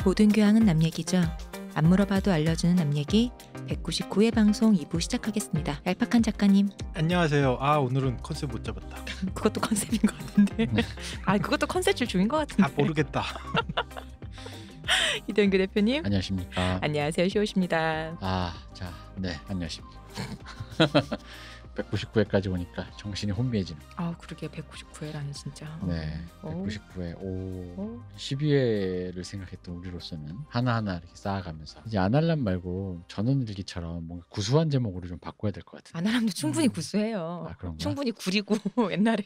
모든 교양은 남 얘기죠. 안 물어봐도 알려주는 남 얘기 199회 방송 2부 시작하겠습니다. 얄팍한 작가님. 안녕하세요. 오늘은 컨셉 못 잡았다. 그것도 컨셉인 것 같은데. 그것도 컨셉 중인 것 같은데. 모르겠다. 이동규 대표님. 안녕하십니까. 안녕하세요. 시오십니다. 네, 안녕하십니까. 199회까지 오니까 정신이 혼미해지는. 그러게 199회라니 진짜. 네, 199회. 12회를 생각했던 우리로서는 하나하나 이렇게 쌓아가면서 이제 아날람 말고 전원일기처럼 뭔가 구수한 제목으로 좀 바꿔야 될 것 같은데. 아날람도 충분히 구수해요. 그런가? 충분히 구리고 옛날에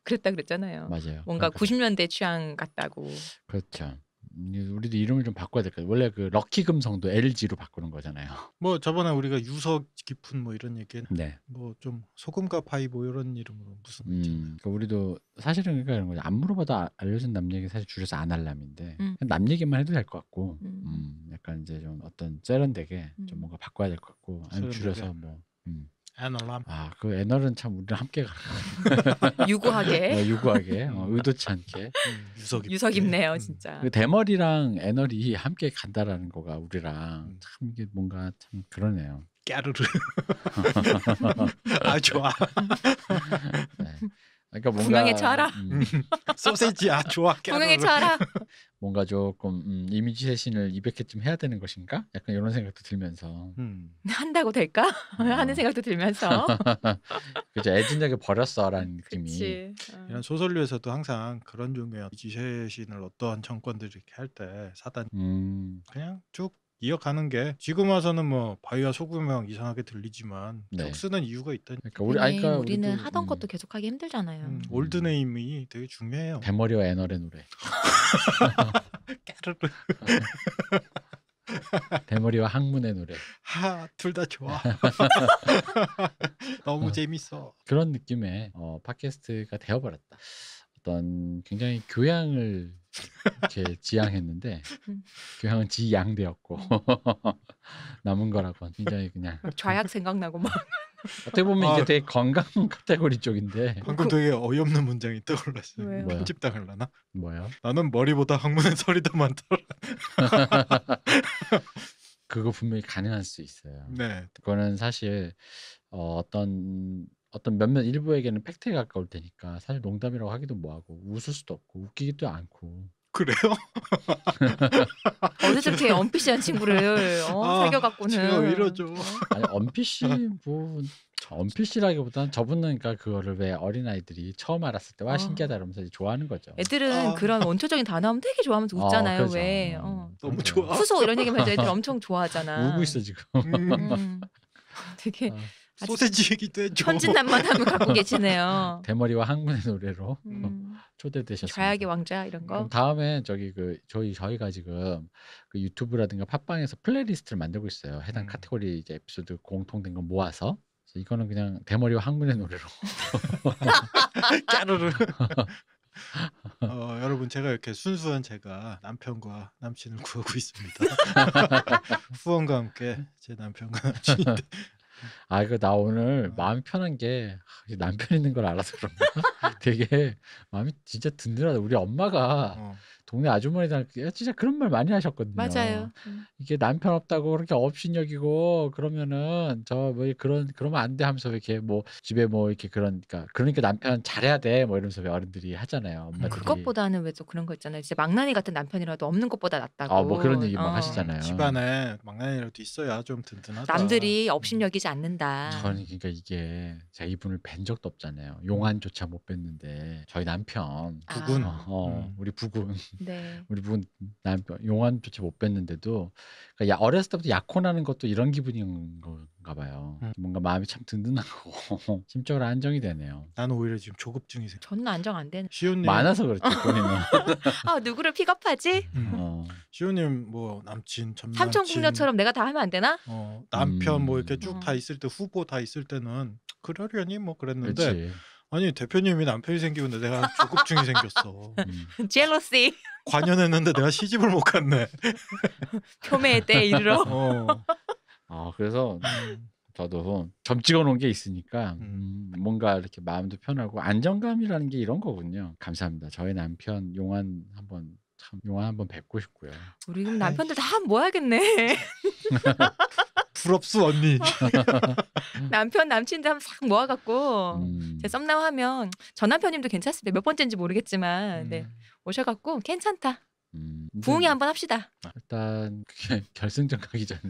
그랬다 그랬잖아요. 맞아요. 뭔가 90년대 취향 같다고. 그렇죠. 우리도 이름을 좀 바꿔야 될 것 같아요. 원래 그 럭키 금성도 LG로 바꾸는 거잖아요. 뭐 저번에 우리가 유서 깊은 뭐 이런 얘기는 네. 뭐 좀 소금과 파이 뭐 이런 이름으로 무슨 그러니까 우리도 사실은 그러니까 이런 거죠. 안 물어봐도 알려준 남 얘기 사실 줄여서 아날람인데 남 얘기만 해도 될 것 같고 약간 이제 좀 어떤 세련되게 좀 뭔가 바꿔야 될 것 같고 아니면 줄여서 뭐 아날람. 그 애널은 참 우리랑 함께 가는 유구하게. 유구하게 의도치 않게 유서 깊네요 진짜. 그 대머리랑 애널이 함께 간다라는 거가 우리랑 참 이게 뭔가 참 그러네요. 까르르. 좋아. 네. 그러니까 뭔가 분명히 쳐라. 소세지 좋아. 분명히 쳐라. 뭔가 조금 이미지 쇄신을 200회쯤 해야 되는 것인가? 약간 이런 생각도 들면서 한다고 될까? 하는 생각도 들면서. 그죠. 애진하게 버렸어라는 느낌이. 그치. 이런 소설류에서도 항상 그런 종류의 이미지 쇄신을 어떠한 정권들이 이렇게 할 때 사단 그냥 쭉 이어가는 게 지금 와서는 뭐 바위와 소금형 이상하게 들리지만 네. 쭉 쓰는 이유가 있다니. 그러니까 우리는 우리도, 하던 것도 계속하기 힘들잖아요. 올드네임이 되게 중요해요. 대머리와 애널의 노래. 까르르. 대머리와 항문의 노래. 둘 다 좋아. 너무 재밌어. 그런 느낌의 팟캐스트가 되어버렸다. 어떤 굉장히 교양을 이렇게 지향했는데 교양은 지양되었고 남은 거라고 굉장히 그냥 좌약 생각나고 막. 어떻게 보면 이게 되게 건강 카테고리 쪽인데 방금 되게 어이없는 문장이 떠올랐어요. 왜요? 편집당하려나? 뭐요? 나는 머리보다 항문에 설이 더 많더라. 그거 분명히 가능할 수 있어요. 네. 그거는 사실 어떤 몇몇 일부에게는 팩트에 가까울 테니까 사실 농담이라고 하기도 뭐하고 웃을 수도 없고 웃기기도 않고. 그래요? 어디서 이렇게 언피시한 친구를 사귀어갖고는. 제가 왜 이러죠? 아니 언필씨라기보다는 저분은 그러니까 그거를 왜 어린아이들이 처음 알았을 때 와 신기하다 이러면서 이제 좋아하는 거죠. 애들은 그런 원초적인 단어 하면 되게 좋아하면서 웃잖아요. 그렇죠. 왜? 너무 좋아. 후소 이런 얘기만 해도 애들 엄청 좋아하잖아. 울고 있어 지금. 되게 소세지 얘기도 해줘. 천진난만함을 갖고 계시네요. 대머리와 항문의 노래로 초대되셨습니다. 좌약의 왕자 이런 거. 그럼 다음에 저희가 지금 그 유튜브라든가 팟빵에서 플레이리스트를 만들고 있어요. 해당 카테고리 이제 에피소드 공통된 거 모아서. 그래서 이거는 그냥 대머리와 항문의 노래로. 까르르. 여러분 제가 이렇게 순수한 제가 남편과 남친을 구하고 있습니다. 후원과 함께 제 남편과 남친인데. 이거 나 오늘 마음이 편한 게 남편 있는 걸 알아서 그런가? 되게 마음이 진짜 든든하다. 우리 엄마가 동네 아주머니들 진짜 그런 말 많이 하셨거든요. 맞아요. 이게 남편 없다고 그렇게 업신여기고 그러면은 그러면 안 돼 하면서 이렇게 뭐 집에 뭐 이렇게 그러니까 남편 잘해야 돼 뭐 이러면서 어른들이 하잖아요. 엄마들이. 그것보다는 왜 또 그런 거 있잖아요. 진짜 망나니 같은 남편이라도 없는 것보다 낫다고. 뭐 그런 얘기 막 하시잖아요. 집안에 망나니라도 있어야 좀 든든하다. 남들이 업신여기지 않는다. 저는 그러니까 이게 제가 이분을 뵌 적도 없잖아요. 용안조차 못 뵀는데 저희 남편 부군. 우리 부군 네. 우리 부군 남편 용안조차 못 뵀는데도 그러니까 어렸을 때부터 약혼하는 것도 이런 기분인 건가 봐요. 뭔가 마음이 참 든든하고 심적으로 안정이 되네요. 나는 오히려 지금 조급증이 생겨. 저는 안정 안 되는. 시온님 많아서 그렇죠. 본인은. 누구를 픽업하지? 시온님 뭐 남친 전 삼천궁녀처럼 내가 다 하면 안 되나? 남편 뭐 이렇게 쭉 다 있을 때 후보 다 있을 때는 그러려니 뭐 그랬는데 그렇지. 아니 대표님이 남편이 생기는데 내가 조급증이 생겼어. 젤러시. 관연했는데 내가 시집을 못 갔네. 표매의 때에 이르러. 그래서 저도 점 찍어 놓은 게 있으니까 뭔가 이렇게 마음도 편하고 안정감이라는 게 이런 거군요. 감사합니다. 저희 남편 용안 한번 참 용환 한번 뵙고 싶고요. 우리 그럼 남편들 다 모아야겠네. 부럽수 언니. 남편 남친들 한번 싹 모아갖고 제 썸남 하면 전 남편님도 괜찮습니다. 몇 번째인지 모르겠지만 네. 오셔갖고 괜찮다. 부흥회 한번 합시다. 일단 결승전 가기 전에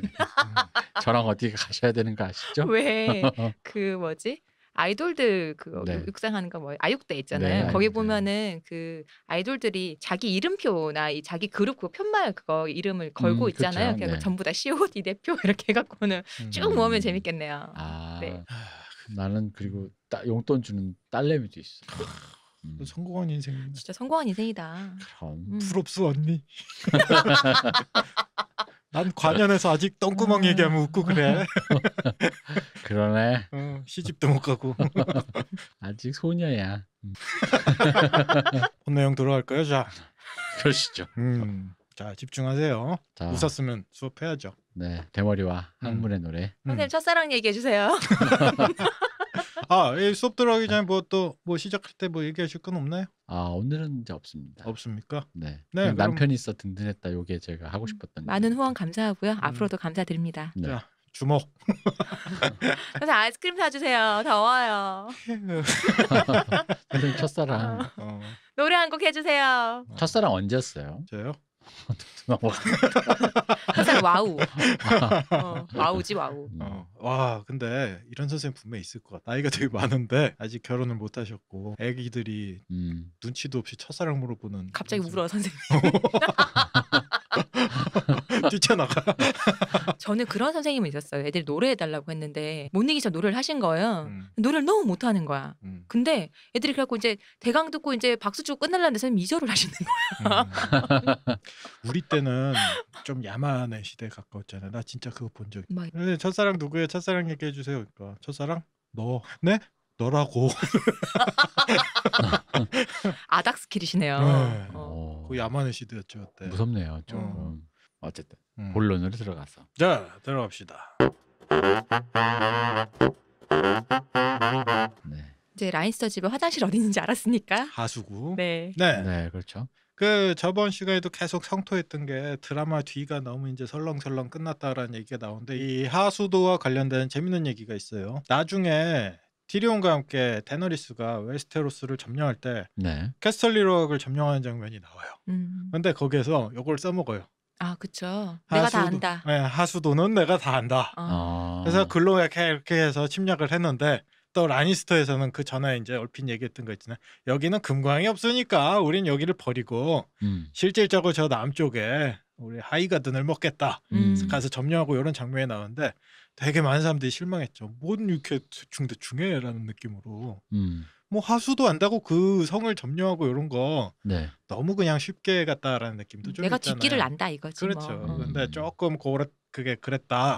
저랑 어디 가셔야 되는 거 아시죠? 왜 그 뭐지? 아이돌들 그거 네. 육상하는 거 뭐 아육대 있잖아요. 네, 거기 아육대. 보면은 그 아이돌들이 자기 이름표나 이 자기 그룹 그 편말 그거 이름을 걸고 있잖아요. 그쵸. 그래서 네. 전부 다 C.O.D 대표 이렇게 해갖고는 쭉 모으면 재밌겠네요. 아, 네. 나는 그리고 용돈 주는 딸내미도 있어. 성공한 인생. 진짜 성공한 인생이다. 그럼 부럽수 언니. 난 관연에서 아직 똥구멍 얘기하면 웃고 그래. 그러네. 시집도 못 가고. 아직 소녀야. 본 내용 들어갈까요? 자, 그러시죠. 자 집중하세요. 자, 웃었으면 수업해야죠. 네, 대머리와 학문의 노래. 선생님 첫사랑 얘기해 주세요. 아, 이 수업 들어가기 전에 뭐 또 뭐 시작할 때 뭐 얘기하실 건 없나요? 아, 오늘은 이제 없습니다. 없습니까? 네. 네, 그냥 그럼- 남편이 있어 든든했다. 요게 제가 하고 싶었던 많은 얘기입니다. 후원 감사하고요. 앞으로도 감사드립니다. 네. 자, 주목. 선생님 아이스크림 사주세요. 더워요. 선생님 첫사랑. 노래 한 곡 해주세요. 첫사랑 언제였어요? 저요? 선생님 와우. 와우지 와우. 와, 근데 이런 선생님 분명히 있을 것 같아. 나이가 되게 많은데 아직 결혼을 못 하셨고 애기들이 눈치도 없이 첫사랑 물어보는. 갑자기 울어 선생님. 뛰쳐나가. 저는 그런 선생님이 있었어요. 애들이 노래해달라고 했는데 못 이기셔 노래를 하신 거예요. 노래를 너무 못하는 거야. 근데 애들이 그래갖고 이제 대강 듣고 이제 박수 치고 끝날라는데 선생님 2절을 하시는 거야. 우리 때는 좀 야만의 시대에 가까웠잖아요. 나 진짜 그거 본 적. 막 네, 첫사랑 누구예요? 첫사랑 얘기해 주세요. 그러니까 첫사랑 너. 네? 너라고. 아닥 스킬이시네요. 네. 어. 그 야만의 시대였죠 그때. 무섭네요. 좀. 어쨌든 음. 본론으로 들어가서. 자, 들어갑시다. 네. 이제 라인스터 집에 화장실 어디 있는지 알았으니까. 하수구. 네. 네. 네, 그렇죠. 그 저번 시간에도 계속 성토했던 게 드라마 뒤가 너무 이제 설렁설렁 끝났다라는 얘기가 나오는데 이 하수도와 관련된 재밌는 얘기가 있어요. 나중에 티리온과 함께 데너리스가 웨스테로스를 점령할 때 네. 캐스털 리럭을 점령하는 장면이 나와요. 근데 거기에서 요걸 써먹어요. 아, 그쵸. 내가 다 안다. 네, 하수도는 내가 다 안다. 그래서 글로 이렇게 해서 침략을 했는데 또 라니스터에서는 그 전에 이제 얼핏 얘기했던 거 있잖아요. 여기는 금광이 없으니까 우린 여기를 버리고 실질적으로 저 남쪽에 우리 하이가든을 먹겠다. 가서 점령하고 이런 장면이 나오는데 되게 많은 사람들이 실망했죠. 뭔 이렇게 대충대충해라는 느낌으로. 뭐 하수도 안다고 그 성을 점령하고 이런 거 네. 너무 그냥 쉽게 갔다라는 느낌도 좀 내가 있잖아요. 뒷길을 안다 이거지. 그렇죠. 뭐. 근데 조금 그게 그랬다.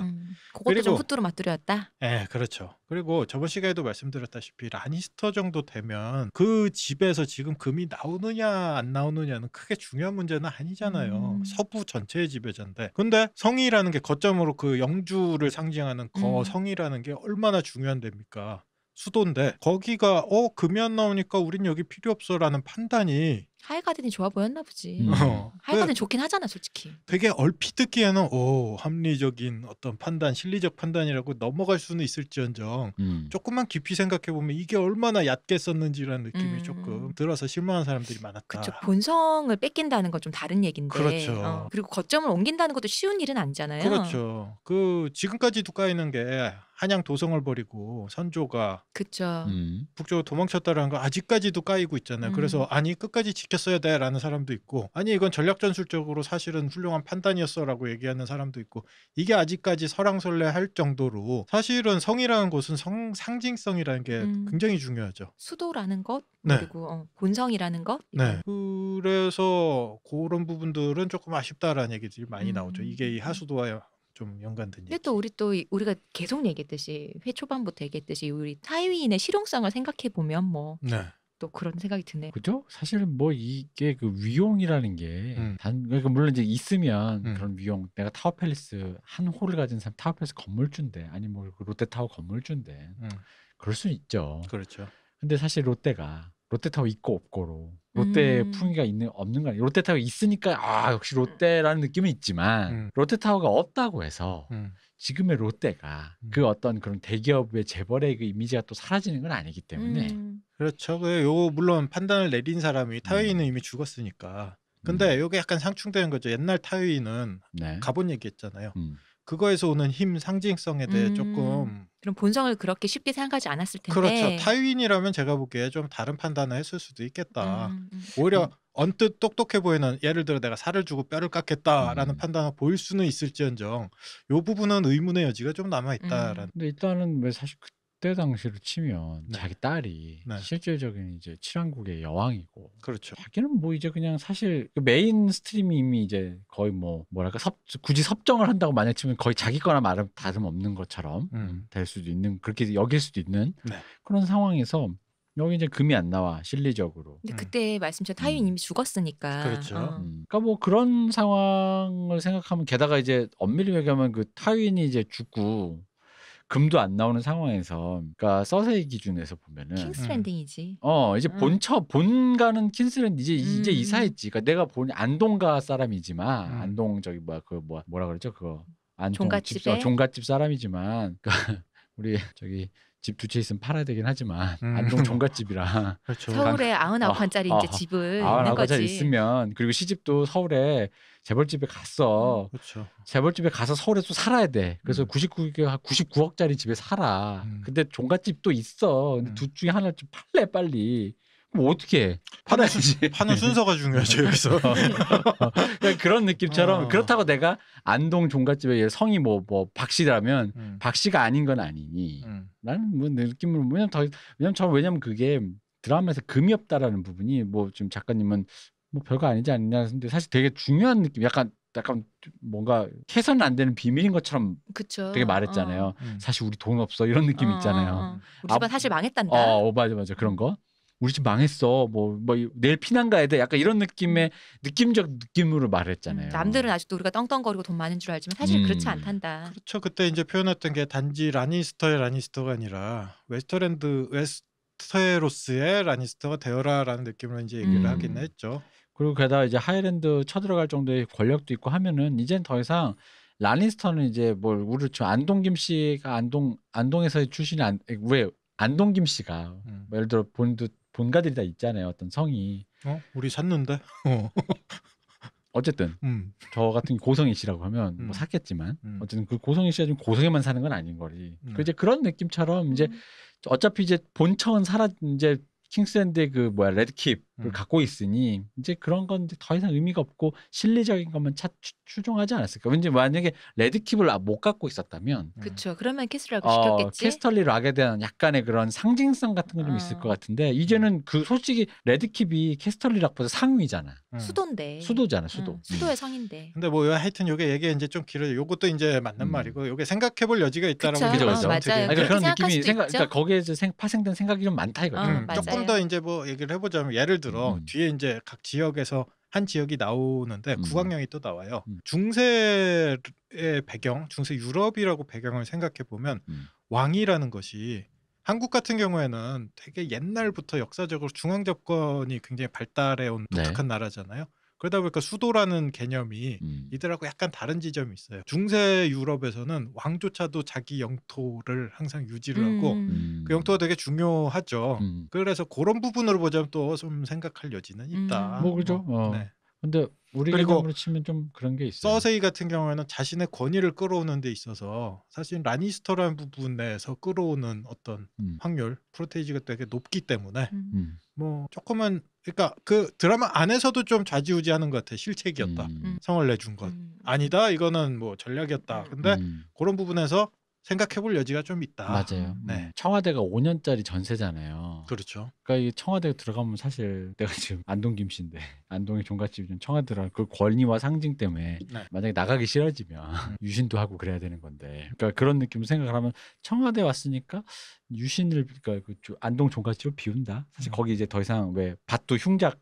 그것도 그리고- 좀 후뚜루 맞뚜루였다. 네, 그렇죠. 그리고 저번 시간에도 말씀드렸다시피 라니스터 정도 되면 그 집에서 지금 금이 나오느냐 안 나오느냐는 크게 중요한 문제는 아니잖아요. 서부 전체의 지배자인데. 근데 성이라는 게 거점으로 그 영주를 상징하는 거성이라는 게 얼마나 중요한 데입니까? 수도인데 거기가 금이 안 나오니까 우린 여기 필요 없어라는 판단이 하이가든이 좋아 보였나 보지. 음. 하이가든 좋긴 하잖아 솔직히. 되게 얼핏 듣기에는 합리적인 어떤 판단, 실리적 판단이라고 넘어갈 수는 있을지언정 조금만 깊이 생각해 보면 이게 얼마나 얕게 썼는지라는 느낌이 조금 들어서 실망한 사람들이 많았다. 그쵸. 본성을 뺏긴다는 건 좀 다른 얘긴데. 그렇죠. 그리고 거점을 옮긴다는 것도 쉬운 일은 아니잖아요. 그렇죠. 그 지금까지도 까이는 게 한양 도성을 버리고 선조가 그쵸. 북쪽으로 도망쳤다라는 거 아직까지도 까이고 있잖아요. 그래서 아니 끝까지 지켰어야 돼라는 사람도 있고 아니 이건 전략전술적으로 사실은 훌륭한 판단이었어라고 얘기하는 사람도 있고 이게 아직까지 설왕설래할 정도로 사실은 성이라는 곳은 상징성이라는 게 굉장히 중요하죠. 수도라는 것 네. 그리고 본성이라는 것. 네. 그래서 그런 부분들은 조금 아쉽다라는 얘기들이 많이 나오죠. 이게 이 하수도와 좀 연관된 근데 얘기. 또 우리가 계속 얘기했듯이 회 초반부터 얘기했듯이 우리 타이윈의 실용성을 생각해 보면 뭐 또 네. 그런 생각이 드네. 그죠? 사실은 뭐 이게 그 위용이라는 게 그러니까 물론 이제 있으면 그런 위용 내가 타워팰리스 한 홀을 가진 사람 타워팰리스 건물주인데 아니 뭐 롯데타워 건물주인데 그럴 수는 있죠. 그렇죠. 근데 사실 롯데가 롯데타워 있고 없고로 롯데 풍기가 있는 없는 거 아니에요. 롯데타워가 있으니까 역시 롯데라는 느낌은 있지만 롯데타워가 없다고 해서 지금의 롯데가 그 어떤 그런 대기업의 재벌의 그 이미지가 또 사라지는 건 아니기 때문에 그렇죠. 요 물론 판단을 내린 사람이 타요인은 이미 죽었으니까. 근데 요게 약간 상충되는 거죠. 옛날 타요인은 네. 가본 얘기했잖아요. 그거에서 오는 힘 상징성에 대해 조금 그럼 본성을 그렇게 쉽게 생각하지 않았을 텐데. 그렇죠. 타요인이라면 제가 보기에 좀 다른 판단을 했을 수도 있겠다. 오히려 언뜻 똑똑해 보이는 예를 들어 내가 살을 주고 뼈를 깎겠다라는 판단을 보일 수는 있을지언정 요 부분은 의문의 여지가 좀 남아있다라는. 근데 일단은 왜 사실 그때 당시로 치면 네. 자기 딸이 네. 실질적인 이제 칠한국의 여왕이고 그렇죠. 자기는 뭐 이제 그냥 사실 그 메인 스트림이 이미 이제 거의 뭐 뭐랄까 굳이 섭정을 한다고 만약 치면 거의 자기 거나 말은 다름없는 것처럼 될 수도 있는 그렇게 여길 수도 있는 네. 그런 상황에서 여기 이제 금이 안 나와 실리적으로. 근데 그때 말씀처럼 타요인 이미 죽었으니까. 그렇죠. 그러니까 뭐 그런 상황을 생각하면 게다가 이제 엄밀히 얘기하면 그 타요인이 이제 죽고 금도 안 나오는 상황에서 그러니까 서세이 기준에서 보면은 킹스랜딩이지. 이제 본가는 킹스랜드 이제 이사했지. 그러니까 내가 본 안동가 사람이지만 안동 저기 뭐라 그러죠 그거 안동 종갓집 사람이지만 그러니까 우리 저기 집 두 채 있으면 팔아야 되긴 하지만 안동 종갓집이라 그렇죠. 서울에 99칸짜리 이제 집을 있는 거지. 있으면 그리고 시집도 서울에 재벌집에 갔어. 그렇죠. 재벌집에 가서 서울에 또 살아야 돼. 그래서 99억짜리 집에 살아. 근데 종갓집도 있어. 근데 둘 중에 하나를 좀 팔래 빨리. 그럼 어떻게 해? 팔아야지. 파는 순서가 중요하죠 여기서. 그런 느낌처럼 그렇다고 내가 안동 종갓집의 성이 뭐 박씨라면 박씨가 아닌 건 아니니. 나는 뭐 느낌으로 왜냐면 그게 드라마에서 금이 없다라는 부분이 뭐 지금 작가님은 뭐 별거 아니지 않냐 근데 사실 되게 중요한 느낌 약간 뭔가 캐서는 안 되는 비밀인 것처럼 그쵸. 되게 말했잖아요. 사실 우리 돈 없어 이런 느낌 있잖아요. 우리 집은 사실 망했단다. 맞아 그런 거. 우리 집 망했어. 뭐 내일 피난 가야 돼. 약간 이런 느낌의 느낌적 느낌으로 말했잖아요. 남들은 아직도 우리가 덩덩거리고 돈 많은 줄 알지만 사실 그렇지 않단다. 그렇죠. 그때 이제 표현했던 게 단지 라니스터의 라니스터가 아니라 웨스테로스의 라니스터가 되어라라는 느낌으로 이제 얘기를 하긴 했죠. 그리고 게다가 이제 하이랜드 쳐들어갈 정도의 권력도 있고 하면은 이젠 더 이상 라니스터는 이제 우리 지금 안동김 씨가 안동에서 출신이 왜 안동김 씨가 뭐 예를 들어 본가들이 다 있잖아요. 어떤 성이. 우리 샀는데. 어쨌든 저 같은 고성희 씨라고 하면 뭐 샀겠지만 어쨌든 그 고성희 씨가 지금 고성에만 사는 건 아닌 거리. 그 이제 그런 느낌처럼 이제 어차피 이제 본청은 이제 킹스랜드의 레드킵을 갖고 있으니 이제 그런 건 이제 더 이상 의미가 없고 실리적인 것만 추종하지 않았을까. 왠지 만약에 레드킵을 못 갖고 있었다면 그렇죠. 그러면 캐슬락을 시켰겠지. 캐스털리 락에 대한 약간의 그런 상징성 같은 건 좀 있을 것 같은데 이제는 그 솔직히 레드킵이 캐스털리 락보다 상위잖아. 수도잖아. 수도의 성인데. 근데 뭐 하여튼 요게 얘기 이제 좀 길어요. 요것도 이제 맞는 말이고 요게 생각해볼 여지가 있다라고. 그죠. 맞아요. 그런 느낌이 그러니까 거기에서 파생된 생각이 좀 많다 이거죠. 조금 더 이제 뭐 얘기를 해보자면 예를 들어 뒤에 이제 각 지역에서 한 지역이 나오는데 국왕령이 또 나와요. 중세의 배경, 중세 유럽이라고 배경을 생각해 보면 왕이라는 것이 한국 같은 경우에는 되게 옛날부터 역사적으로 중앙 집권이 굉장히 발달해 온 독특한 나라잖아요. 그러다 보니까 수도라는 개념이 이들하고 약간 다른 지점이 있어요. 중세 유럽에서는 왕조차도 자기 영토를 항상 유지를 하고 그 영토가 되게 중요하죠. 그래서 그런 부분으로 보자면 또 좀 생각할 여지는 있다. 뭐 그죠. 네. 근데 우리 개념으로 치면 좀 그런 게 있어요. 서세이 같은 경우에는 자신의 권위를 끌어오는 데 있어서 사실 라니스터라는 부분에서 끌어오는 어떤 확률, 프로테이지가 되게 높기 때문에 뭐 조금은 그러니까 그 드라마 안에서도 좀 좌지우지하는 것 같아. 실책이었다. 성을 내준 것 아니다. 이거는 뭐 전략이었다. 근데 그런 부분에서 생각해볼 여지가 좀 있다. 맞아요. 네. 청와대가 5년짜리 전세잖아요. 그렇죠. 그러니까 이 청와대 들어가면 사실 내가 지금 안동 김씨인데 안동의 종갓집 좀 청와대라 그 권위와 상징 때문에 만약에 나가기 싫어지면 유신도 하고 그래야 되는 건데. 그러니까 그런 느낌으로 생각을 하면 청와대 왔으니까 유신을 그러니까 그 안동 종갓집을 비운다. 사실 거기 이제 더 이상 왜 밭도 흉작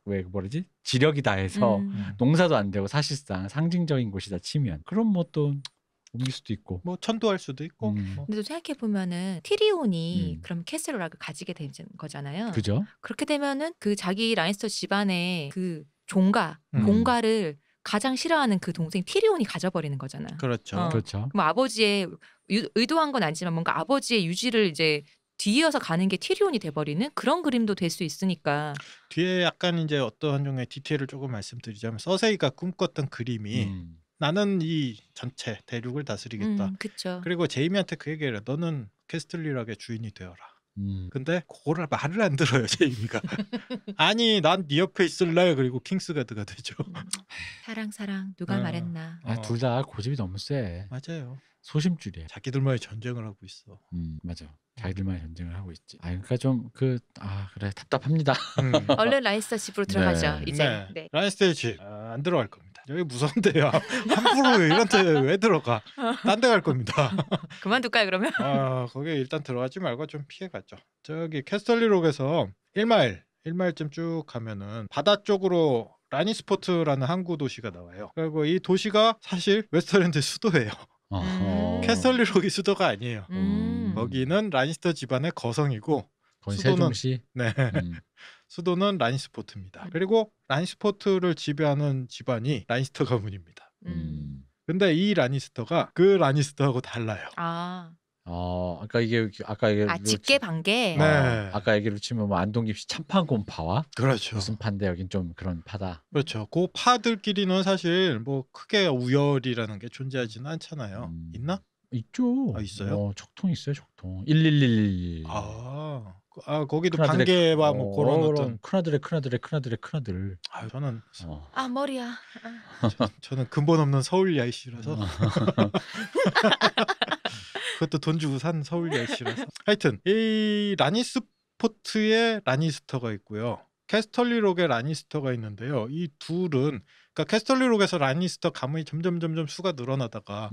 지력이다 해서 농사도 안 되고 사실상 상징적인 곳이다 치면 그럼 뭐 또 옮길 수도 있고. 뭐 천도할 수도 있고. 뭐. 근데 또 생각해 보면은 티리온이 그럼 캐슬 락을 가지게 된 거잖아요. 그죠? 그렇게 되면은 그 자기 라니스터 집안의 그 종가, 본가를 가장 싫어하는 그 동생 티리온이 가져버리는 거잖아. 그렇죠. 그렇죠. 그럼 아버지의 의도한 건 아니지만 뭔가 아버지의 유지를 이제 뒤이어서 가는 게 티리온이 돼버리는 그런 그림도 될 수 있으니까. 뒤에 약간 이제 어떠한 종의 디테일을 조금 말씀드리자면 서세이가 꿈꿨던 그림이 나는 이 전체 대륙을 다스리겠다. 그쵸. 그리고 제이미한테 그 얘기를 해. 너는 캐스틀리락의 주인이 되어라. 근데 그거를 말을 안 들어요 제이미가. 아니 난 네 옆에 있을래. 그리고 킹스가드가 되죠. 사랑 누가 말했나. 둘 다 고집이 너무 세. 맞아요. 소심줄이야. 자기들만의 전쟁을 하고 있어. 맞아. 자기들만의 전쟁을 하고 있지. 그러니까 좀 그래 답답합니다. 얼른 라니스터 집으로 들어가죠. 이제. 네. 라니스터의 집 안 들어갈 겁니다. 여기 무서운데요. 함부로 이런 데 왜 들어가? 딴 데 갈 겁니다. 그만둘까요 그러면? 거기 일단 들어가지 말고 좀 피해 가죠. 저기 캐스털리록에서 1마일쯤 쭉 가면은 바다 쪽으로 라니스포트라는 항구 도시가 나와요. 그리고 이 도시가 사실 웨스터랜드의 수도예요. 캐스털리록이 수도가 아니에요. 거기는 라니스터 집안의 거성이고 세종시. 네. 수도는 라니스포트입니다. 그리고 라니스포트를 지배하는 집안이 라니스터 가문입니다. 근데 이 라니스터가 그 라니스터하고 달라요. 아까 얘기로 직계 반계. 네. 아까 얘기로 치면 뭐 안동깁시 참판곰 파와 그렇죠. 무슨 파인데 여긴 좀 그런 파다. 그렇죠. 그 파들끼리는 사실 뭐 크게 우열이라는 게 존재하지는 않잖아요. 있나? 있죠. 있어요? 척통 있어요. 척통 1111. 거기도 반개와 뭐 그런 어떤 큰아들의. 저는 머리야. 저는 근본 없는 서울 야이씨라서 그것도 돈 주고 산 서울 야이씨라서 하여튼 이 라니스포트에 라니스터가 있고요. 캐스털리록에 라니스터가 있는데요. 이 둘은 그러니까 캐스털리록에서 라니스터 가문이 점점 수가 늘어나다가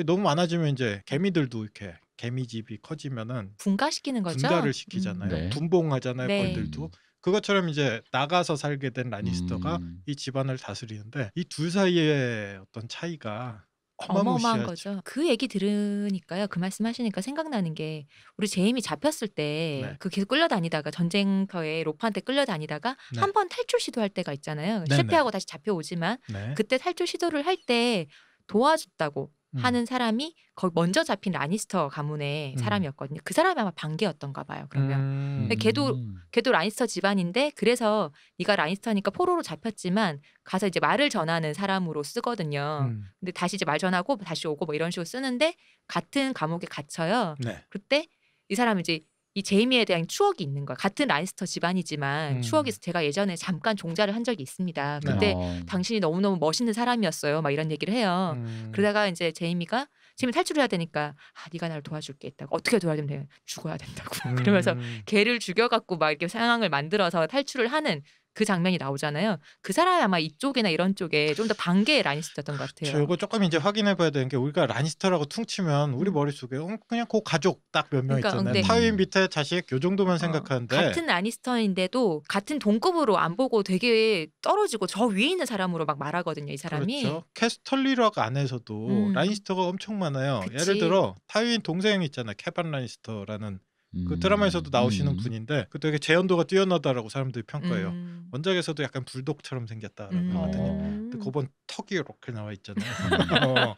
너무 많아지면 이제 개미들도 이렇게 개미집이 커지면은 분가시키는 거죠. 분가를 시키잖아요. 네. 분봉하잖아요. 네. 벌들도. 그것처럼 이제 나가서 살게 된 라니스터가 이 집안을 다스리는데 이 둘 사이의 어떤 차이가 어마어마한 거죠. 그 얘기 들으니까요. 그 말씀하시니까 생각나는 게 우리 제임이 잡혔을 때 그 계속 끌려다니다가 전쟁터에 로프한테 끌려다니다가 한 번 탈출 시도할 때가 있잖아요. 실패하고 다시 잡혀오지만 그때 탈출 시도를 할 때 도와줬다고 하는 사람이 거기 먼저 잡힌 라니스터 가문의 사람이었거든요. 그 사람이 아마 반개였던가 봐요. 그러면 걔도 라니스터 집안인데 그래서 네가 라니스터니까 포로로 잡혔지만 가서 이제 말을 전하는 사람으로 쓰거든요. 근데 다시 이제 말 전하고 다시 오고 뭐 이런 식으로 쓰는데 같은 감옥에 갇혀요. 그때 이 사람은 이제 이 제이미에 대한 추억이 있는 거야. 같은 라니스터 집안이지만 추억이 있어. 제가 예전에 잠깐 종자를 한 적이 있습니다. 그때 당신이 너무너무 멋있는 사람이었어요. 막 이런 얘기를 해요. 그러다가 이제 제이미가 탈출을 해야 되니까 네가 나를 도와줄게 했다고. 어떻게 도와주면 돼? 죽어야 된다고. 그러면서 걔를 죽여갖고 막 이렇게 상황을 만들어서 탈출을 하는 그 장면이 나오잖아요. 그 사람이 아마 이쪽이나 이런 쪽에 좀 더 반개의 라니스터였던 것 같아요. 이거 조금 이제 확인해봐야 되는 게 우리가 라니스터라고 퉁치면 우리 머릿속에 그냥 그 가족 딱 몇 명 있잖아요. 타윈 밑에 자식 요 정도만 생각하는데 같은 라니스터인데도 같은 동급으로 안 보고 되게 떨어지고 저 위에 있는 사람으로 막 말하거든요. 이 사람이. 그렇죠. 캐스털리락 안에서도 라니스터가 엄청 많아요. 그치. 예를 들어 타윈 동생 있잖아요. 케반 라니스터라는 그 드라마에서도 나오시는 분인데 그 되게 재연도가 뛰어나다라고 사람들이 평가해요. 원작에서도 약간 불독처럼 생겼다라고 하거든요. 근데 그번 턱이 이렇게 나와 있잖아요.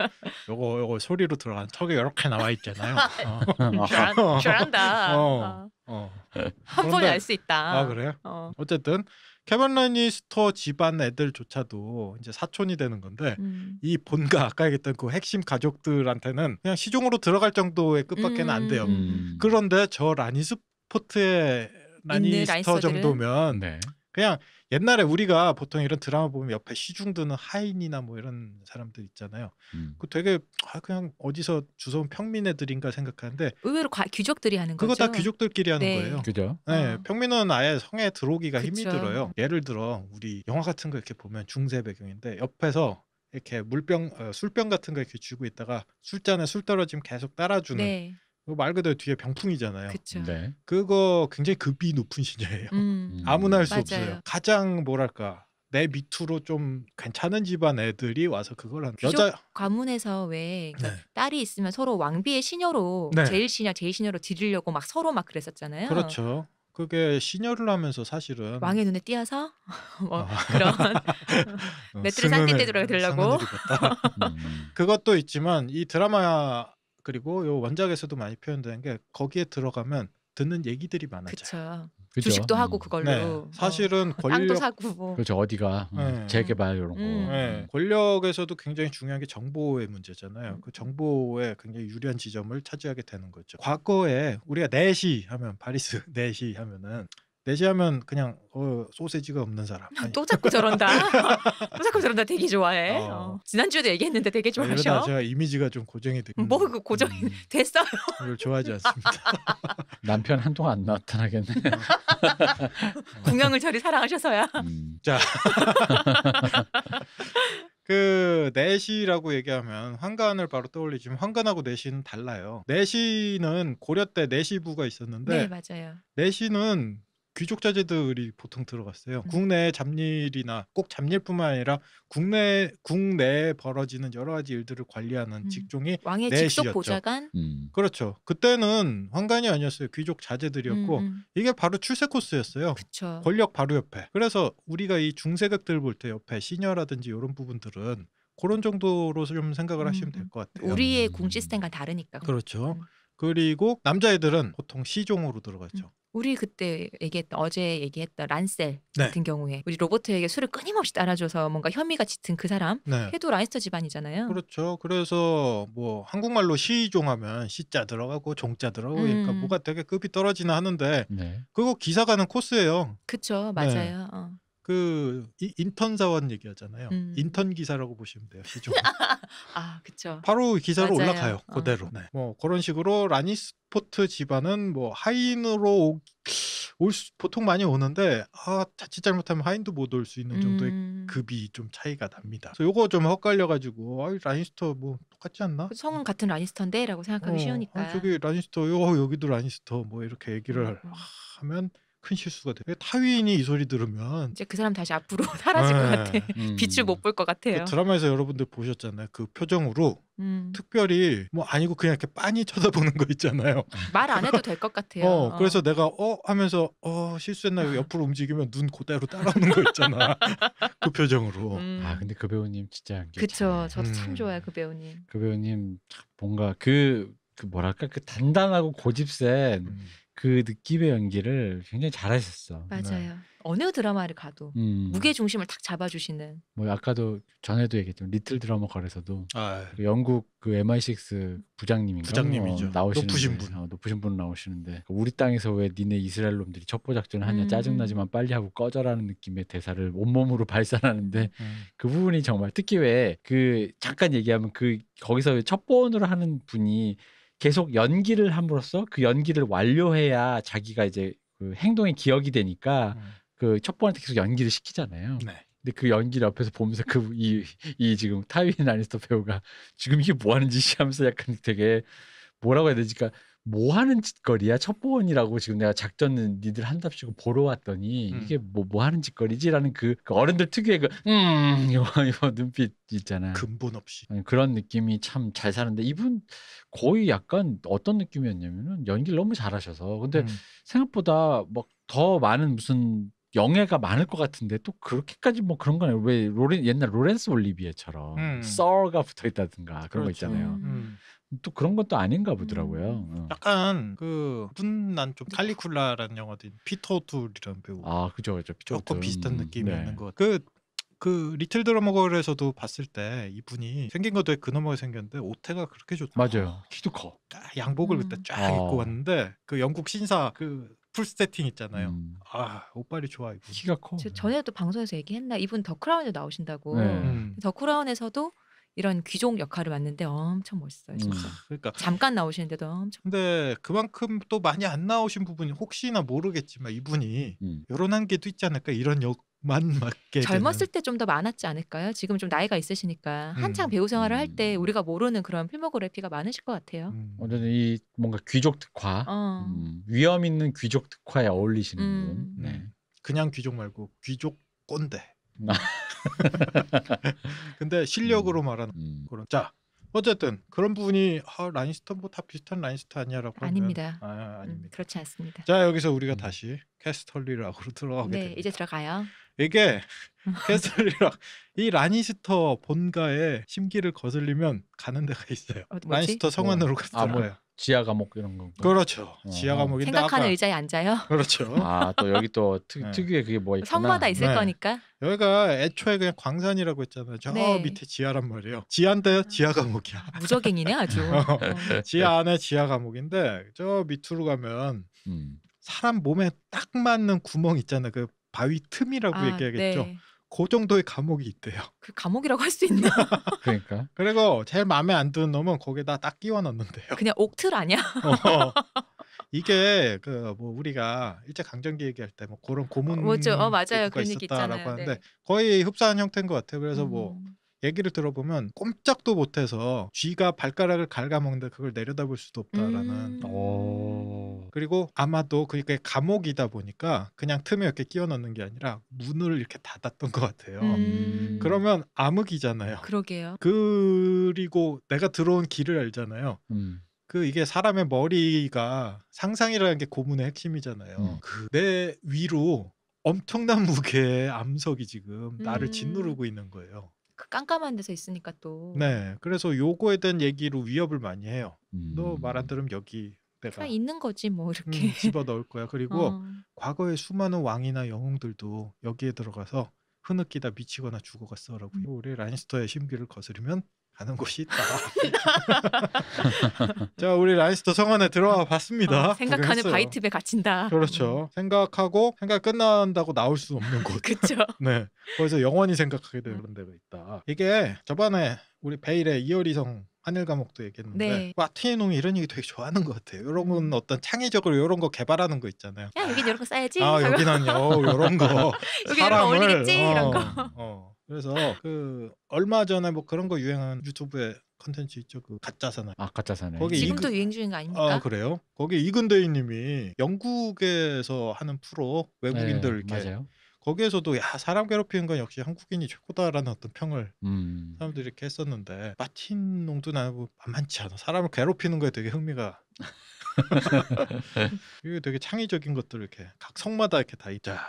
요거 소리로 들어가는 턱이 이렇게 나와 있잖아요. 잘한다. 한 번에 알 수 있다. 그래요? 어쨌든 케반 라니스터 집안 애들조차도 이제 사촌이 되는 건데 이 본가 아까 얘기했던 그 핵심 가족들한테는 그냥 시종으로 들어갈 정도의 끝밖에는 안 돼요. 그런데 저 라니스포트의 라니스터 정도면 그냥 옛날에 우리가 보통 이런 드라마 보면 옆에 시중 드는 하인이나 뭐 이런 사람들 있잖아요. 그 되게 그냥 어디서 주워온 평민 애들인가 생각하는데 의외로 귀족들이 하는 그거 거죠. 다 귀족들끼리 하는 거예요. 그죠? 네, 평민은 아예 성에 들어오기가 힘이 들어요. 예를 들어 우리 영화 같은 거 이렇게 보면 중세 배경인데 옆에서 이렇게 술병 같은 거 이렇게 쥐고 있다가 술잔에 술 떨어지면 계속 따라주는 말 그대로 뒤에 병풍이잖아요. 그거 굉장히 급이 높은 신녀예요. 아무나 할 수 없어요. 가장 뭐랄까 내 밑으로 좀 괜찮은 집안 애들이 와서 그걸 하는 귀족 여자 가문에서 왜 네. 딸이 있으면 서로 왕비의 시녀로 네. 제일 시녀 제일 시녀로 드리려고 막 서로 막 그랬었잖아요. 그렇죠. 그게 시녀를 하면서 사실은 왕의 눈에 띄어서 뭐 아. 그런 맷들을 싼띠 들으려고 승은을 입었다. 그것도 있지만 이 드라마 그리고 요 원작에서도 많이 표현되는 게 거기에 들어가면 듣는 얘기들이 많아져요. 그쵸. 그죠? 주식도 하고 그걸로 네, 사실은 땅도 권력 사고 그렇죠. 어디가 네. 재개발 이런 거. 네, 권력에서도 굉장히 중요한 게 정보의 문제잖아요. 그 정보에 굉장히 유리한 지점을 차지하게 되는 거죠. 과거에 우리가 내시 하면 파리스 내시 하면은 내시 하면 그냥 소세지가 없는 사람. 아니, 또 자꾸 저런다. 또 자꾸 저런다. 되게 좋아해. 어. 지난주에도 얘기했는데 되게 이러다 좋아하셔. 제가 이미지가 좀 고정이 되고 뭐 그 고정이 됐어요. 이걸 좋아하지 않습니다. 남편 한동안 안 나타나겠네. 궁양을 저리 사랑하셔서야. 자, 그 내시라고 얘기하면 황간을 바로 떠올리지만 황간하고 내시는 달라요. 내시는 고려 때 내시부가 있었는데 네 맞아요. 내시는 귀족 자제들이 보통 들어갔어요. 국내 잡일이나 꼭 잡일뿐만 아니라 국내에 벌어지는 여러 가지 일들을 관리하는 직종이 왕의 내시였죠. 직속 보좌관. 그렇죠. 그때는 황간이 아니었어요. 귀족 자제들이었고 이게 바로 출세 코스였어요. 그쵸. 권력 바로 옆에. 그래서 우리가 이 중세극들을 볼 때 옆에 시녀라든지 이런 부분들은 그런 정도로 좀 생각을 하시면 될 것 같아요. 우리의 궁 시스템과 다르니까. 그렇죠. 그리고 남자애들은 보통 시종으로 들어갔죠. 우리 그때 어제 얘기했던 란셀 네. 같은 경우에 우리 로버트에게 술을 끊임없이 따라줘서 뭔가 혐의가 짙은 그 사람 네. 해도 라니스터 집안이잖아요. 그렇죠. 그래서 뭐 한국말로 시종하면 시자 들어가고 종자 들어가고 그러니까 뭐가 되게 급이 떨어지나 하는데 네. 그거 기사 가는 코스예요. 그쵸, 맞아요. 그 인턴 사원 얘기하잖아요. 인턴 기사라고 보시면 돼요. 시종. 아, 그쵸. 바로 기사로 맞아요. 올라가요. 그대로. 네. 뭐 그런 식으로 라니스포트 집안은 뭐 하인으로 보통 많이 오는데 자칫 잘못하면 하인도 못 올 수 있는 정도의 급이 좀 차이가 납니다. 그래서 요거 좀 헷갈려가지고 라니스터 뭐 똑같지 않나? 성은 같은 라니스터인데라고 생각하기 쉬우니까. 저기 라니스터, 여기도 라니스터 뭐 이렇게 얘기를 하면 큰 실수가 돼요. 타윈이 이 소리 들으면 이제 그 사람 다시 앞으로 사라질 것 같아. 빛을 못 볼 것 같아요. 그 드라마에서 여러분들 보셨잖아요. 그 표정으로 특별히 뭐 아니고 그냥 이렇게 빤히 쳐다보는 거 있잖아요. 말 안 해도 될 것 같아요. 그래서 내가 하면서 실수했나 옆으로 움직이면 눈 그대로 따라오는 거 있잖아. 그 표정으로. 근데 그 배우님 진짜 그쵸. 저도 참 좋아요 그 배우님. 그 배우님 뭔가 그 뭐랄까 그 단단하고 고집센 그 느낌의 연기를 굉장히 잘하셨어. 맞아요. 네. 어느 드라마를 가도 무게 중심을 탁 잡아주시는. 뭐 아까도 전에도 얘기했지만 리틀 드라마 걸에서도 그 영국 그 MI6 부장님이죠. 나오시는데, 높으신 분 나오시는데 우리 땅에서 왜 니네 이스라엘 놈들이 첩보 작전을 하냐 짜증나지만 빨리 하고 꺼져라는 느낌의 대사를 온몸으로 발산하는데 그 부분이 정말 특히 왜 그 잠깐 얘기하면 거기서 첩보원으로 하는 분이 계속 연기를 함으로써 그 연기를 완료해야 자기가 이제 그 행동의 기억이 되니까 그 첩보한테 계속 연기를 시키잖아요. 네. 근데 그 연기를 옆에서 보면서 이 지금 타윈 라니스터 배우가 지금 이게 뭐 하는 짓이 하면서 약간 되게 뭐라고 해야 되지? 그러니까 뭐 하는 짓거리야? 첩보원이라고 지금 내가 작전 니들 한답시고 보러 왔더니 이게 뭐 하는 짓거리지라는 그 어른들 특유의 이거 눈빛 있잖아. 근본 없이. 그런 느낌이 참 잘 사는데 이분 거의 약간 어떤 느낌이었냐면은 연기를 너무 잘하셔서 근데 생각보다 막 더 많은 무슨 영예가 많을 것 같은데 또 그렇게까지 뭐 그런 거는 왜 옛날 로렌스 올리비에처럼 썰가 붙어 있다든가 그런 거 있잖아요. 또 그런 것도 아닌가 보더라고요. 약간 난 좀 칼리쿨라라는 영화도 피터 오툴이라는 배우. 그죠. 피터 조금 비슷한 느낌이 네. 있는 것 같아요. 그 리틀 드라마걸에서도 봤을 때 이분이 생긴 것도 근엄하게 생겼는데 옷태가 그렇게 좋다. 맞아요. 키도 커. 양복을 그때 쫙 입고 왔는데 그 영국 신사 풀 세팅 있잖아요. 옷빨이 좋아 이분. 키가 커. 전에도 방송에서 얘기했나? 이분 더 크라운에 나오신다고. 네. 더 크라운에서도 이런 귀족 역할을 맡는데 엄청 멋있어요, 진짜. 그러니까 잠깐 나오시는데도 엄청. 근데 그만큼 또 많이 안 나오신 부분이 혹시나 모르겠지만 이분이 이런 한계도 있지 않을까? 이런 역만 맡게 젊었을 때 좀 더 많았지 않을까요? 지금 좀 나이가 있으시니까 한창 배우 생활을 할 때 우리가 모르는 그런 필모그래피가 많으실 것 같아요. 어쨌든 이 뭔가 귀족 특화, 위험 있는 귀족 특화에 어울리시는 분. 네. 그냥 귀족 말고 귀족 꼰대. 근데 실력으로 말하는 그런. 자, 어쨌든 그런 부분이 라니스터 뭐 다 비슷한 라니스터 아니야라고 하면 아닙니다. 아닙니다. 그렇지 않습니다. 자, 여기서 우리가 다시 캐스털리락으로 들어가게 네, 됩니다. 이제 들어가요. 이게 캐스털리락 이 라니스터 본가의 심기를 거슬리면 가는 데가 있어요. 뭐지? 라니스터 성안으로 갔어요. 지하 감옥 이런 거. 그렇죠. 지하 감옥인데 생각하는 아까 의자에 앉아요. 그렇죠. 또 여기 또 네. 특유의 그게 뭐 있구나. 성마다 있을 네. 거니까. 여기가 애초에 그냥 광산이라고 했잖아요. 저 네. 밑에 지하란 말이에요. 지하인데요. 지하 감옥이야. 무적행이네 아주. 지하 안에 지하 감옥인데 저 밑으로 가면 사람 몸에 딱 맞는 구멍 있잖아요. 그 바위 틈이라고 얘기하겠죠. 네. 그 정도의 감옥이 있대요. 그 감옥이라고 할 수 있나? 그러니까. 그리고 제일 마음에 안 드는 놈은 거기다 딱 끼워 넣는데요. 그냥 옥틀 아니야? 이게 그 뭐 우리가 일제 강점기 얘기할 때 뭐 그런 고문 뭐죠? 맞아요. 도구가 그런 얘기 있었다라고 있잖아요. 하는데 네. 거의 흡사한 형태인 것 같아요. 그래서 뭐 얘기를 들어보면 꼼짝도 못해서 쥐가 발가락을 갉아먹는데 그걸 내려다볼 수도 없다라는. 그리고 아마도 그게 감옥이다 보니까 그냥 틈에 이렇게 끼워 넣는 게 아니라 문을 이렇게 닫았던 것 같아요. 그러면 암흑이잖아요. 그러게요. 그리고 내가 들어온 길을 알잖아요. 그 이게 사람의 머리가 상상이라는 게 고문의 핵심이잖아요. 그 내 위로 엄청난 무게의 암석이 지금 나를 짓누르고 있는 거예요. 그 깜깜한 데서 있으니까 또. 네, 그래서 요거에 대한 얘기로 위협을 많이 해요. 너 말 안 들으면 여기 내가 그냥 있는 거지 뭐 이렇게. 집어 넣을 거야. 그리고 과거에 수많은 왕이나 영웅들도 여기에 들어가서 흐느끼다 미치거나 죽어갔어라고. 우리 라니스터의 심기를 거스르면 가는 곳이 있다. 자, 우리 라니스터 성안에 들어와 봤습니다. 생각하는 구경했어요. 바이트에 갇힌다. 그렇죠. 생각하고 생각 끝난다고 나올 수 없는 곳. 그렇죠. 네, 거기서 영원히 생각하게 되는 데가 있다. 이게 저번에 우리 베일의 이어리성 하늘 감옥도 얘기했는데 네. 마티노이 이런 얘기 되게 좋아하는 것 같아요. 이런 건 어떤 창의적으로 이런 거 개발하는 거 있잖아요. 야 여긴 이런 거 써야지. 여기는요 이런 거 여기 이런 거 어울리겠지 이런 거. 그래서 그 얼마 전에 뭐 그런 거 유행한 유튜브에 컨텐츠 있죠. 그 가짜 사나이. 가짜 사나이. 거기 지금도 유행 중인 거 아닙니까? 그래요? 거기 이근대희님이 영국에서 하는 프로 외국인들 이렇게 맞아요. 거기에서도 사람 괴롭히는 건 역시 한국인이 최고다라는 어떤 평을 사람들이 이렇게 했었는데 마틴 농도 나고 만만치 않아. 사람을 괴롭히는 거에 되게 흥미가 이게 되게 창의적인 것들을 이렇게 각 성마다 이렇게 다 있자.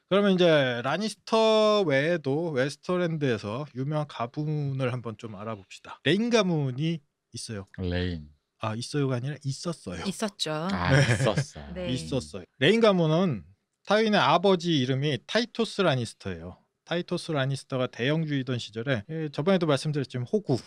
그러면 이제 라니스터 외에도 웨스터랜드에서 유명한 가문을 한번 좀 알아봅시다. 레인 가문이 있어요. 레인. 있어요가 아니라 있었어요. 있었죠. 있었어. 네. 있었어요. 레인 가문은 타윈의 아버지 이름이 타이토스 라니스터예요. 타이토스 라니스터가 대영주의던 시절에 저번에도 말씀드렸지만 호구.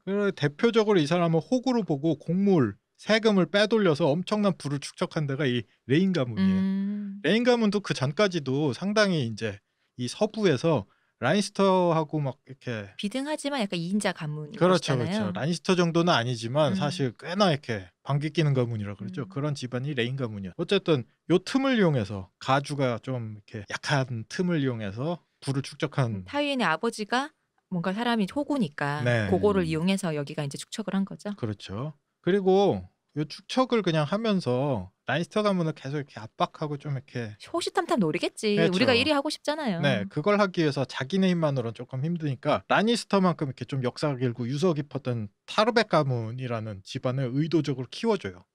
그리고 대표적으로 이 사람은 호구로 보고 곡물, 세금을 빼돌려서 엄청난 부를 축적한 데가 이 레인 가문이에요. 레인 가문도 그 전까지도 상당히 이제 이 서부에서 라니스터하고 막 이렇게 비등하지만 약간 2인자 가문이잖아요. 그렇죠. 라니스터 정도는 아니지만 사실 꽤나 이렇게 방귀 끼는 가문이라 그러죠. 그런 집안이 레인 가문이야. 어쨌든 요 틈을 이용해서 가주가 좀 이렇게 약한 틈을 이용해서 부를 축적한 타윈의 아버지가 뭔가 사람이 호구니까 네. 그거를 이용해서 여기가 이제 축척을 한 거죠. 그렇죠. 그리고 요 축척을 그냥 하면서 라니스터 가문을 계속 이렇게 압박하고 좀 이렇게 호시탐탐 노리겠지. 그렇죠. 우리가 1위 하고 싶잖아요. 네, 그걸 하기 위해서 자기네 힘만으로는 조금 힘드니까 라니스터만큼 이렇게 좀 역사가 길고 유서 깊었던 타르벡 가문이라는 집안을 의도적으로 키워줘요.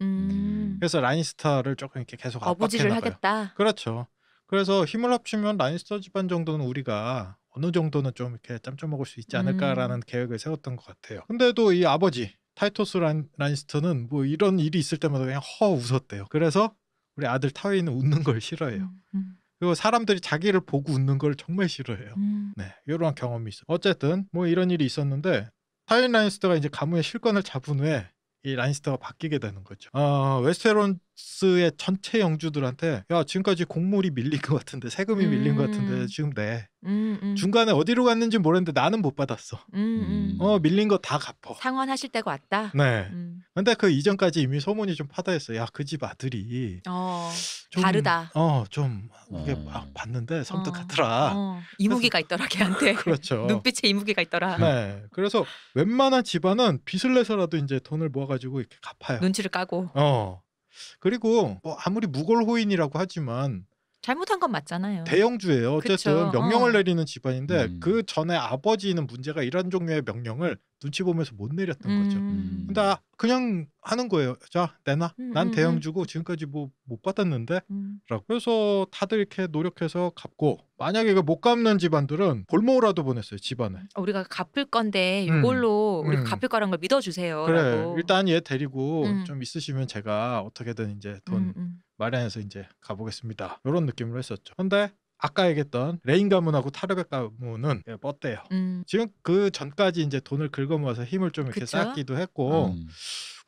그래서 라니스터를 조금 이렇게 계속 어부지를 압박해나가요. 하겠다. 그렇죠. 그래서 힘을 합치면 라니스터 집안 정도는 우리가 어느 정도는 좀 이렇게 짬좀 먹을 수 있지 않을까라는 계획을 세웠던 것 같아요. 근데도 이 아버지 타이토스 라니스터는 뭐 이런 일이 있을 때마다 그냥 웃었대요. 그래서 우리 아들 타윈은 웃는 걸 싫어해요. 그리고 사람들이 자기를 보고 웃는 걸 정말 싫어해요. 네, 이러한 경험이 있어요. 어쨌든 뭐 이런 일이 있었는데 타윈 라니스터가 이제 가문의 실권을 잡은 후에 이 라니스터가 바뀌게 되는 거죠. 웨스테로스의 전체 영주들한테 야 지금까지 곡물이 밀린 것 같은데 세금이 밀린 것 같은데 지금 내 중간에 어디로 갔는지 모르겠는데 나는 못 받았어. 밀린 거 다 갚어. 상환하실 때가 왔다. 네. 근데 그 이전까지 이미 소문이 좀 파다했어. 야 그 집 아들이 좀, 다르다. 좀 이게 막 봤는데 섬뜩하더라. 이무기가 있더라 걔한테. 그렇죠. 눈빛에 이무기가 있더라. 네. 그래서 웬만한 집안은 빚을 내서라도 이제 돈을 모아가지고 이렇게 갚아요. 눈치를 까고. 그리고 뭐 아무리 무골 호인이라고 하지만 잘못한 건 맞잖아요. 대영주예요. 어쨌든 그쵸. 명령을 내리는 집안인데 음. 그 전에 아버지는 문제가 이런 종류의 명령을 눈치 보면서 못 내렸던 거죠. 근데 그냥 하는 거예요. 자, 내놔. 난 대영주고 지금까지 뭐 못 받았는데. 라고. 그래서 다들 이렇게 노력해서 갚고, 만약에 이거 못 갚는 집안들은 볼모라도 보냈어요, 집안에. 우리가 갚을 건데 이걸로 우리가 음. 갚을 거란 걸 믿어주세요. 그래, 라고. 일단 얘 데리고 좀 있으시면 제가 어떻게든 이제 돈 음. 마련해서 이제 가보겠습니다. 이런 느낌으로 했었죠. 근데 아까 얘기했던 레인 가문하고 타르벳 가문은 뻗대요. 지금 그 전까지 이제 돈을 긁어모아서 힘을 좀 이렇게 그쵸? 쌓기도 했고,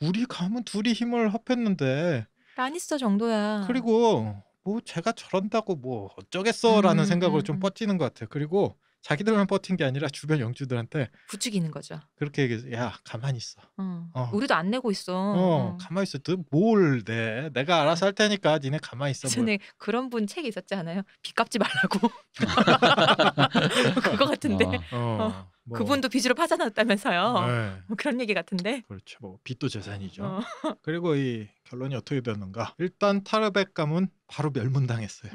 우리 가문 둘이 힘을 합했는데, 라니스터 정도야. 그리고 뭐 제가 저런다고 뭐 어쩌겠어라는 생각으로 좀 버티는 것 같아요. 그리고 자기들만 버틴 게 아니라 주변 영주들한테 부추기는 거죠. 그렇게 얘기해서, 야, 가만히 있어. 우리도 안 내고 있어. 가만히 있어. 뭘 내? 내가 알아서 할 테니까 니네 가만히 있어. 전에 그런 분 책 있었지 않아요? 빚 갚지 말라고. 그거 같은데. 뭐. 그분도 빚으로 파산났다면서요. 네. 뭐 그런 얘기 같은데. 그렇죠. 뭐 빚도 재산이죠. 그리고 이 결론이 어떻게 되는가? 일단 타르벳 가문 바로 멸문당했어요.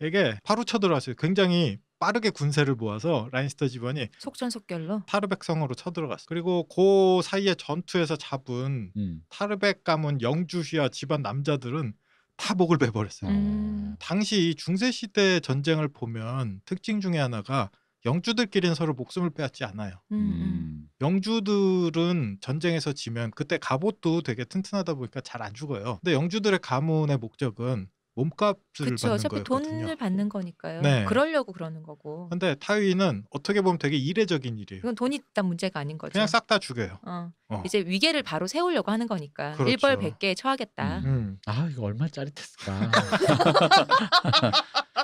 이게 바로 쳐들어왔어요. 굉장히 빠르게 군세를 모아서 라니스터 집안이 속전속결로 타르벳 성으로 쳐들어갔어요. 그리고 그 사이에 전투에서 잡은 타르벳 가문 영주시아 집안 남자들은 다 목을 베버렸어요. 당시 중세 시대 전쟁을 보면 특징 중에 하나가 영주들끼리는 서로 목숨을 빼앗지 않아요. 영주들은 전쟁에서 지면 그때 갑옷도 되게 튼튼하다 보니까 잘 안 죽어요. 근데 영주들의 가문의 목적은 몸값을 그쵸. 받는 어차피 거였거든요. 돈을 받는 거니까요. 네. 그러려고 그러는 거고. 근데 타위는 어떻게 보면 되게 이례적인 일이에요. 이건 돈이 일단 문제가 아닌 거죠. 그냥 싹 다 죽여요. 이제 위계를 바로 세우려고 하는 거니까. 그렇죠. 일벌백계에 처하겠다. 아 이거 얼마나 짜릿했을까.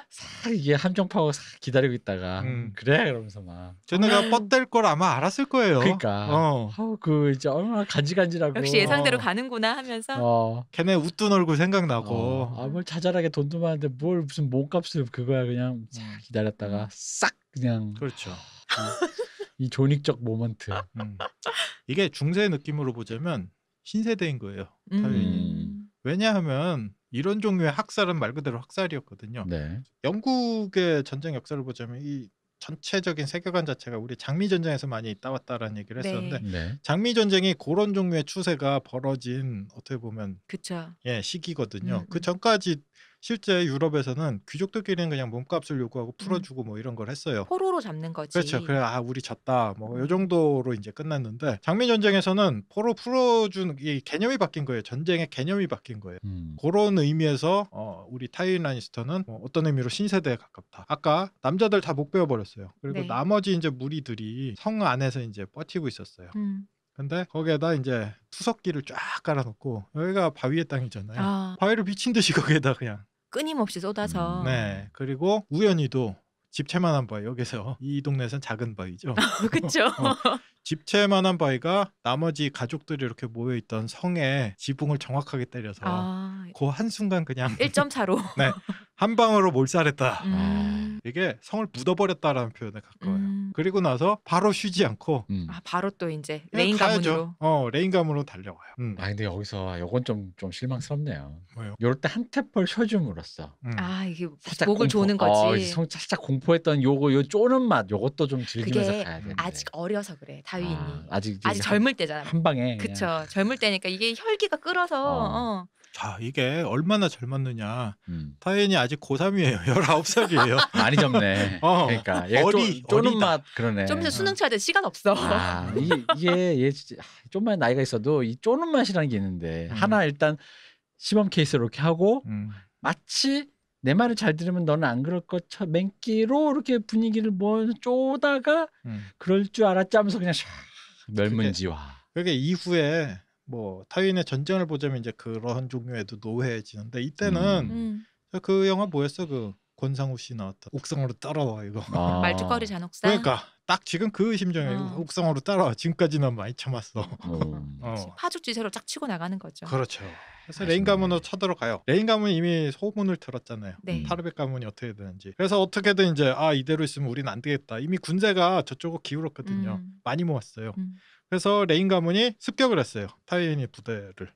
싹 이게 함정파고 싹 기다리고 있다가 그래 그러면서 막 쟤네가 뻗댈 걸 아마 알았을 거예요. 그러니까 그 이제 얼마나 간질간질하고 역시 예상대로 가는구나 하면서 걔네 웃둔 얼굴 생각나고 뭘 자잘하게 돈도 많은데 뭘 무슨 몸값을 그거야 그냥 싹 기다렸다가 싹 그냥 그렇죠. 이 존익적 모먼트. 이게 중세 느낌으로 보자면 신세대인 거예요. 타윈이. 왜냐하면 이런 종류의 학살은 말 그대로 학살이었거든요. 네. 영국의 전쟁 역사를 보자면 이 전체적인 세계관 자체가 우리 장미 전쟁에서 많이 따왔다라는 얘기를 했었는데 네. 장미 전쟁이 그런 종류의 추세가 벌어진 어떻게 보면 그쵸. 시기거든요. 그 전까지 실제 유럽에서는 귀족들끼리는 그냥 몸값을 요구하고 풀어주고 뭐 이런 걸 했어요. 포로로 잡는 거지. 그렇죠. 그래 우리 졌다 뭐 요 정도로 이제 끝났는데 장미 전쟁에서는 포로 풀어준 이 개념이 바뀐 거예요. 전쟁의 개념이 바뀐 거예요. 그런 의미에서 우리 타이윈 라니스터는 어떤 의미로 신세대에 가깝다. 아까 남자들 다 목 베어버렸어요. 그리고 네. 나머지 이제 무리들이 성 안에서 이제 버티고 있었어요. 근데 거기에다 이제 투석기를 쫙 깔아놓고 여기가 바위의 땅이잖아요. 바위를 미친 듯이 거기에다 그냥 끊임없이 쏟아서. 네. 그리고 우연히도 집채만한 바위 여기서 이 동네에서는 작은 바위죠. 그렇죠. 집채만한 바위가 나머지 가족들이 이렇게 모여있던 성에 지붕을 정확하게 때려서 그 한순간 그냥 1.4로 네, 한 방으로 몰살했다. 이게 성을 묻어버렸다라는 표현에 가까워요. 그리고 나서 바로 쉬지 않고 바로 또 이제 레인 가문으로 레인 가문으로 달려와요. 근데 여기서 요건 좀 실망스럽네요. 뭐요? 요럴 때 한 탭을 쉬어줌으로써 이게 살짝 목을 조는 거지. 살짝 공포했던 요 쪼는 맛 요것도 좀 즐기면서 그게 가야 돼. 아직 어려서 그래 타윈이. 아직 젊을 때잖아. 한 방에. 그쵸. 젊을 때니까 이게 혈기가 끌어서. 자, 이게 얼마나 젊었느냐. 타윈이 아직 고3이에요. 19살이에요. 많이 젊네. 그러니까 얘가 쪼는 맛 그러네. 좀 이제 수능 쳐야 돼. 시간 없어. 이게 얘 진짜 좀만 나이가 있어도 이 쪼는 맛이라는 게 있는데 하나 일단 시범 케이스로 이렇게 하고 마치 내 말을 잘 들으면 너는 안 그럴 것 맹기로 이렇게 분위기를 쪼다가 그럴 줄 알았지 하면서 그냥 멸문지화. 그게 이후에 뭐 타윈의 전쟁을 보자면 이제 그런 종류에도 노회해지는데 이때는 그 영화 뭐였어? 그 권상우 씨 나왔다. 옥상으로 따라와 이거. 말죽거리 잔혹사. 그러니까 딱 지금 그 심정에 옥상으로 따라와. 지금까지는 많이 참았어. 파죽지세로 쫙 치고 나가는 거죠. 그렇죠. 그래서 레인 가문으로 쳐들어가요. 레인 가문 이미 소문을 들었잖아요. 네. 타르벳 가문이 어떻게 되는지. 그래서 어떻게든 이제 이대로 있으면 우리는 안 되겠다. 이미 군대가 저쪽으로 기울었거든요. 많이 모았어요. 그래서 레인 가문이 습격을 했어요. 타유인의 부대를.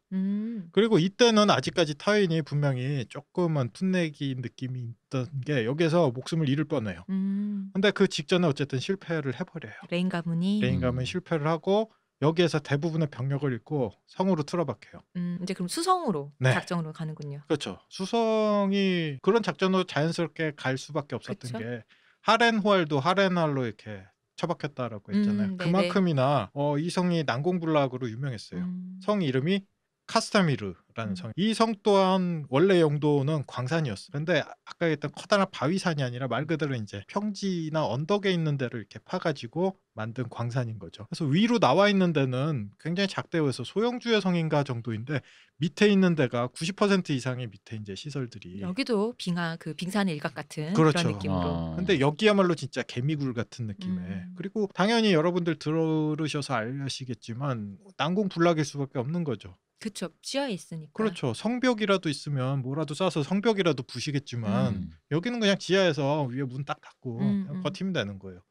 그리고 이때는 아직까지 타유인이 분명히 조금은 풋내기 느낌이 있던 게 여기서 목숨을 잃을 뻔해요. 근데 그 직전에 어쨌든 실패를 해버려요. 레인 가문이 실패를 하고 여기에서 대부분의 병력을 잃고 성으로 틀어박혀요. 이제 그럼 수성으로 네. 작정으로 가는군요. 그렇죠. 수성이 그런 작전으로 자연스럽게 갈 수밖에 없었던 그쵸? 게 하렌후알도 하렌알로 이렇게 처박혔다라고 했잖아요. 네네. 그만큼이나 이 성이 난공불락으로 유명했어요. 성 이름이 카스타미르라는 성. 이 성 또한 원래 용도는 광산이었어. 근데 아까 했던 커다란 바위산이 아니라 말 그대로 이제 평지나 언덕에 있는 데를 이렇게 파가지고 만든 광산인 거죠. 그래서 위로 나와 있는 데는 굉장히 작대여서 소형주의 성인가 정도인데 밑에 있는 데가 90% 이상의 밑에 이제 시설들이 여기도 빙산의 일각 같은 그렇죠. 그런 느낌으로. 근데 여기야말로 진짜 개미굴 같은 느낌에. 그리고 당연히 여러분들 들으셔서 아시겠지만 난공불락일 수밖에 없는 거죠. 그렇죠. 지하에 있으니까. 그렇죠. 성벽이라도 있으면 뭐라도 싸서 성벽이라도 부시겠지만 여기는 그냥 지하에서 위에 문 딱 닫고 그냥 버티면 되는 거예요.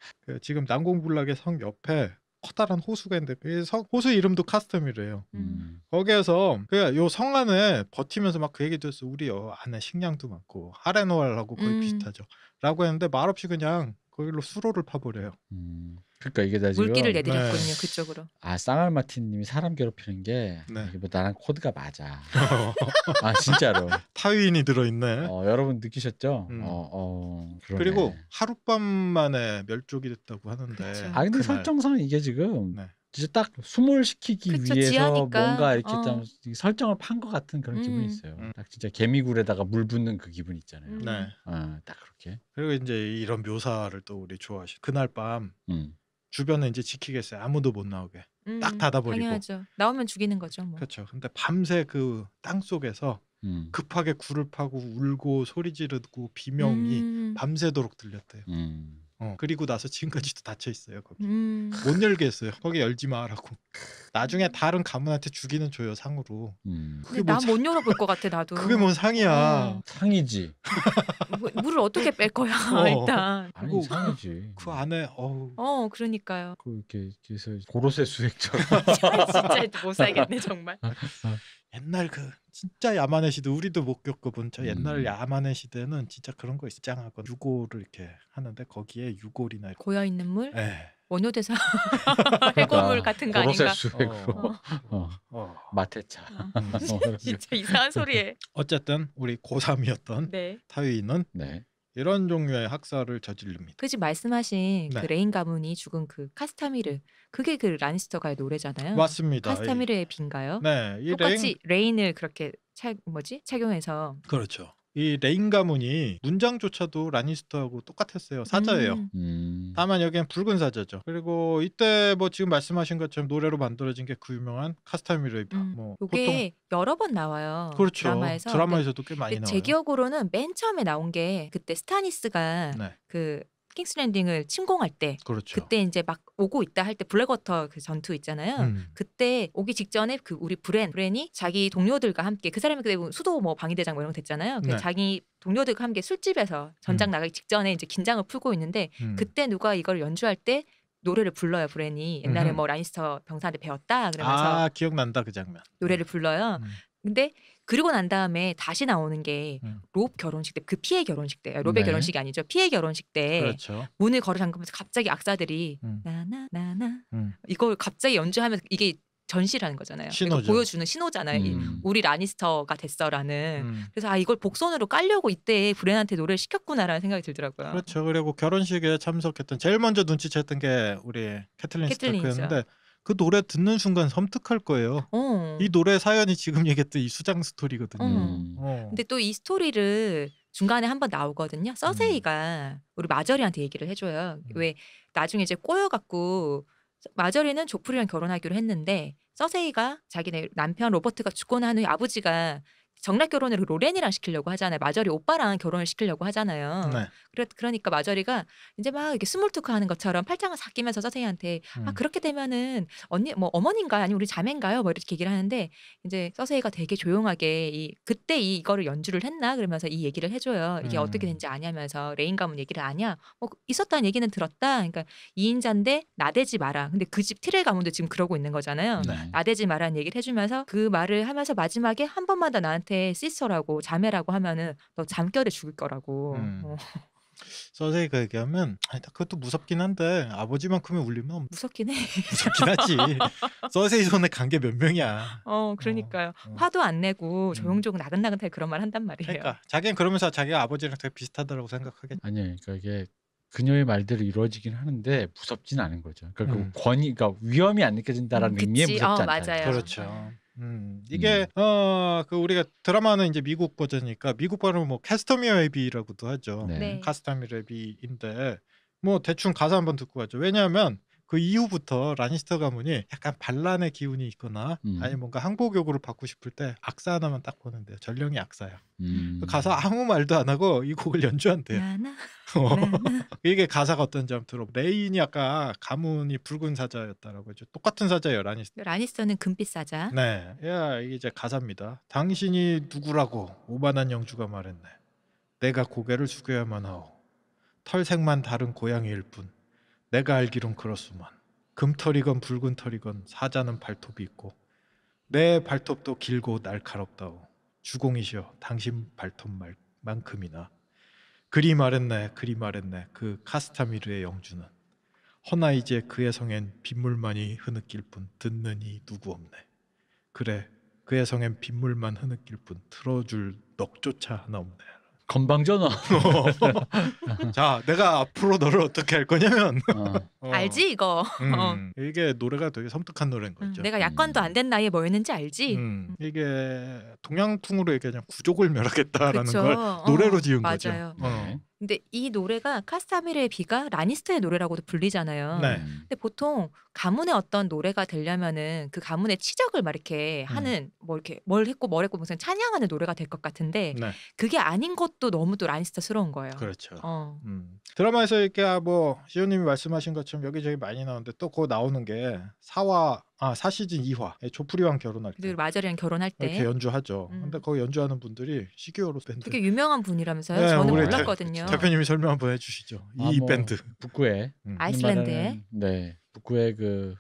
지금 난공불락의 성 옆에 커다란 호수가 있는데 그 호수 이름도 카스타미르예요. 거기에서 요 성 안에 버티면서 막 그 얘기도 했어. 우리 안에 식량도 많고 하레노알하고 거의 비슷하죠. 라고 했는데 말없이 그냥 거기로 수로를 파버려요. 그러니까 이게 다 지금 물길을 내드렸군요. 그쪽으로. 쌍알마틴님이 사람 괴롭히는 게 네. 이게 뭐 나랑 코드가 맞아. 진짜로. 타유인이 들어있네. 여러분 느끼셨죠? 그러네. 그리고 하룻밤 만에 멸족이 됐다고 하는데. 그쵸. 근데 그날. 설정상은 이게 지금 네. 진짜 딱 숨을 시키기 그쵸, 위해서 지하니까. 뭔가 이렇게 좀 설정을 판 것 같은 그런 기분이 있어요. 딱 진짜 개미굴에다가 물 붓는 그 기분 있잖아요. 네. 딱 그렇게. 그리고 이제 이런 묘사를 또 우리 좋아하시. 그날 밤 주변에 이제 지키겠어요. 아무도 못 나오게. 딱 닫아버리고. 당연하죠. 나오면 죽이는 거죠. 뭐. 그렇죠. 근데 밤새 그 땅 속에서 급하게 굴을 파고 울고 소리 지르고 비명이 밤새도록 들렸대요. 그리고 나서 지금까지도 닫혀 있어요. 거기 못 열게 했어요. 거기 열지 마라고. 나중에 다른 가문한테 주기는 줘요 상으로. 근데 난 못 열어볼 것 같아 나도. 그게 뭔 상이야. 상이지. 물을 어떻게 뺄 거야 일단. 아니 상이지. 그 안에 그러니까요. 이렇게 그래서 고로쇠 수액처럼. 진짜 못 살겠네 정말. 옛날 그 진짜 야만의 시대 우리도 못 겪어본 저 옛날 야만의 시대는 진짜 그런 거 있장하고 유골을 이렇게 하는데 거기에 유골이나 이렇게. 고여 있는 물? 네. 원효대사 해고물 같은 거 아닌가? 고로쇠 수액으로. 마테차. 진짜 이상한 소리에. 어쨌든 우리 고3이었던 네. 타유인은 이런 종류의 학살을 저지릅니다. 그 지금 말씀하신 네. 그 레인 가문이 죽은 그 카스타미르 그게 그 라니스터가의 노래잖아요. 맞습니다. 카스타미르의 빈가요? 네, 이 똑같이 레인을 그렇게 착용해서. 그렇죠. 이 레인 가문이 문장조차도 라니스터하고 똑같았어요. 사자예요. 다만 여기는 붉은 사자죠. 그리고 이때 뭐 지금 말씀하신 것처럼 노래로 만들어진 게 그 유명한 카스타미르의 뭐 이게 여러 번 나와요. 그렇죠. 드라마에서 꽤 많이 나와요. 제 기억으로는 맨 처음에 나온 게 그때 스타니스가 그 킹스랜딩을 침공할 때 그렇죠. 그때 이제 막 오고 있다 할 때 블랙워터 그 전투 있잖아요. 그때 오기 직전에 그 우리 브랜이 자기 동료들과 함께 그 사람이 그때 수도 뭐 방위대장 뭐 이런 거 됐잖아요. 자기 동료들과 함께 술집에서 전장 나가기 직전에 이제 긴장을 풀고 있는데 그때 누가 이걸 연주할 때 노래를 불러요. 브랜이 옛날에 뭐 라니스터 병사한테 배웠다 그러면서 기억난다 그 장면. 노래를 불러요. 근데 그리고 난 다음에 다시 나오는 게 롭 결혼식 때 그 피해 결혼식 때예요. 롭의 결혼식이 아니죠. 피해 결혼식 때 그렇죠. 문을 걸어 잠그면서 갑자기 악사들이 나나나나 이걸 갑자기 연주하면서 이게 전시라는 거잖아요. 신호죠. 보여주는 신호잖아요. 우리 라니스터가 됐어라는. 그래서 이걸 복선으로 깔려고 이때 브랜한테 노래를 시켰구나라는 생각이 들더라고요. 그렇죠. 그리고 결혼식에 참석했던 제일 먼저 눈치챘던 게 우리 캐틀린 스타크였는데 그 노래 듣는 순간 섬뜩할 거예요. 이 노래 사연이 지금 얘기했던 이 수장 스토리거든요. 근데 또 이 스토리를 중간에 한번 나오거든요. 서세이가 우리 마저리한테 얘기를 해줘요. 왜 나중에 이제 꼬여갖고 마저리는 조프리랑 결혼하기로 했는데 서세이가 자기네 남편 로버트가 죽고 난 후에 아버지가 정략 결혼을 로렌이랑 시키려고 하잖아요. 마저리 오빠랑 결혼을 시키려고 하잖아요. 네. 그러니까 마저리가 이제 막 이렇게 스몰 토크 하는 것처럼 팔짱을 싹 끼면서 서세이한테 그렇게 되면은 언니 뭐 어머니인가요? 아니면 우리 자매인가요? 뭐 이렇게 얘기를 하는데 이제 서세이가 되게 조용하게 그때 이거를 연주를 했나 그러면서 이 얘기를 해줘요. 이게 어떻게 된지 아냐면서 레인 가문 얘기를 아냐? 있었다는 얘기는 들었다. 그러니까 2인자인데 나대지 마라. 근데 그 집 티렐 가문도 지금 그러고 있는 거잖아요. 네. 나대지 마라는 얘기를 해주면서 그 말을 하면서 마지막에 한 번만 더 나한테 시스터라고 자매라고 하면은 너 잠결에 죽을 거라고. 서세이가 얘기하면 그것도 무섭긴 한데 아버지만큼의 울리면 무섭긴 해. 무섭긴 하지. 서세이 손에 간 게 몇 명이야. 그러니까요. 화도 안 내고 조용조용 나긋나긋하게 그런 말 한단 말이에요. 그러니까 자기는 그러면서 자기가 아버지랑 되게 비슷하다고 생각하겠지. 아니요, 그러니까 이게 그녀의 말대로 이루어지긴 하는데 무섭진 않은 거죠. 그러니까 그 그러니까 위험이 안 느껴진다라는 의미의 무섭지 않다. 맞아요. 그렇죠. 이게 그 우리가 드라마는 이제 미국 버전이니까 미국 발음은 뭐 카스터미 랩이라고도 하죠. 네. 카스터미 랩인데 뭐 대충 가사 한번 듣고 가죠. 왜냐하면 그 이후부터 라니스터 가문이 약간 반란의 기운이 있거나 아니 뭔가 항복욕으로 받고 싶을 때 악사 하나만 딱 보는데요. 전령이 악사야. 그 가사 아무 말도 안 하고 이 곡을 연주한대요. 이게 가사가 어떤지 한번 들어. 레인이 아까 가문이 붉은 사자였다라고 했죠. 똑같은 사자예요, 라니스터. 라니스터는 금빛 사자. 네, 야 이게 이제 가사입니다. 당신이 누구라고 오만한 영주가 말했네. 내가 고개를 숙여야만 하오. 털색만 다른 고양이일 뿐. 내가 알기론 그렇소만. 금털이건 붉은 털이건 사자는 발톱이 있고 내 발톱도 길고 날카롭다오. 주공이시여 당신 발톱만큼이나. 그리 말했네 그 카스타미르의 영주는. 허나 이제 그의 성엔 빗물만이 흐느낄 뿐 듣는 이 누구 없네. 그래 그의 성엔 빗물만 흐느낄 뿐 들어줄 넋조차 하나 없네. 건방져너. 자, 내가 앞으로 너를 어떻게 할 거냐면 알지 이거. 이게 노래가 되게 섬뜩한 노래인 거죠. 내가 약관도 안 된 나이에 뭐였는지 알지. 이게 동양풍으로 얘기하면 구족을 멸하겠다라는 그쵸. 걸 노래로 지은 거죠. 맞아요. 근데 이 노래가 카스타미르의 비가 라니스터의 노래라고도 불리잖아요. 네. 근데 보통 가문의 어떤 노래가 되려면은 그 가문의 치적을 막 이렇게 하는 뭐 이렇게 뭘 했고 무슨 찬양하는 노래가 될 것 같은데 네. 그게 아닌 것도 너무 또 라니스터스러운 거예요. 그렇죠. 드라마에서 이렇게 뭐 시호님이 말씀하신 것처럼 여기저기 많이 나오는데 또 그거 나오는 게 4시즌 2화 조프리왕 결혼할 때 마저리랑 결혼할 때 이렇게 연주하죠. 근데 거기 연주하는 분들이 시기어로 밴드. 되게 유명한 분이라면서요? 네, 저는 우리 몰랐거든요. 대표님이 설명 한번 해주시죠. 이 뭐 밴드 북구에 아이슬란드에 네 북구의 그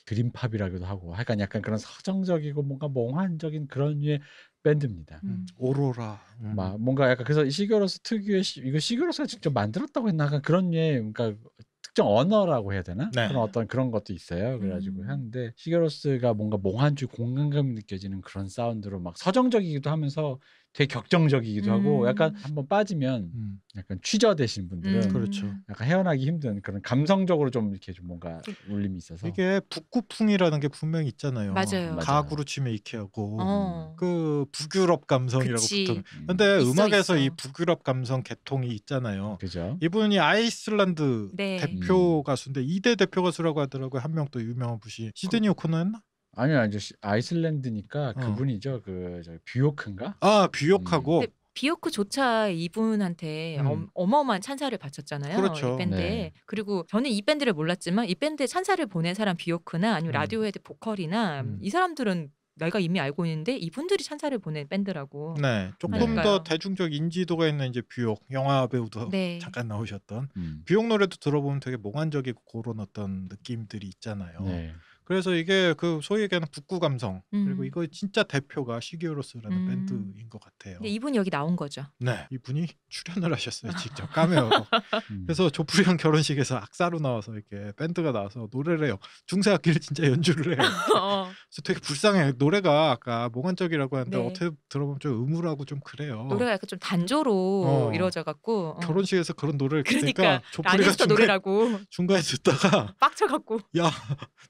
드림팝이라고도 하고 약간 그런 서정적이고 뭔가 몽환적인 그런 류의 밴드입니다. 오로라 막 뭔가 약간 그래서 시겨로스 특유의 이거 시겨로스가 직접 만들었다고 했나 약간 그런 류의 그러니까 특정 언어라고 해야 되나? 네. 그런 어떤 그런 것도 있어요. 그래가지고 하는데 시겨로스가 뭔가 몽환주 공간감이 느껴지는 그런 사운드로 막 서정적이기도 하면서 되게 격정적이기도 하고 약간 한번 빠지면 약간 취저되신 분들은 그렇죠. 약간 헤어나기 힘든 그런 감성적으로 좀 이렇게 좀 뭔가 울림이 있어서 이게 북구풍이라는 게 분명히 있잖아요. 맞아요. 가구로 치면 이케하고 그 북유럽 감성이라고 그치. 붙은. 근데 있어, 음악에서 있어. 이 북유럽 감성 계통이 있잖아요. 그죠? 이분이 아이슬란드 네. 대표 가수인데 2대 대표 가수라고 하더라고요. 한 명 또 유명한 분이 시드니 오코너였나? 아니요, 아이슬란드니까 그분이죠. 그 뷰요크인가? 아 뷰욕하고 근데 비오크조차 이분한테 어마어마한 찬사를 바쳤잖아요. 그렇죠. 이 밴드에. 네. 그리고 저는 이 밴드를 몰랐지만 이 밴드에 찬사를 보낸 사람 비오크나 아니면 라디오헤드 보컬이나 이 사람들은 내가 이미 알고 있는데 이분들이 찬사를 보낸 밴드라고. 네, 조금 그러니까요. 더 대중적 인지도가 있는 이제 뷰욕 영화 배우도 네. 잠깐 나오셨던 뷰욕 노래도 들어보면 되게 몽환적이고 그런 어떤 느낌들이 있잖아요. 네. 그래서 이게 그 소위 얘기하는 북구 감성 그리고 이거 진짜 대표가 시기오로스라는 밴드인 것 같아요. 근데 이분이 여기 나온 거죠. 네, 이분이 출연을 하셨어요. 직접 카메오로. 그래서 조프리형 결혼식에서 악사로 나와서 이렇게 밴드가 나와서 노래를 해요. 중세악기를 진짜 연주를 해요. 그래서 되게 불쌍해요. 노래가 아까 몽환적이라고 하는데 네. 어떻게 들어보면 좀 음울하고 좀 그래요. 노래가 약간 좀 단조로 이루어져 갖고 결혼식에서 그런 노래를 그러니까 들으니까 조프리가 라니스터 노래라고 중간에 듣다가 빡쳐 갖고 야,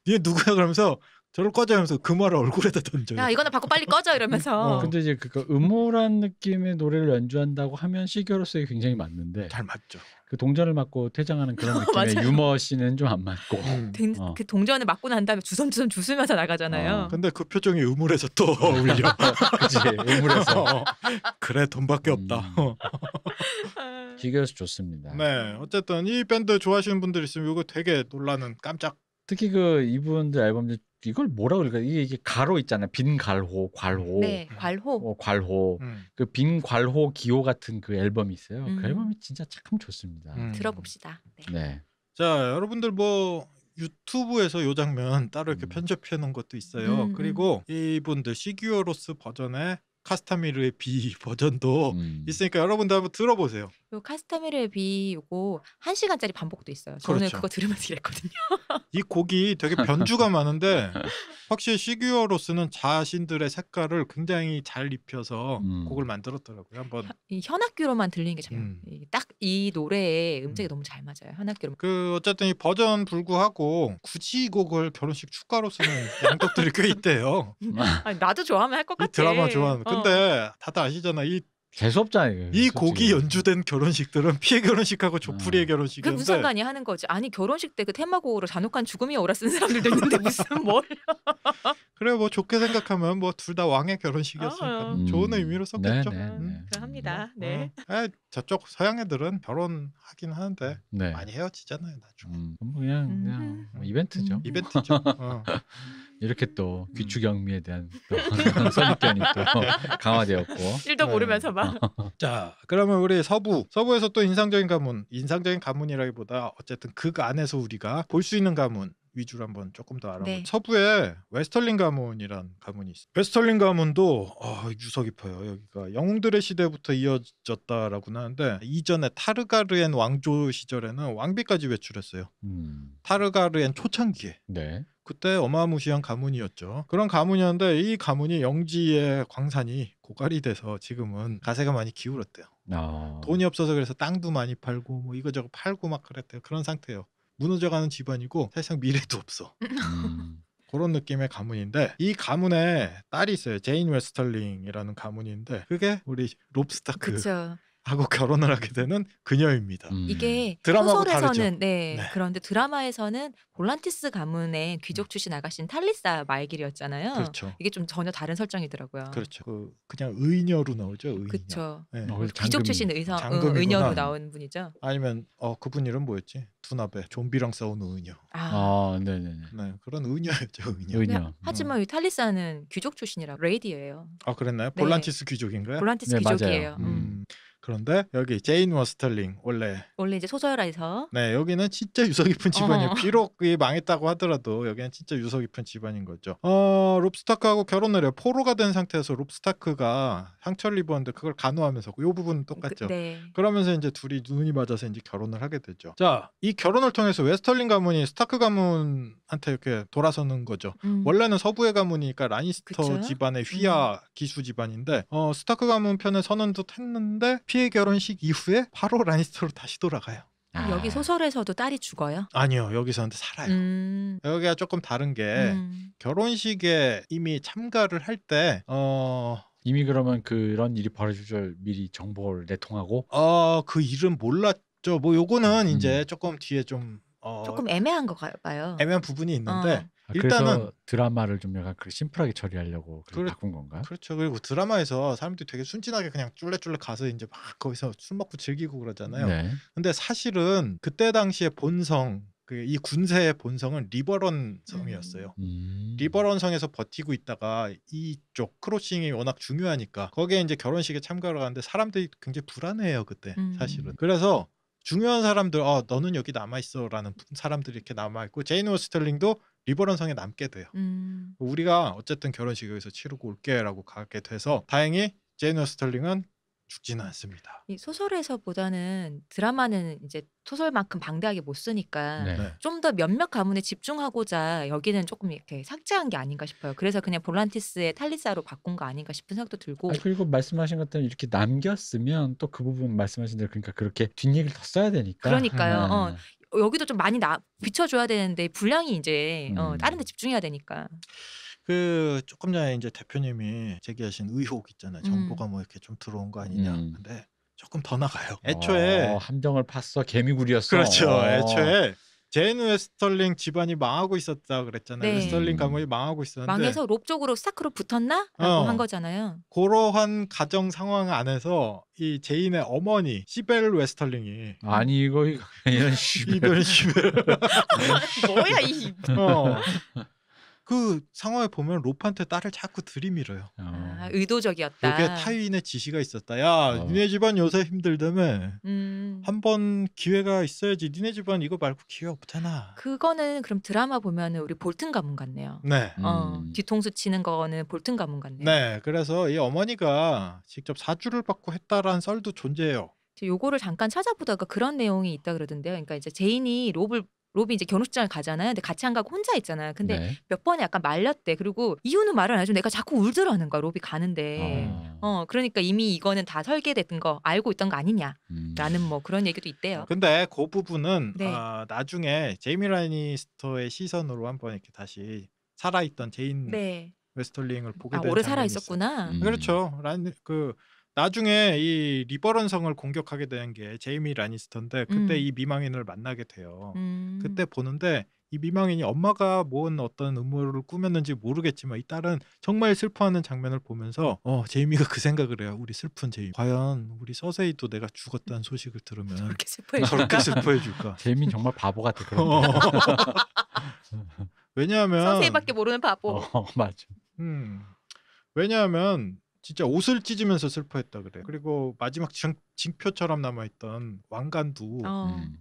니네 누구야 그러면서 저를 꺼져면서 그 말을 얼굴에다 던져요. 야 이거는 받고 빨리 꺼져 이러면서 근데 이제 그 음울한 느낌의 노래를 연주한다고 하면 시겨로스에 굉장히 맞는데 잘 맞죠. 그 동전을 맞고 퇴장하는 그런 느낌의 맞아요. 유머 씬은 좀 안 맞고. 그 동전을 맞고 난 다음에 주섬주섬 주스면서 나가잖아요. 근데 그 표정이 우물에서 또 어울려. 그치 우물에서. 그래 돈밖에 없다. 비교해서 좋습니다. 네, 어쨌든 이 밴드 좋아하시는 분들 있으면 이거 되게 놀라는 깜짝. 특히 그 이분들 앨범 이걸 뭐라고 그럴까? 이게 가로 있잖아요. 빈 갈호, 괄호. 네, 괄호. 괄호. 그 빈 괄호 기호 같은 그 앨범이 있어요. 그 앨범이 진짜 참 좋습니다. 들어봅시다. 네. 자, 여러분들 뭐 유튜브에서 요 장면 따로 이렇게 편집해 놓은 것도 있어요. 그리고 이분들 시규어로스 버전의 카스타미르의 비 버전도 있으니까 여러분들 한번 들어보세요. 요 카스타미르의 비 요거 1시간짜리 반복도 있어요. 저는 그렇죠. 그거 들으면서 이랬거든요. 이 곡이 되게 변주가 많은데 확실히 시규어로스는 자신들의 색깔을 굉장히 잘 입혀서 곡을 만들었더라고요. 한번 이 현악기로만 들리는 게 참 딱 이 노래에 음색이 너무 잘 맞아요. 현악기로. 그 어쨌든 이 버전 불구하고 굳이 이 곡을 결혼식 축가로 쓰는 양덕들이 꽤 있대요. 아니, 나도 좋아하면 할 것 이 같아. 드라마 좋아하는. 근데 다들 아시잖아. 재수없잖아요. 이 곡이 연주된 결혼식들은 피해 결혼식하고 조풀이의 그게 결혼식인데 무슨 상관이 하는 거지. 아니 결혼식 때 그 테마곡으로 잔혹한 죽음이 오라 쓴 사람들도 있는데 무슨 뭘. 그래 뭐 좋게 생각하면 뭐 둘 다 왕의 결혼식이었으니까 좋은 의미로 썼겠죠. 합니다. 네. 저쪽 서양 애들은 결혼하긴 하는데 네. 많이 헤어지잖아요 나중에. 그냥 이벤트죠. 이벤트죠. 이렇게 또 귀추경미에 대한 또 선입견이 또 강화되었고. 1도 모르면서 막. 자, 그러면 우리 서부에서 또 인상적인 가문이라기보다 어쨌든 극 안에서 우리가 볼 수 있는 가문 위주로 한번 조금 더 알아보죠. 네. 서부에 웨스털린 가문이란 가문이 있어요. 웨스털린 가문도 유서 깊어요. 여기가 영웅들의 시대부터 이어졌다라고 하는데 이전에 타르가르엔 왕조 시절에는 왕비까지 외출했어요. 타르가르엔 초창기에. 네. 그때 어마무시한 가문이었죠. 그런 가문이었는데 이 가문이 영지의 광산이 고갈이 돼서 지금은 가세가 많이 기울었대요. 돈이 없어서 그래서 땅도 많이 팔고 뭐 이거저거 팔고 막 그랬대요. 그런 상태예요. 무너져가는 집안이고 사실상 미래도 없어. 그런 느낌의 가문인데 이 가문에 딸이 있어요. 제인 웨스털링이라는 가문인데 그게 우리 롭 스타크 그쵸. 하고 결혼을 하게 되는 그녀입니다. 이게 드라마하고 소설에서는 다르죠? 그런데 드라마에서는 볼란티스 가문의 귀족 출신 아가씨인 탈리사 말길이었잖아요. 그렇죠. 이게 좀 전혀 다른 설정이더라고요. 그렇죠. 그냥 의녀로 나오죠. 의녀. 그렇죠. 네. 귀족 출신 장금이구나. 의녀로 나온 분이죠. 아니면 그분 이름 뭐였지? 두나베 좀비랑 싸우는 의녀. 네네네. 네, 그런 의녀였죠. 의녀. 하지만 이 탈리사는 귀족 출신이라 레이디예요. 그랬나요? 네. 볼란티스 귀족인가요? 볼란티스 귀족이에요. 그런데 여기 제인 웨스털링 원래 이제 소설에서 여기는 진짜 유서 깊은 집안이에요. 비록 그게 망했다고 하더라도 여기는 진짜 유서 깊은 집안인 거죠. 롭 스타크하고 결혼을 해요. 포로가 된 상태에서 롭 스타크가 상처를 입었는데 그걸 간호하면서 이 부분은 똑같죠. 그러면서 이제 둘이 눈이 맞아서 이제 결혼을 하게 되죠. 자, 이 결혼을 통해서 웨스털링 가문이 스타크 가문한테 이렇게 돌아서는 거죠. 원래는 서부의 가문이니까 라니스터 집안의 휘하 기수 집안인데 스타크 가문 편에 서는 듯 했는데 피해 결혼식 이후에 바로 라니스터로 다시 돌아가요. 여기 소설에서도 딸이 죽어요? 아니요. 여기서는 살아요. 여기가 조금 다른 게 결혼식에 이미 참가를 할 때 이미 그러면 그런 일이 벌어질 줄 미리 정보를 내통하고 그 일은 몰랐죠. 뭐 요거는 이제 조금 뒤에 좀 조금 애매한 거 봐요. 애매한 부분이 있는데 그래서 일단은 드라마를 좀 약간 심플하게 처리하려고 바꾼 건가? 그렇죠. 그리고 드라마에서 사람들이 되게 순진하게 그냥 쫄래쫄래 가서 이제 막 거기서 술 먹고 즐기고 그러잖아요. 네. 근데 사실은 그때 당시에 본성 이 군세의 본성은 리버런 성이었어요. 리버런 성에서 버티고 있다가 이쪽 크로싱이 워낙 중요하니까 거기에 이제 결혼식에 참가를 하는데 사람들이 굉장히 불안해요 그때 사실은. 그래서 중요한 사람들 너는 여기 남아있어라는 사람들이 이렇게 남아있고 제인 웨스털링도 리버런 성에 남게 돼요. 우리가 어쨌든 결혼식 여기서 치르고 올게라고 가게 돼서 다행히 제인 웨스털링은 죽지는 않습니다. 이 소설에서보다는 드라마는 이제 소설만큼 방대하게 못 쓰니까 좀 더 몇몇 가문에 집중하고자 여기는 조금 이렇게 삭제한 게 아닌가 싶어요. 그래서 그냥 볼란티스의 탈리사로 바꾼 거 아닌가 싶은 생각도 들고. 그리고 말씀하신 것처럼 이렇게 남겼으면 또 그 부분 말씀하신 대로 그러니까 그렇게 뒷얘기를 더 써야 되니까. 그러니까요. 여기도 좀 많이 비춰줘야 되는데 분량이 이제 다른 데 집중해야 되니까. 조금 전에 이제 대표님이 제기하신 의혹 있잖아요. 정보가 뭐 이렇게 좀 들어온 거 아니냐. 근데 조금 더 나가요. 애초에 함정을 팠어. 개미굴이었어. 그렇죠. 애초에 제인 웨스털링 집안이 망하고 있었다 그랬잖아요. 네. 웨스털링 가문이 망하고 있었는데 망해서 롭 쪽으로 스타크로 붙었나? 라고 한 거잖아요. 그러한 가정 상황 안에서 이 제인의 어머니 시벨 웨스털링이 아니 이거 이런 이별 시벨 뭐야 이 그 상황에 보면 롭한테 딸을 자꾸 들이밀어요. 의도적이었다. 그게 타윈의 지시가 있었다. 야, 니네 집안 요새 힘들다며. 한번 기회가 있어야지. 니네 집안 이거 말고 기회 없잖아. 그거는 그럼 드라마 보면은 우리 볼튼 가문 같네요. 네. 뒤통수 치는 거는 볼튼 가문 같네요. 네. 그래서 이 어머니가 직접 사주를 받고 했다라는 썰도 존재해요. 요거를 잠깐 찾아보다가 그런 내용이 있다 그러던데요. 그러니까 이제 제인이 롭이 이제 결혼식장을 가잖아요. 근데 같이 안 가고 혼자 있잖아요. 근데 네. 몇 번에 약간 말렸대. 그리고 이유는 말을 안 해줘. 내가 자꾸 울더라는 거야. 롭이 가는데. 그러니까 이미 이거는 다 설계됐던 거 알고 있던 거 아니냐라는 뭐 그런 얘기도 있대요. 근데 그 부분은 네. 나중에 제이미 라니스터의 시선으로 한번 이렇게 다시 살아있던 제인 네. 웨스털링을 보게 된 오래 장면이 살아 있었구나. 있어요. 그렇죠. 나중에 이 리버런성을 공격하게 된 게 제이미 라니스터인데 그때 이 미망인을 만나게 돼요. 그때 보는데 이 미망인이 엄마가 뭔 어떤 음모를 꾸몄는지 모르겠지만 이 딸은 정말 슬퍼하는 장면을 보면서 제이미가 그 생각을 해요. 우리 슬픈 제이미. 과연 우리 서세이도 내가 죽었다는 소식을 들으면 저렇게 슬퍼해 줄까? 제이미는 정말 바보 같아. 왜냐하면 서세이밖에 모르는 바보. 맞아. 왜냐하면 진짜 옷을 찢으면서 슬퍼했다 그래. 그리고 마지막 징표처럼 남아있던 왕관도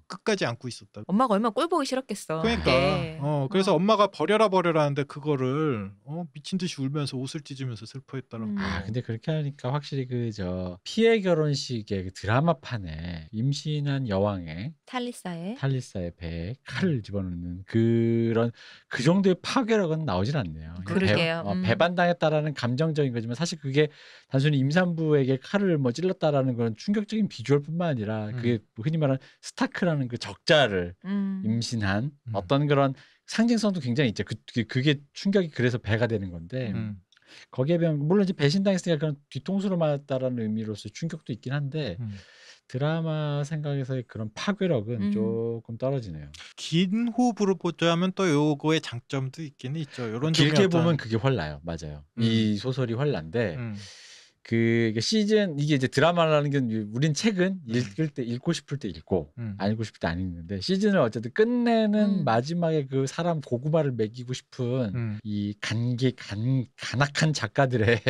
끝까지 안고 있었다. 엄마가 얼마나 꼴 보기 싫었겠어. 그러니까 그래서 엄마가 버려라 하는데 그거를 미친 듯이 울면서 옷을 찢으면서 슬퍼했다라고. 근데 그렇게 하니까 확실히 피해 결혼식의 그 드라마판에 임신한 여왕의 탈리사의 배에 칼을 집어넣는 그런 그 정도의 파괴력은 나오질 않네요. 그러게요. 배반당했다라는 감정적인 거지만 사실 그게 단순히 임산부에게 칼을 찔렀다라는 건 충격적인 비주얼뿐만 아니라 그게 흔히 말하는 스타크라는 그 적자를 임신한 어떤 그런 상징성도 굉장히 있죠. 그게 충격이 그래서 배가 되는 건데 거기에 비하면 물론 이제 배신당했으니까 그런 뒤통수로 맞았다라는 의미로서 충격도 있긴 한데 드라마 생각에서의 그런 파괴력은 조금 떨어지네요. 긴 호흡으로 보자면 또 요거의 장점도 있긴 있죠. 요런 길게 보면 그게 훨나요. 맞아요. 이 소설이 훨난데 그 시즌 이게 이제 드라마라는 게 우린 책은 읽고 싶을 때 읽고 안 읽고 싶을 때 안 읽는데 시즌을 어쨌든 끝내는 마지막에 그 사람 고구마를 먹이고 싶은 이 간악한 작가들의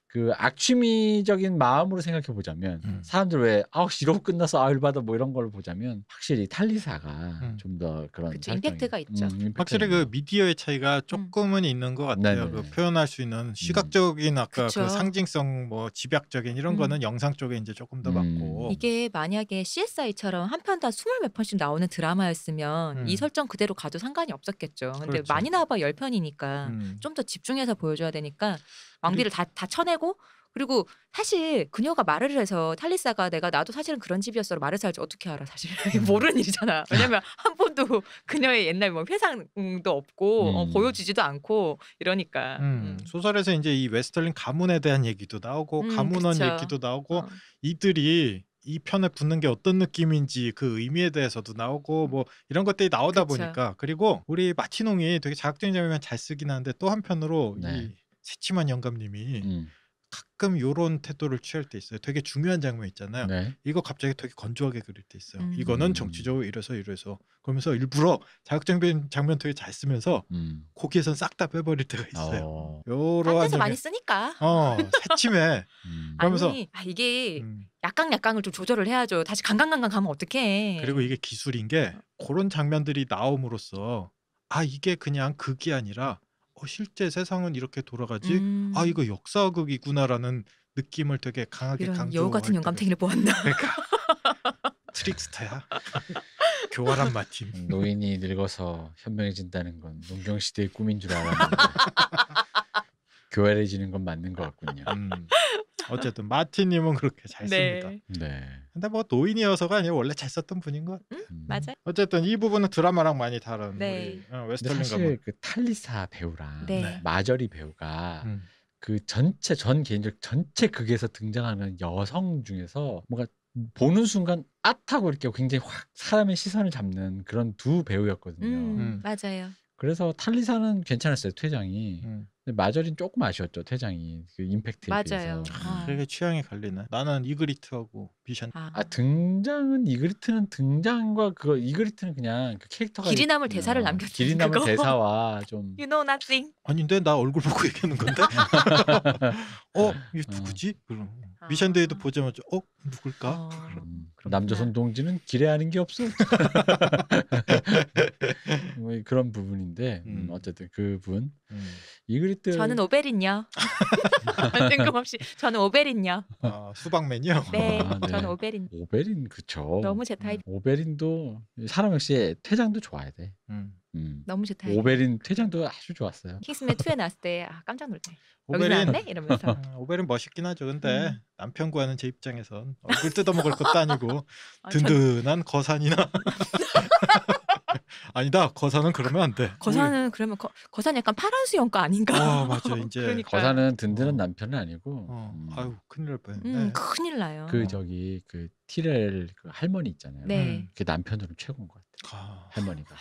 그 악취미적인 마음으로 생각해 보자면 사람들 왜 이러고 끝나서 열받아 뭐 이런 걸 보자면 확실히 탈리사가 좀 더 그런 임팩트가 있죠. 확실히 그 미디어의 차이가 조금은 있는 것 같아요. 그 표현할 수 있는 시각적인 아까 그 상징성 뭐 집약적인 이런 거는 영상 쪽에 이제 조금 더 맞고 이게 만약에 CSI처럼 한 편 다 20몇 편씩 나오는 드라마였으면 이 설정 그대로 가도 상관이 없었겠죠. 근데 그렇죠. 많이 나와봐 10편이니까 좀 더 집중해서 보여줘야 되니까 왕비를 다 쳐내고 그리고 사실 그녀가 말을 해서 탈리사가 나도 사실은 그런 집이었어 말해서 할지 어떻게 알아 사실 모르는 일이잖아. 왜냐면 한 번도 그녀의 옛날 뭐 회상도 없고 보여주지도 않고 이러니까 소설에서 이제 이 웨스털링 가문에 대한 얘기도 나오고 가문원 그쵸. 얘기도 나오고 이들이 이 편에 붙는 게 어떤 느낌인지 그 의미에 대해서도 나오고 뭐 이런 것들이 나오다 그쵸. 보니까 그리고 우리 마티농이 되게 자극적인 장면 잘 쓰긴 하는데 또 한편으로 이 새침한 영감님이 가끔 요런 태도를 취할 때 있어요. 되게 중요한 장면 있잖아요. 이거 갑자기 되게 건조하게 그릴 때 있어요. 이거는 정치적으로 이래서 그러면서 일부러 자극적인 장면 되게 잘 쓰면서 거기에선 싹 다 빼버릴 때가 있어요. 요러한 딴 데서 많이 쓰니까. 새침해. 그러면서 아니 이게 약강을 좀 조절을 해야죠. 다시 강강 가면 어떡해. 그리고 이게 기술인 게 그런 장면들이 나옴으로써 이게 그냥 극이 아니라 실제 세상은 이렇게 돌아가지. 이거 역사극이구나라는 느낌을 되게 강하게 강조할 여우 같은 영감탱이를 보았나. 그러니까 트릭스터야. 교활한 마틴. 노인이 늙어서 현명해진다는 건 농경시대의 꿈인 줄 알았는데 교활해지는 건 맞는 것 같군요. 어쨌든 마틴님은 그렇게 잘 씁니다. 근데 뭐 노인이어서가 아니라 원래 잘 썼던 분인 것 같아요. 맞아요. 어쨌든 이 부분은 드라마랑 많이 다른 우리 근데 웨스털링 사실 가문. 그 탈리사 배우랑 네. 마저리 배우가 그 전체 전 개인적 전체 극에서 등장하는 여성 중에서 뭔가 보는 순간 앗하고 이렇게 굉장히 확 사람의 시선을 잡는 그런 두 배우였거든요. 맞아요. 그래서 탈리사는 괜찮았어요, 퇴장이. 근데 마저린 조금 아쉬웠죠, 퇴장이. 그 임팩트에 맞아요. 비해서. 되게 취향이 갈리네. 나는 이그리트하고 비션. 등장은 이그리트는 등장과 그거 이그리트는 그냥 그 캐릭터가 길이 남을 대사를 남겼지. 길이 남을 그거. 대사와 좀 You know nothing. 아닌데 나 얼굴 보고 얘기하는 건데. 이게 누구지? 그럼 미션데이도 보자마자 누굴까? 남조선 동지는 기레하는 게 없어. 뭐 그런 부분인데 어쨌든 그분 이그리트 저는 오베린요. 뜬금없이 저는 오베린요. 수박맨이요? 네, 네. 저는 오베린. 오베린 그쵸. 너무 제 타입. 오베린도 사람 역시 퇴장도 좋아야 돼. 너무 제 타입. 오베린 퇴장도 아주 좋았어요. 킹스맨 2에 나왔을 때 깜짝 놀래. 여기 오베린 나왔네 이러면서. 오베린 멋있긴 하죠. 근데 남편 구하는 제 입장에선 얼굴 뜯어먹을 것도 아니고 아, 든든한 거산이나 아니다. 거산은 그러면 안 돼. 거산은 그러면 거산 약간 파란 수염가 아닌가? 맞아. 이제 그러니까. 거산은 든든한 남편은 아니고. 아유 큰일 날 뻔했네. 큰일 나요. 그 저기 그 티렐 그 할머니 있잖아요. 네. 그 남편으로 최고인 것 같아요. 할머니가.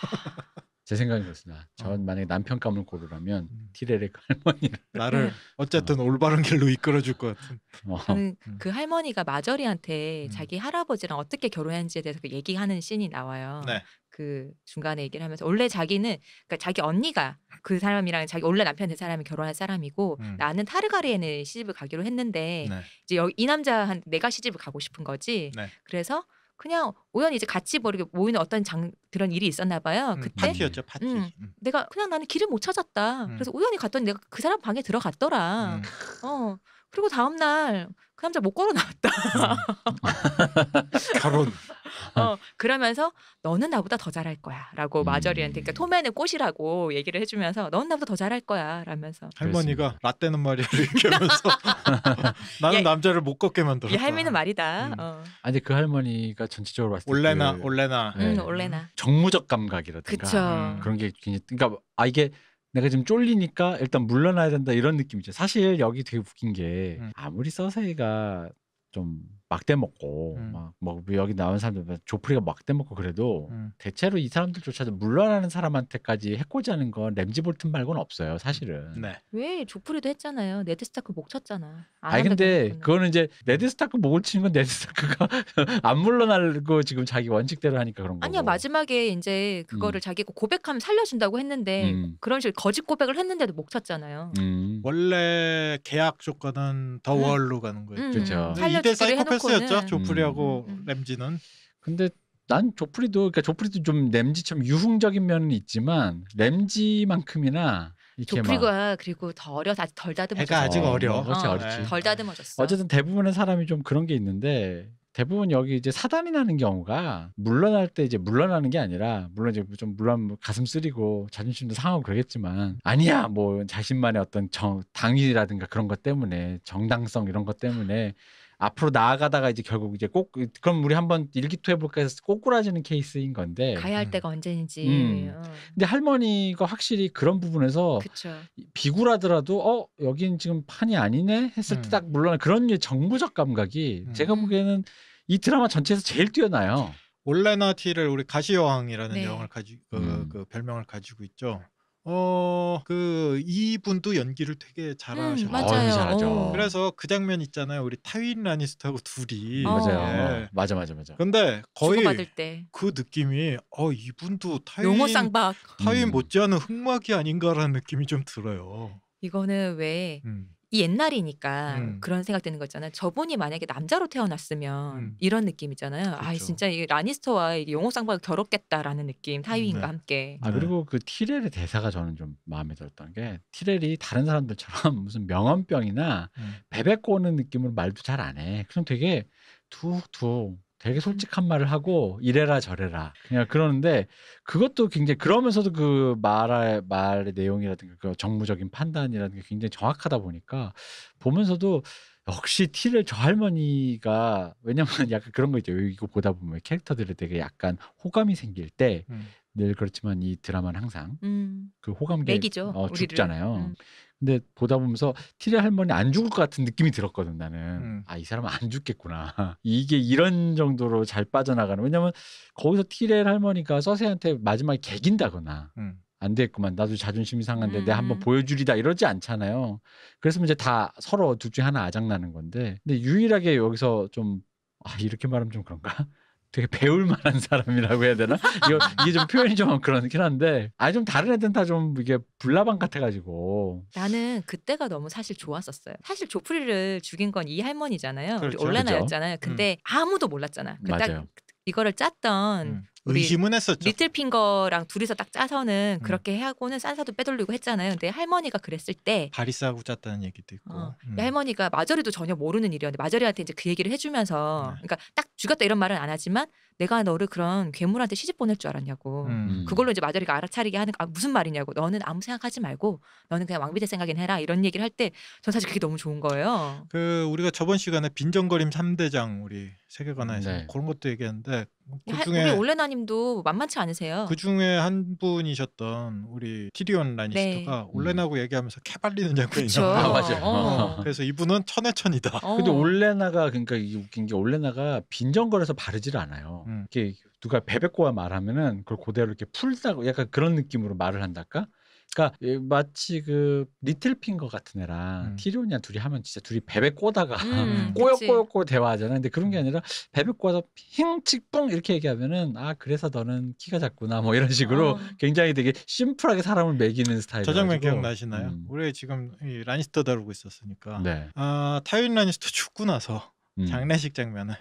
제 생각은 그렇습니다. 전 만약에 남편감을 고르라면 티렐의 그 할머니를 나를 어쨌든 올바른 길로 이끌어줄 것 같은. 저는 그 할머니가 마저리한테 자기 할아버지랑 어떻게 결혼했는지에 대해서 그 얘기하는 씬이 나와요. 네. 그 중간에 얘기를 하면서 원래 자기는 그러니까 자기 언니가 그 사람이랑 자기 원래 남편 된 사람이 결혼할 사람이고 나는 타르가리엔에 시집을 가기로 했는데 이제 이 남자한테 내가 시집을 가고 싶은 거지. 그래서 그냥 우연히 이제 같이 모이는 어떤 그런 일이 있었나 봐요. 그때 파티였죠, 파티. 내가 그냥 나는 길을 못 찾았다. 그래서 우연히 갔더니 내가 그 사람 방에 들어갔더라. 그리고 다음 날 그 남자 못 걸어 나왔다. 결혼. 그러면서 너는 나보다 더 잘할 거야라고 마저리한테 그러니까 토맨의 꽃이라고 얘기를 해주면서 너는 나보다 더 잘할 거야라면서 할머니가 라떼는 말이야 이렇게 하면서 나는 남자를 못 걷게 만들었다. 이 할미는 말이다. 아니 그 할머니가 전체적으로 봤을 때 올레나 올레나 정무적 감각이라든가 그쵸. 그런 게 굉장히 그러니까 이게 내가 지금 쫄리니까 일단 물러나야 된다 이런 느낌이죠. 사실 여기 되게 웃긴 게 아무리 서세이가 좀 막대 먹고 뭐 여기 나온 사람들 조프리가 막대 먹고 그래도 대체로 이 사람들조차도 물러나는 사람한테까지 해코지하는 건 램지 볼튼 말고는 없어요, 사실은. 네. 왜 조프리도 했잖아요. 네드 스타크 목 쳤잖아. 아니 근데 그거는 이제 네드 스타크 목을 치는 건 네드 스타크가 안 물러나고 지금 자기 원칙대로 하니까 그런 거고. 아니야 마지막에 이제 그거를 자기가 고백하면 살려준다고 했는데 그런 식으로 거짓 고백을 했는데도 목 쳤잖아요. 원래 계약 조건은 더 월로 가는 거예요. 그렇죠. 2대 사이코패스였죠, 조프리하고 램지는. 근데 난 조프리도 좀 램지처럼 유흥적인 면은 있지만 램지만큼이나 조프리가 그리고 더 어려서 아직 덜 다듬어졌어. 애가 아직 어려. 그렇지, 어리지. 덜 다듬어졌어. 어쨌든 대부분의 사람이 좀 그런 게 있는데 대부분 여기 이제 사단이 나는 경우가 물러날 때 이제 물러나는 게 아니라 물론 이제 좀 물론 가슴 쓰리고 자존심도 상하고 그러겠지만 아니야 뭐 자신만의 어떤 당위라든가 그런 것 때문에 정당성 이런 것 때문에 앞으로 나아가다가 이제 결국 이제 꼭 그럼 우리 한번 일기토해볼까 해서 꼬꾸라지는 케이스인 건데 가야 할 때가 언제인지. 근데 할머니가 확실히 그런 부분에서 그쵸. 비굴하더라도 여긴 지금 판이 아니네 했을 때 딱 물론 그런 정무적 감각이 제가 보기에는 이 드라마 전체에서 제일 뛰어나요. 올레나 티를 우리 가시여왕이라는 여왕을 그 별명을 가지고 있죠. 이분도 연기를 되게 잘하셨어요. 맞아요. 잘하죠. 그래서 그 장면 있잖아요. 우리 타윈 라니스터하고 둘이. 맞아요. 맞아. 근데 거의 주고받을 때 그 느낌이 이분도 용어 쌍박 타윈 못지않은 흑막이 아닌가라는 느낌이 좀 들어요. 이거는 왜 이 옛날이니까 그런 생각 드는 거 있잖아요. 저분이 만약에 남자로 태어났으면 이런 느낌이잖아요. 그렇죠. 진짜 이 라니스터와 용호 쌍박이 결혼했겠다라는 느낌. 타이윈과 함께. 그리고 그 티렐의 대사가 저는 좀 마음에 들었던 게 티렐이 다른 사람들처럼 무슨 명언병이나 베베 꼬는 느낌으로 말도 잘 안 해. 그냥 되게 툭툭 되게 솔직한 말을 하고 이래라 저래라 그냥 그러는데 그것도 굉장히 그러면서도 그 말의 내용이라든가 그 정무적인 판단이라든가 굉장히 정확하다 보니까 보면서도 역시 티를 저 할머니가 왜냐면 약간 그런 거 있죠. 이거 보다 보면 캐릭터들이 되게 약간 호감이 생길 때 늘 그렇지만 이 드라마는 항상 그 호감이 맥이죠. 죽잖아요. 근데 보다 보면서 티레 할머니 안 죽을 것 같은 느낌이 들었거든 나는. 아, 이 사람은 안 죽겠구나. 이게 이런 정도로 잘 빠져나가는. 왜냐면 거기서 티레 할머니가 서세한테 마지막에 개긴다거나 안 되겠구만. 나도 자존심이 상한데 내가 한번 보여주리다 이러지 않잖아요. 그래서 이제 다 서로 둘 중에 하나 아작나는 건데. 근데 유일하게 여기서 좀 이렇게 말하면 좀 그런가? 되게 배울 만한 사람이라고 해야 되나? 이게 좀 표현이 좀 그렇긴 한데, 좀 다른 애들은 다 좀 이게 불나방 같아가지고. 나는 그때가 너무 사실 좋았었어요. 사실 조프리를 죽인 건 이 할머니잖아요. 그렇죠. 우리 올레나였잖아요. 근데 아무도 몰랐잖아. 맞아요. 이거를 짰던 우리 의심은 했었죠. 리틀핑거랑 둘이서 딱 짜서는 그렇게 하고는 산사도 빼돌리고 했잖아요. 근데 할머니가 그랬을 때 바리스하고 짰다는 얘기도 있고. 이 할머니가 마저리도 전혀 모르는 일이었는데 마저리한테 이제 그 얘기를 해주면서 그러니까 딱 죽였다 이런 말은 안 하지만 내가 너를 그런 괴물한테 시집 보낼 줄 알았냐고. 그걸로 이제 마저리가 알아차리게 하는 무슨 말이냐고. 너는 아무 생각하지 말고 너는 그냥 왕비 될 생각이나 해라. 이런 얘기를 할 때 전 사실 그게 너무 좋은 거예요. 우리가 저번 시간에 빈정거림 3대장 우리 세계관에서 그런 것도 얘기했는데 우리 올레나님도 만만치 않으세요. 그 중에 한 분이셨던 우리 티리온 라니스터가 올레나하고 얘기하면서 캐발리는 장면이 나와요. 맞아요. 그래서 이분은 천해천이다. 근데 올레나가 그러니까 이게 웃긴 게 올레나가 빈정거려서 바르지를 않아요. 이렇게 누가 베베꼬와 말하면은 그걸 그대로 이렇게 풀다고 약간 그런 느낌으로 말을 한달까? 그러니까 마치 그 리틀핑거 같은 애랑 티리온이랑 둘이 하면 진짜 둘이 베베 꼬다가 꼬역꼬역꼬 대화하잖아. 근데 그런 게 아니라 베베 꼬아서 힝칙뿡 이렇게 얘기하면은 그래서 너는 키가 작구나 뭐 이런 식으로 굉장히 되게 심플하게 사람을 매기는 스타일이라서. 저 장면 기억나시나요? 우리 지금 이 라니스터 다루고 있었으니까 타이윈 라니스터 죽고 나서 장례식 장면을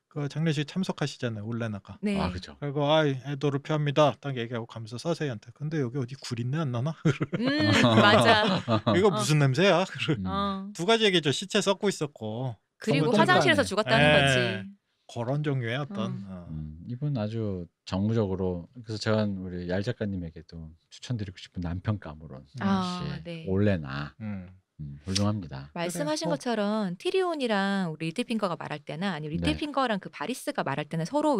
그 장례식 참석하시잖아요, 올레나가. 그죠. 그리고 에도를 표합니다. 딱 얘기하고 가면서 서세이한테. 근데 여기 어디 구린내 안 나나? 맞아. 이거 무슨 냄새야? 두 가지 얘기죠. 시체 썩고 있었고. 그리고 화장실에서 죽었다는 거지. 그런 종류의 어떤. 이분 아주 정무적으로. 그래서 제가 우리 얄 작가님에게도 추천드리고 싶은 남편 가물은 올레나. 훌륭합니다. 말씀하신 것처럼 티리온이랑 우리 리틀핑거가 말할 때나 아니면 리틀핑거랑 그 바리스가 말할 때는 서로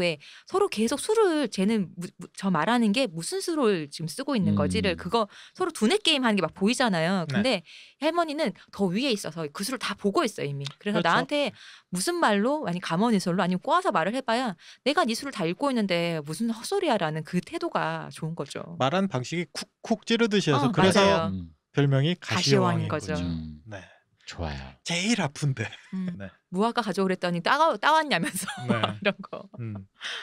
계속 수를 쟤는 저 말하는 게 무슨 수를 지금 쓰고 있는 거지를 그거 서로 두뇌 게임 하는 게 막 보이잖아요. 근데 할머니는 더 위에 있어서 그 수를 다 보고 있어요 이미. 그래서 나한테 무슨 말로 아니 가머니솔로 아니면 꼬아서 말을 해봐야 내가 네 수를 다 읽고 있는데 무슨 헛소리야라는 그 태도가 좋은 거죠. 말하는 방식이 쿡쿡 찌르듯이 해서 그래서 별명이 가시여왕인 거죠. 네. 좋아요. 제일 아픈데. 무화과 가져오랬더니 따왔냐면서 이런 거.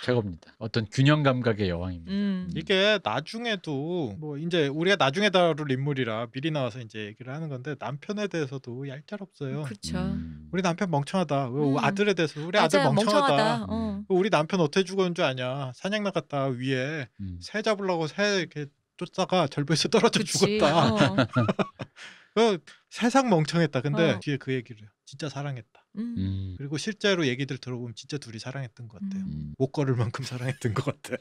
최고입니다. 어떤 균형 감각의 여왕입니다. 이게 나중에도 뭐 이제 우리가 나중에 다룰 인물이라 미리 나와서 이제 얘기를 하는 건데 남편에 대해서도 얄짤없어요. 그렇죠. 우리 남편 멍청하다. 아들에 대해서 우리 아들 멍청하다. 우리 남편 어떻게 죽었는 줄 아냐. 사냥 나갔다 위에 새 잡으려고 새 이렇게 쫓다가 절벽에서 떨어져 죽었다. 세상 멍청했다. 근데 뒤에 그 얘기를 해요. 진짜 사랑했다. 그리고 실제로 얘기들 들어보면 진짜 둘이 사랑했던 것 같아요. 못 걸을 만큼 사랑했던 것 같아.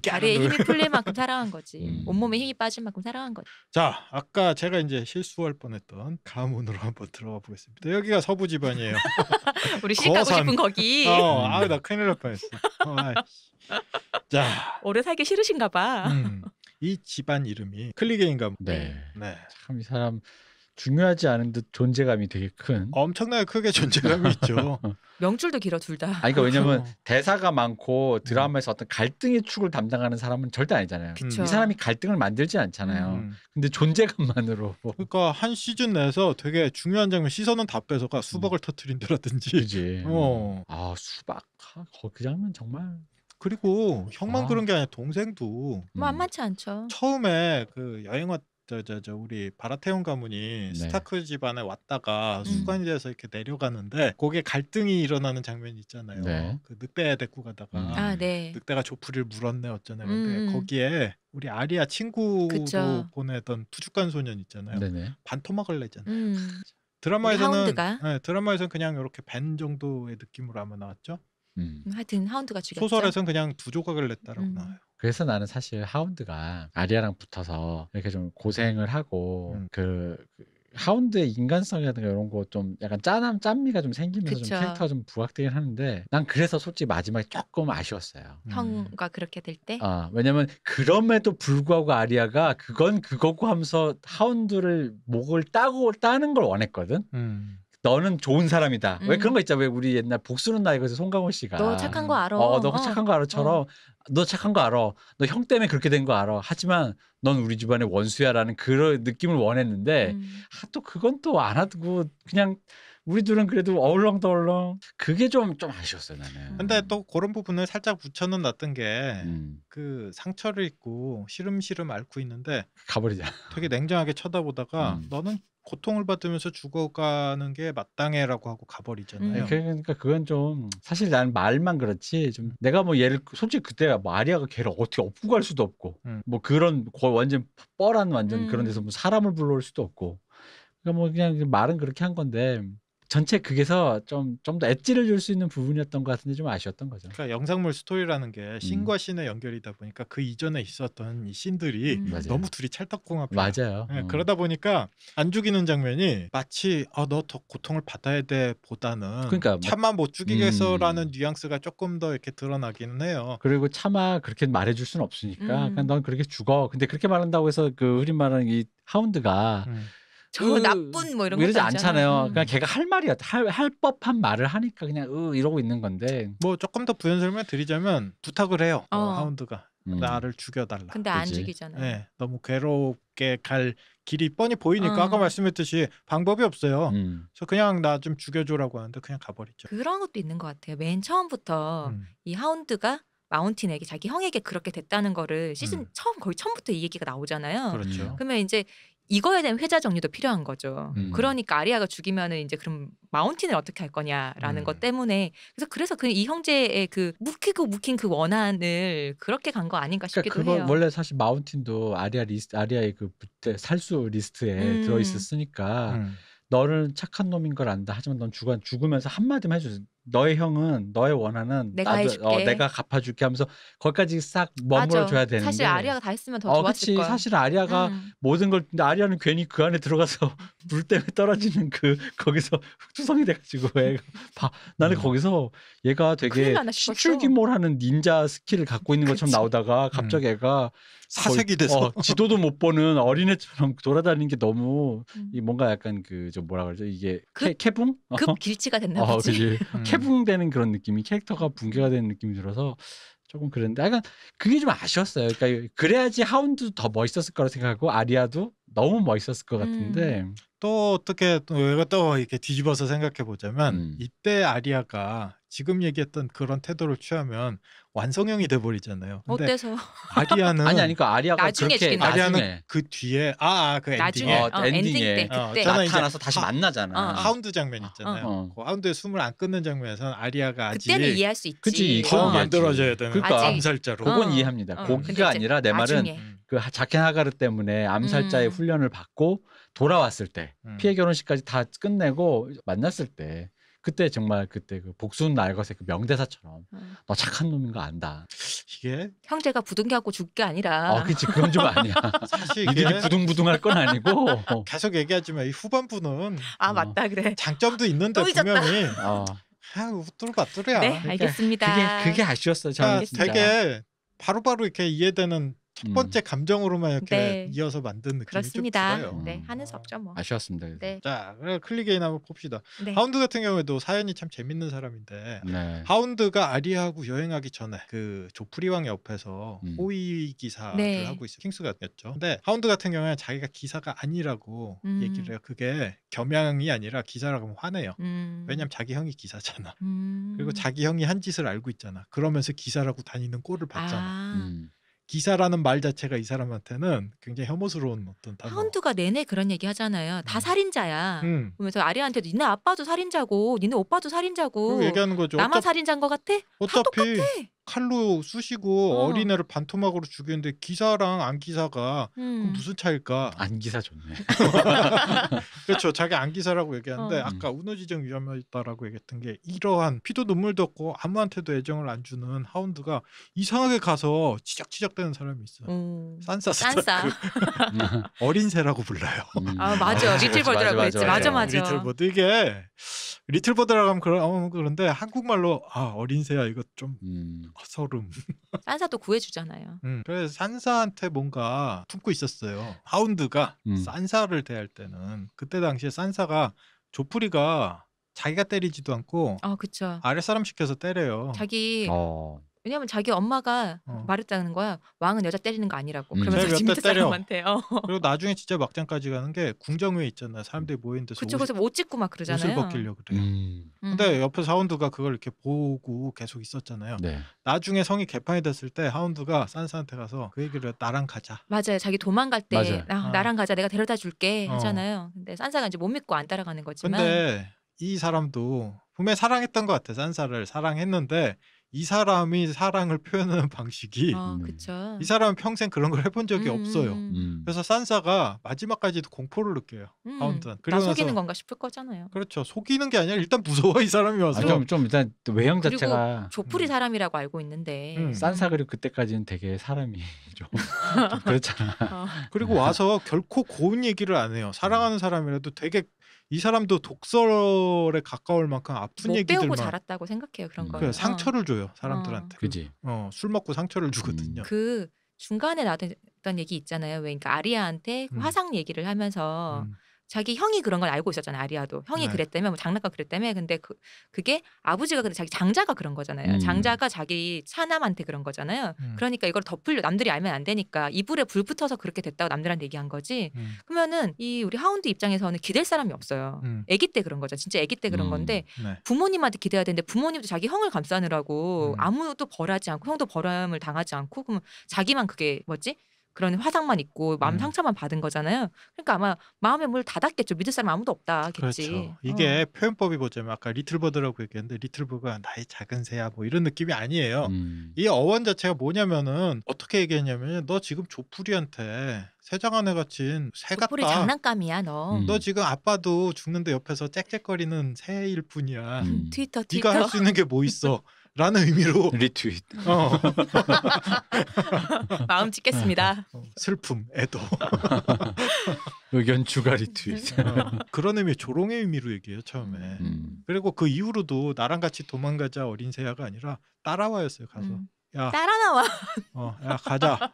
다리에 힘이 풀릴 만큼 사랑한 거지. 온몸에 힘이 빠질 만큼 사랑한 거지. 자, 아까 제가 이제 실수할 뻔했던 가문으로 한번 들어가 보겠습니다. 여기가 서부 집안이에요. 우리 시집 가고 싶은 거기. 나 큰일 날 뻔했어. 자, 오래 살기 싫으신가 봐. 이 집안 이름이 클리게인 가문. 참 이 사람 중요하지 않은 듯 존재감이 되게 큰. 엄청나게 크게 존재감이 있죠. 명줄도 길어 둘 다. 그러니까 왜냐면 대사가 많고 드라마에서 어떤 갈등의 축을 담당하는 사람은 절대 아니잖아요. 그쵸. 이 사람이 갈등을 만들지 않잖아요. 근데 존재감만으로. 그러니까 한 시즌 내에서 되게 중요한 장면 시선은 다 빼서가 수박을 터트린다라든지. 그지. 수박. 그 장면 정말. 그리고 형만 그런 게 아니라 동생도 만만치 않죠. 처음에 그 여행 우리 바라테온 가문이 스타크 집안에 왔다가 수관이 돼서 이렇게 내려가는데 거기에 갈등이 일어나는 장면이 있잖아요. 그 늑대 데리고 가다가 늑대가 조프리를 물었네 어쩌네. 근데 거기에 우리 아리아 친구로 보내던 푸주간 소년 있잖아요. 반토막을 내잖아요. 드라마에서는 그냥 이렇게 밴 정도의 느낌으로 아마 나왔죠. 하여튼 하운드가 죽였죠. 소설에서는 그냥 두 조각을 냈다라고 나와요. 그래서 나는 사실 하운드가 아리아랑 붙어서 이렇게 좀 고생을 하고 하운드의 인간성이라든가 이런 거 좀 약간 짠미가 좀 생기면서 그쵸. 좀 캐릭터가 좀 부각되긴 하는데 난 그래서 솔직히 마지막에 조금 아쉬웠어요. 형과 그렇게 될 때. 왜냐면 그럼에도 불구하고 아리아가 그건 그거고 하면서 하운드를 목을 따는 걸 원했거든. 너는 좋은 사람이다. 왜 그런 거 있잖아. 왜 우리 옛날 복수는 나이거든 송강호 씨가. 너 착한 거 알아. 너 착한 거 알아처럼 너 착한 거 알아. 너 형 때문에 그렇게 된 거 알아. 하지만 넌 우리 집안의 원수야라는 그런 느낌을 원했는데 또 그건 또 안 하고 그냥 우리 둘은 그래도 어울렁더울렁 그게 좀 아쉬웠어요 나는. 근데 또 그런 부분을 살짝 붙여는 놨던 게 그 상처를 입고 시름시름 앓고 있는데 가버리자. 되게 냉정하게 쳐다보다가 너는 고통을 받으면서 죽어가는 게 마땅해라고 하고 가버리잖아요. 그러니까 그건 좀 사실 난 말만 그렇지 좀 내가 뭐 얘를 솔직히 그때 뭐 아리아가 걔를 어떻게 업고 갈 수도 없고 뭐 그런 완전 뻘한 완전 그런 데서 뭐 사람을 불러올 수도 없고 그러니까 뭐 그냥 말은 그렇게 한 건데 전체 극에서 좀 더 엣지를 줄 수 있는 부분이었던 것 같은데 좀 아쉬웠던 거죠. 그러니까 영상물 스토리라는 게 씬과 씬의 연결이다 보니까 그 이전에 있었던 이 씬들이 너무 둘이 찰떡궁합이에요. 맞아요. 네, 그러다 보니까 안 죽이는 장면이 마치 너 더 고통을 받아야 돼 보다는 그러니까 차마 못 죽이겠어라는 뉘앙스가 조금 더 이렇게 드러나기는 해요. 그리고 차마 그렇게 말해줄 수는 없으니까 그냥 넌 그렇게 죽어. 근데 그렇게 말한다고 해서 그 흔히 말하는 이 하운드가 저 나쁜 뭐 이런 거 이러지 않잖아요. 그냥 걔가 할 말이야. 할 법한 말을 하니까 그냥 이러고 있는 건데. 뭐 조금 더 부연 설명 드리자면 부탁을 해요. 하운드가 나를 죽여달라. 근데 안 죽이잖아요. 네, 너무 괴롭게 갈 길이 뻔히 보이니까 아까 말씀했듯이 방법이 없어요. 그래서 그냥 나 좀 죽여줘라고 하는데 그냥 가버리죠. 그런 것도 있는 것 같아요. 맨 처음부터 이 하운드가 마운틴에게 자기 형에게 그렇게 됐다는 거를 시즌 거의 처음부터 이 얘기가 나오잖아요. 그렇죠. 그러면 이제 이거에 대한 회자 정리도 필요한 거죠. 그러니까 아리아가 죽이면은 이제 그럼 마운틴을 어떻게 할 거냐라는 것 때문에 그래서 이 형제의 그 묵힌 그 원한을 그렇게 간 거 아닌가 싶기도 그거 해요. 원래 사실 마운틴도 아리아의 그 살수 리스트에 들어 있었으니까 너는 착한 놈인 걸 안다. 하지만 넌 죽으면서 한마디만 해줘. 너의 형은 너의 원한은 내가 해줄게. 내가 갚아줄게 하면서 거기까지 싹 머물러 줘야 되는데 사실 아리아가 다 했으면 더 좋았을 거야. 사실 아리아가 모든 걸 근데 아리아는 괜히 그 안에 들어가서 불 때문에 떨어지는 거기서 흑투성이 돼가지고 나는 거기서 얘가 되게 신출귀몰하는 닌자 스킬을 갖고 있는 것처럼 나오다가 갑자기 애가 사색이 돼서 지도도 못 보는 어린애처럼 돌아다니는 게 너무 뭔가 약간 그 좀 뭐라 그러죠 이게 캐붕? 급 길치가 됐나 보지. 캐붕되는 그런 느낌이 캐릭터가 붕괴가 되는 느낌이 들어서 조금 그랬는데 약간 그게 좀 아쉬웠어요. 그러니까 그래야지 하운드도 더 멋있었을 거라고 생각하고 아리아도 너무 멋있었을 것 같은데 또 어떻게 또 이렇게 뒤집어서 생각해 보자면 이때 아리아가 지금 얘기했던 그런 태도를 취하면 완성형이 돼버리잖아요. 근데 어때서? 아리아는 그러니까 아리아가 나중에 그렇게 아리아는 그 뒤에 그 나중에 엔딩에 때 그때 나타나서 다시 만나잖아. 하운드 장면 있잖아요. 그 하운드의 숨을 안 끊는 장면에서는 아리아가 아직 그때는 이해할 수 있지. 그치, 더 만들어져야 되는 그러니까 암살자로. 그건 이해합니다. 거기가 아니라 내 말은 그 자켄 하가르 때문에 암살자의 훈련을 받고 돌아왔을 때 피해 결혼식까지 다 끝내고 만났을 때 그때 정말 그때 그 복수는 날것의 그 명대사처럼 너 착한 놈인 거 안다. 이게 형제가 부둥켜갖고 죽을 게 아니라. 그치 그건 좀 아니야. 사실 이게 부둥부둥할 건 아니고. 계속 얘기하지만 이 후반부는 맞다 그래. 장점도 있는데 분명히 우뚜루바뚜루야. 네, 알겠습니다. 그게 아쉬웠어요. 저는 되게 바로바로 이렇게 이해되는 첫 번째 감정으로만 이렇게 이어서 만든 느낌이 그렇습니다. 좀 들어요. 네, 하는 수 없죠 뭐. 아쉬웠습니다. 네. 자, 클리게인 한번 봅시다. 네. 하운드 같은 경우에도 사연이 참 재밌는 사람인데 하운드가 아리아하고 여행하기 전에 그 조프리 왕 옆에서 호위 기사를 하고 있어요. 킹스가였죠. 근데 하운드 같은 경우에는 자기가 기사가 아니라고 얘기를 해요. 그게 겸양이 아니라 기사라고 하면 화내요. 왜냐면 자기 형이 기사잖아. 그리고 자기 형이 한 짓을 알고 있잖아. 그러면서 기사라고 다니는 꼴을 봤잖아. 기사라는 말 자체가 이 사람한테는 굉장히 혐오스러운 어떤 단어. 하운드가 내내 그런 얘기 하잖아요. 다 살인자야. 그러면서 아리아한테도 니네 아빠도 살인자고 니네 오빠도 살인자고 얘기하는 거죠. 나만 살인자인 것 같아? 어차피 칼로 쑤시고 어린애를 반토막으로 죽였는데 기사랑 안 기사가 그럼 무슨 차일까? 안 기사 좋네. 그렇죠. 자기 안 기사라고 얘기하는데 아까 운우지정 위험했다라고 얘기했던 게 이러한 피도 눈물도 없고 아무한테도 애정을 안 주는 하운드가 이상하게 가서 치적치적대는 사람이 있어요. 산사 스타크. 어린 새라고 불러요. 아 맞아. 리틀버드라고 그랬지. 맞아. 리틀버드 이게 리틀버드라고 하면 그런데 한국말로 어린 새야 이거 좀 서름. 산사도 구해주잖아요. 그래서 산사한테 뭔가 품고 있었어요. 하운드가 산사를 대할 때는 그때 당시에 산사가 조프리가 자기가 때리지도 않고 그쵸. 아랫사람 시켜서 때려요. 자기 왜냐면 자기 엄마가 말했다는 거야. 왕은 여자 때리는 거 아니라고. 그러면서 지금 밑에 사람한테. 그리고 나중에 진짜 막장까지 가는 게 궁정회 있잖아요. 사람들이 모인 데서 그쵸. 그래서 옷 찢고 막 그러잖아요. 옷을 벗기려고 그래요. 근데 옆에 하운드가 그걸 이렇게 보고 계속 있었잖아요. 네. 나중에 성이 개판이 됐을 때 하운드가 산사한테 가서 그 얘기를 나랑 가자. 맞아요. 자기 도망갈 때 나랑 가자. 내가 데려다 줄게 하잖아요. 근데 산사가 이제 못 믿고 안 따라가는 거지만. 근데 이 사람도 분명히 사랑했던 것 같아. 산사를 사랑했는데 이 사람이 사랑을 표현하는 방식이 그쵸. 이 사람은 평생 그런 걸 해본 적이 없어요. 그래서 산사가 마지막까지도 공포를 느껴요. 하운드한테. 나 속이는 건가 싶을 거잖아요. 그렇죠. 속이는 게 아니라 일단 무서워 이 사람이 와서. 좀 일단 외형 자체가 그리고 조프리 사람이라고 알고 있는데 산사 그리고 그때까지는 되게 사람이 좀 그렇잖아. 그리고 와서 결코 고운 얘기를 안 해요. 사랑하는 사람이라도 되게 이 사람도 독설에 가까울 만큼 아픈 얘기들만 배우고 자랐다고 생각해요. 그런 거. 그래, 상처를 줘요 사람들한테. 그지. 술 먹고 상처를 주거든요. 그 중간에 나왔던 얘기 있잖아요. 왜 그러니까 아리아한테 화상 얘기를 하면서 자기 형이 그런 걸 알고 있었잖아요. 아리아도 형이 그랬다며 뭐 장난감 그랬다며. 근데 그게 아버지가 근데 자기 장자가 그런 거잖아요. 장자가 자기 차남한테 그런 거잖아요. 그러니까 이걸 덮으려 남들이 알면 안 되니까 이불에 불 붙어서 그렇게 됐다고 남들한테 얘기한 거지. 그러면은 이 우리 하운드 입장에서는 기댈 사람이 없어요. 아기 때 그런 거죠. 진짜 아기 때 그런 건데 부모님한테 기대야 되는데 부모님도 자기 형을 감싸느라고 아무도 벌하지 않고 형도 벌함을 당하지 않고 그러면 자기만 그게 뭐지? 그런 화상만 있고 마음 상처만 받은 거잖아요. 그러니까 아마 마음의 문을 닫았겠죠. 믿을 사람 아무도 없다겠지. 그렇죠. 이게 표현법이 보자면 아까 리틀버드라고 얘기했는데 리틀버드가 나의 작은 새야 뭐 이런 느낌이 아니에요. 이 어원 자체가 뭐냐면은 어떻게 얘기했냐면 너 지금 조프리한테 새장안에 갇힌 새 같다. 조프리 장난감이야 너. 너 지금 아빠도 죽는데 옆에서 짹짹거리는 새일 뿐이야. 트위터. 네가 할 수 있는 게 뭐 있어. 라는 의미로 리트윗. 마음 찍겠습니다. 슬픔, 애도. 의견 추가 리트윗. 그런 의미, 조롱의 의미로 얘기해요 처음에. 그리고 그 이후로도 나랑 같이 도망가자 어린 새야가 아니라 따라와였어요. 가서 야 따라 나와. 야 가자.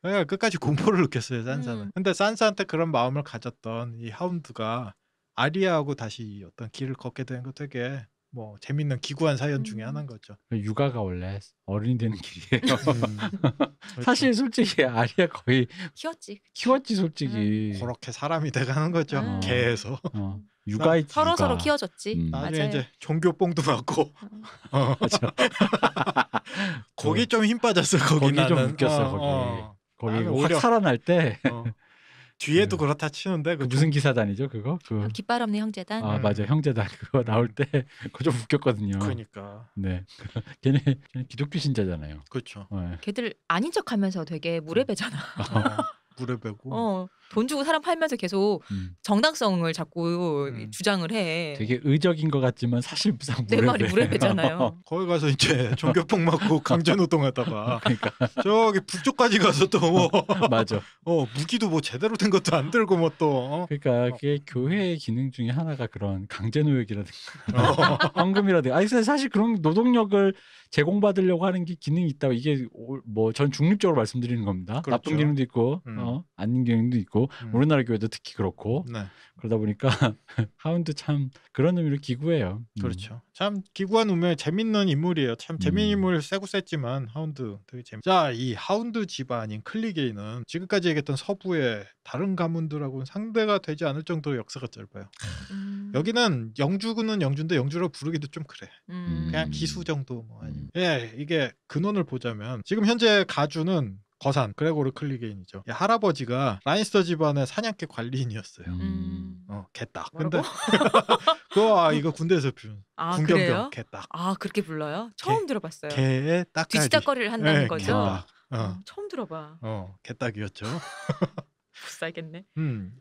그러니까 끝까지 공포를 느꼈어요 산사는. 근데 산사한테 그런 마음을 가졌던 이 하운드가 아리아하고 다시 어떤 길을 걷게 된 거 되게 뭐 재밌는 기구한 사연 중에 하나인 거죠. 육아가 원래 어른이 되는 길이에요. 사실 솔직히 아리아 거의 키웠지 솔직히. 그렇게 사람이 돼가는 거죠. 개에서. 육아있지. 서로 키워줬지. 나중에 맞아요. 이제 종교뽕도 맞고. 맞아. 거기 좀 힘 빠졌어. 거기 나는. 좀 웃겼어. 거기 확 살아날 때. 뒤에도 그렇다 치는데 그 무슨 기사단이죠 그거? 깃발 없는 형제단. 아 맞아 형제단 그거 나올 때 그거 좀 웃겼거든요. 그러니까. 네. 걔네 기독교 신자잖아요. 그렇죠. 네. 걔들 아닌 척하면서 되게 물에 배잖아. 물에 배고. 돈 주고 사람 팔면서 계속 정당성을 자꾸 주장을 해. 되게 의적인 것 같지만 사실상 내 말이 물에 배잖아요. 거기 가서 이제 종교폭 맞고 강제노동하다가 그러니까 저기 북쪽까지 가서 또 뭐 맞아. 무기도 뭐 제대로 된 것도 안 들고 뭐 또. 그러니까 그게 교회의 기능 중에 하나가 그런 강제노역이라든가 헌금이라든가. 아니 사실 그런 노동력을 제공받으려고 하는 게 기능이 있다고 이게 뭐 전 중립적으로 말씀드리는 겁니다. 그렇죠. 나쁜 기능도 있고 아닌 기능도 있고 우리나라 교회도 특히 그렇고 네. 그러다 보니까 하운드 참 그런 의미로 기구해요. 그렇죠. 참 기구한 운명의 재밌는 인물이에요. 참 재밌는 인물 세고 셌지만 하운드 되게 재밌. 자, 이 하운드 집안인 클리게이는 지금까지 얘기했던 서부의 다른 가문들하고는 상대가 되지 않을 정도로 역사가 짧아요. 여기는 영주군은 영주인데 영주라고 부르기도 좀 그래. 그냥 기수 정도 뭐 아니면. 예, 이게 근원을 보자면 지금 현재 가주는 거산 그레고르 클리게인이죠. 이 할아버지가 라니스터 집안의 사냥개 관리인이었어요. 개딱. 근데 그거 이거 군대에서 표현. 군경병 그래요? 개딱. 그렇게 불러요? 처음 들어봤어요. 개의 딱까지. 뒤치다거리를 한다는 거죠? 개딱. 처음 들어봐. 개딱이었죠. 못 살겠네.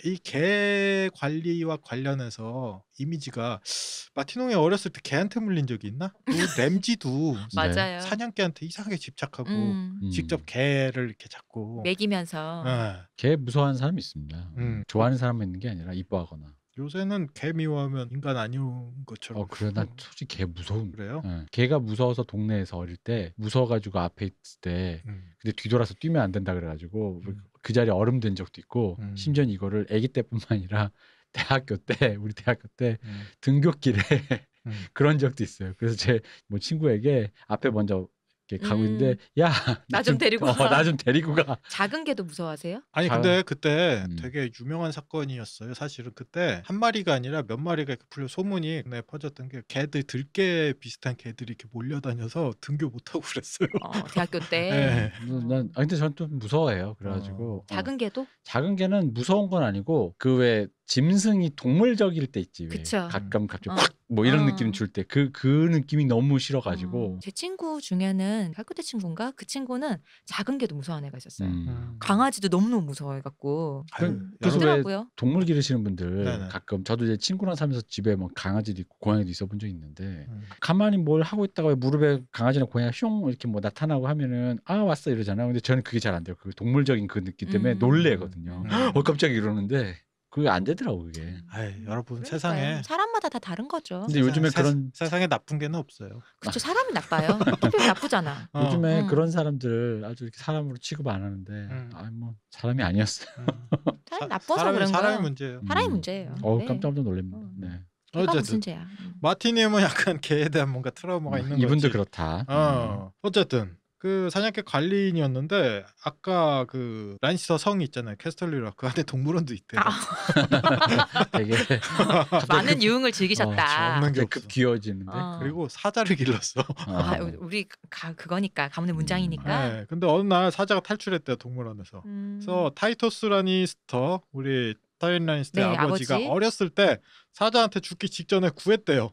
이 개 관리와 관련해서 이미지가 마티농이 어렸을 때 개한테 물린 적이 있나? 램지도 맞아요. 사냥개한테 이상하게 집착하고 직접 개를 이렇게 잡고 먹이면서. 개 무서워하는 사람이 있습니다. 좋아하는 사람이 있는 게 아니라 이뻐하거나. 요새는 개 미워하면 인간 아니온 것처럼. 그래 나 솔직히 개 무서운. 그래요? 개가 무서워서 동네에서 어릴 때 무서워가지고 앞에 있을 때 근데 뒤돌아서 뛰면 안 된다 그래가지고 그 자리에 얼음 된 적도 있고 심지어 이거를 아기 때뿐만 아니라 우리 대학교 때 등굣길에 그런 적도 있어요. 그래서 제 뭐 친구에게 앞에 먼저 이렇게 가고 있는데 야 나 좀 데리고 가. 나 좀 데리고 가. 작은 개도 무서워하세요? 아니 근데 그때 되게 유명한 사건이었어요. 사실은 그때 한 마리가 아니라 몇 마리가 이렇게 풀려 소문이 퍼졌던 게 개들 들개 비슷한 개들이 이렇게 몰려다녀서 등교 못하고 그랬어요. 대학교 때. 난 근데 전 좀 무서워해요. 그래가지고 작은 개도? 작은 개는 무서운 건 아니고 그 왜 짐승이 동물적일 때 있지. 왜 가끔 갑자기 확 뭐 이런 느낌 줄 때 그 느낌이 너무 싫어가지고. 제 친구 중에는 학교 때 친구인가? 그 친구는 작은 개도 무서워하는 애가 있었어요. 강아지도 너무너무 무서워해갖고. 그래서 왜 그러더라고요. 동물 기르시는 분들 네네. 가끔 저도 이제 친구랑 살면서 집에 뭐 강아지도 있고 고양이도 있어본 적이 있는데 가만히 뭘 하고 있다가 무릎에 강아지나 고양이가 슝 이렇게 뭐 나타나고 하면은 왔어 이러잖아요. 근데 저는 그게 잘 안 돼요. 그 동물적인 그 느낌 때문에 놀래거든요. 깜짝이 이러는데 그게 안 되더라고 그게. 여러분 그러니까요. 세상에 사람마다 다 다른 거죠. 근데 요즘에 그런 세상에 나쁜 개는 없어요. 그렇죠. 사람이 나빠요. 기분이 나쁘잖아. 요즘에 그런 사람들 아주 이렇게 사람으로 취급 안 하는데 뭐 사람이 아니었어요. 사람이 나빠서 그런 거예요. 사람이 문제예요. 사람이 문제예요. 네. 깜짝 놀랍니다. 네. 걔가 무슨 죄야. 마티님은 약간 개에 대한 뭔가 트라우마가 있는 거지. 이분도 그렇다. 어쨌든 그 사냥개 관리인이었는데 아까 그 라니스터 성이 있잖아요. 캐스털리라 그 안에 동물원도 있대요. 되게 많은 유흥을 즐기셨다. 없는 게 급 귀여워지는데. 그리고 사자를 길렀어. 우리 그거니까 가문의 문장이니까. 네, 근데 어느 날 사자가 탈출했대요 동물원에서. 그래서 타이토스 라니스터 우리 타이린 라니스터의 아버지가 어렸을 때 사자한테 죽기 직전에 구했대요.